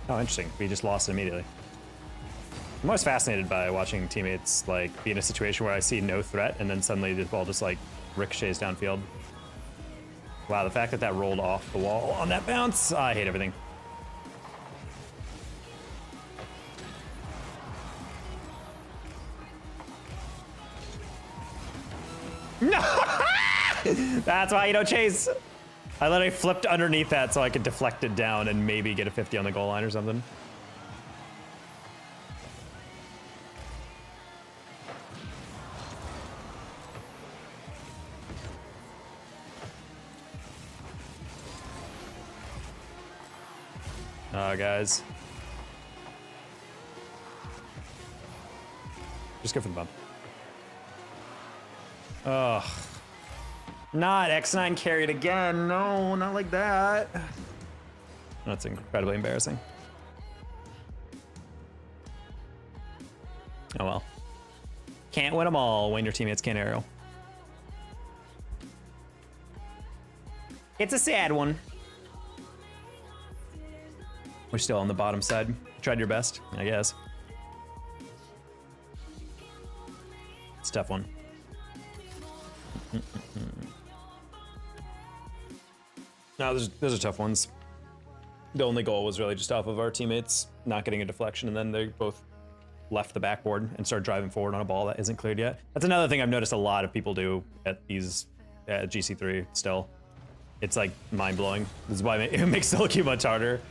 Oh, interesting. We just lost it immediately. I'm always fascinated by watching teammates like be in a situation where I see no threat and then suddenly the ball just like ricochets downfield. Wow, the fact that that rolled off the wall on that bounce, I hate everything. No! That's why you don't chase. I literally flipped underneath that so I could deflect it down and maybe get a 50 on the goal line or something. Guys. Just go for the bump. Ugh. Not X9 carried again. No, not like that. That's incredibly embarrassing. Oh well. Can't win them all when your teammates can't aerial. It's a sad one. We're still on the bottom side. Tried your best, I guess. It's a tough one. No, those are tough ones. The only goal was really just off of our teammates not getting a deflection, and then they both left the backboard and started driving forward on a ball that isn't cleared yet. That's another thing I've noticed a lot of people do at these at GC3 still. It's like mind-blowing. This is why it makes solo queue much harder.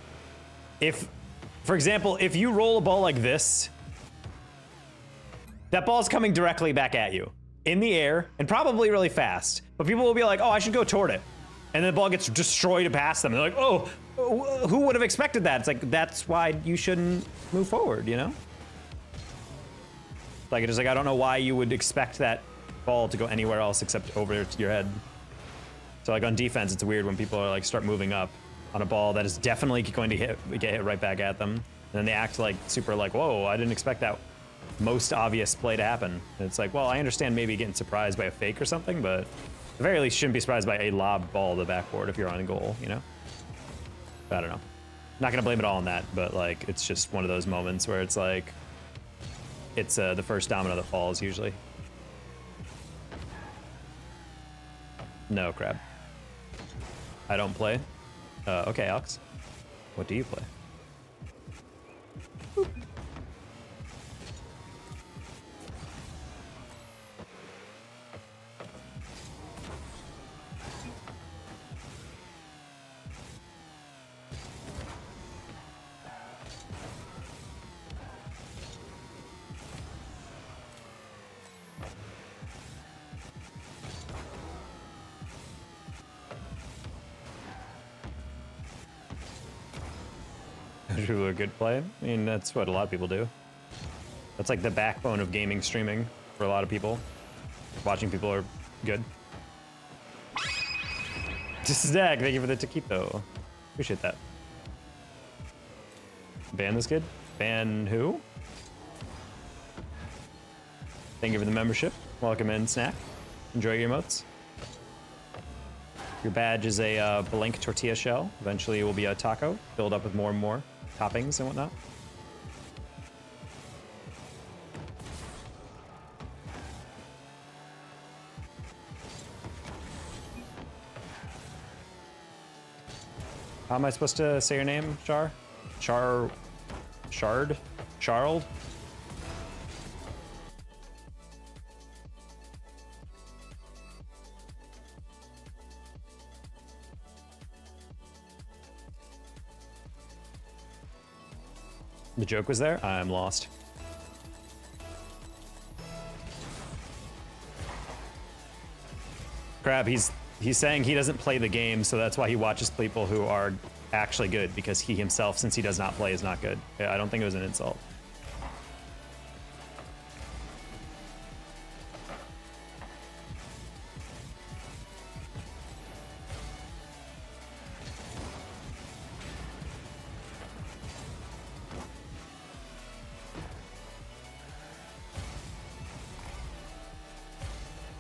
If, for example, if you roll a ball like this, that ball's coming directly back at you in the air and probably really fast. But people will be like, oh, I should go toward it. And the ball gets destroyed past them. They're like, oh, who would have expected that? It's like, that's why you shouldn't move forward, you know? Like, it's like, I don't know why you would expect that ball to go anywhere else except over your head. So like on defense, it's weird when people are like start moving up on a ball that is definitely going to get hit right back at them. And then they act like super like, whoa, I didn't expect that most obvious play to happen. And it's like, well, I understand maybe getting surprised by a fake or something, but at the very least, shouldn't be surprised by a lob ball to the backboard if you're on a goal, you know? But I don't know. Not gonna blame it all on that, but like, it's just one of those moments where it's like, it's the first domino that falls usually. No, crab. I don't play. Okay, Alex. What do you play? Boop. A good play. I mean, that's what a lot of people do. That's like the backbone of gaming streaming for a lot of people. Watching people are good. Stack, thank you for the taquito. Appreciate that. Ban this kid? Ban who? Thank you for the membership. Welcome in, Snack. Enjoy your emotes. Your badge is a blank tortilla shell. Eventually it will be a taco, filled up with more and more toppings and whatnot. How am I supposed to say your name, Char? Shard? Charled? The joke was there? I'm lost. Crab, he's saying he doesn't play the game, so that's why he watches people who are actually good, because he himself, since he does not play, is not good. I don't think it was an insult.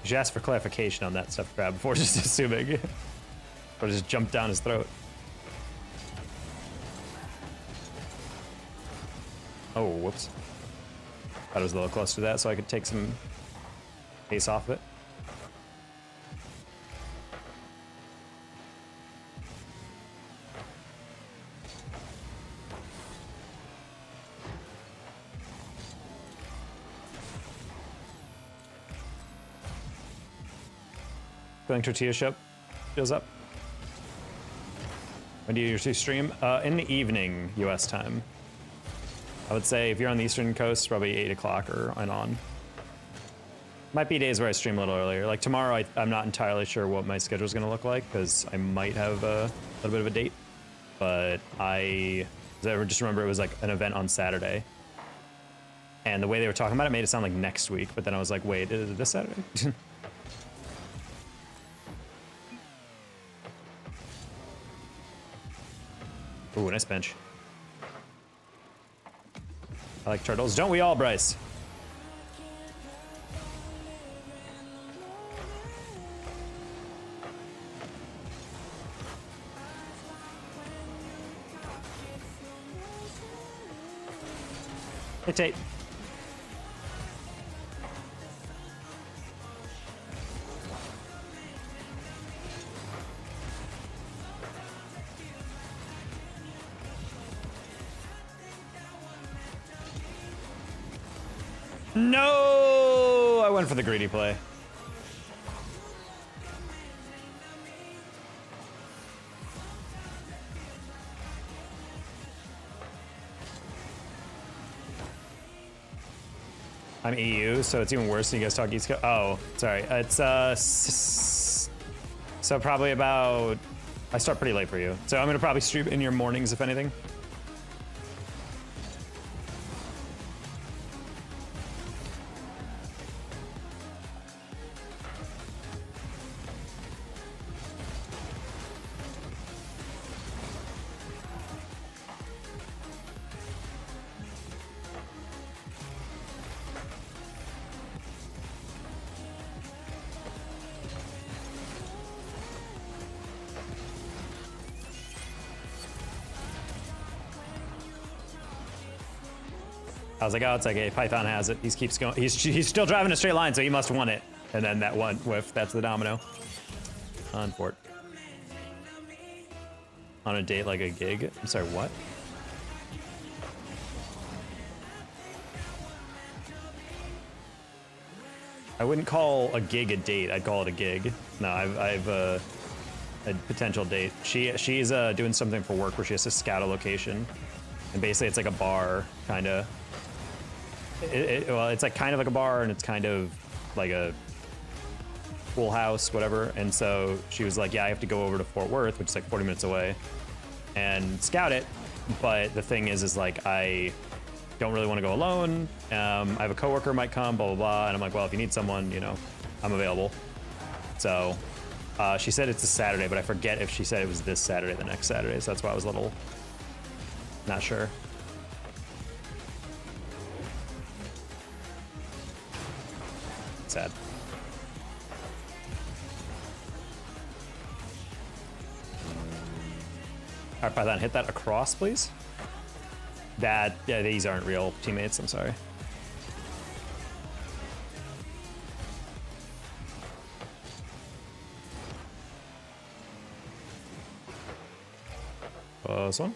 You should ask for clarification on that stuff, Crab, before just assuming. Or just jump down his throat. Oh, whoops. Thought it was a little close to that, so I could take some pace off of it. Feeling tortilla shop fills up. When do you usually stream? In the evening, US time. I would say if you're on the Eastern Coast, probably 8 o'clock or on. Might be days where I stream a little earlier. Like tomorrow, I'm not entirely sure what my schedule is going to look like because I might have a little bit of a date. But I just remember it was like an event on Saturday. And the way they were talking about it made it sound like next week. But then I was like, wait, is it this Saturday? Ooh, nice bench. I like turtles. Don't we all, Bryce? Hey, Tate. No! I went for the greedy play. I'm EU, so it's even worse than you guys talk East Coast. Oh, sorry. It's so probably about. I start pretty late for you, so I'm gonna probably stream in your mornings if anything. I was like, oh, it's like, hey, Python has it. He keeps going. He's still driving a straight line, so he must have won it. And then that one whiff, that's the domino. On port. On a date like a gig. I'm sorry, what? I wouldn't call a gig a date. I'd call it a gig. No, I've a potential date. She's doing something for work where she has to scout a location, and basically it's like a bar, kind of. Well, it's like kind of like a bar, and it's kind of like a pool house, whatever. And so she was like, yeah, I have to go over to Fort Worth, which is like 40 minutes away, and scout it. But the thing is like, I don't really want to go alone. I have a coworker might come, blah, blah, blah. And I'm like, well, if you need someone, you know, I'm available. So She said it's a Saturday, but I forget if she said it was this Saturday or the next Saturday, so that's why I was a little not sure. Sad. All right, Python, hit that across, please. Yeah, these aren't real teammates, I'm sorry. This one.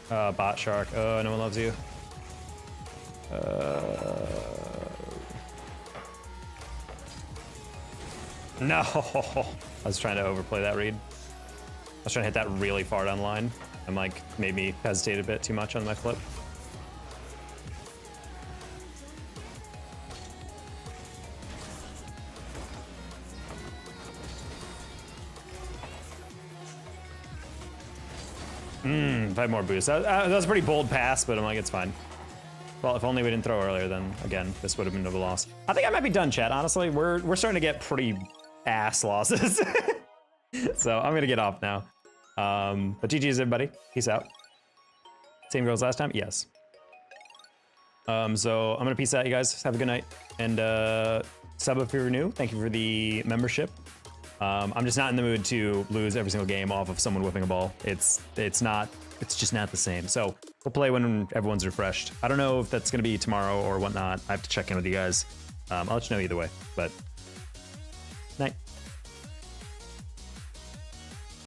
Bot shark. Oh, no one loves you. No! I was trying to overplay that read. I was trying to hit that really far down line and like made me hesitate a bit too much on my flip. If I had more boost. That was a pretty bold pass, but I'm like, it's fine. Well, if only we didn't throw earlier, then again, this would have been no loss. I think I might be done, chat. Honestly, we're starting to get pretty ass losses. So I'm gonna get off now. But GG's everybody. Peace out. Same goes last time? Yes. So I'm gonna peace out, you guys. Have a good night. And sub if you're new. Thank you for the membership. I'm just not in the mood to lose every single game off of someone whipping a ball. It's just not the same. So we'll play when everyone's refreshed. I don't know if that's gonna be tomorrow or whatnot. I have to check in with you guys. I'll let you know either way, but night.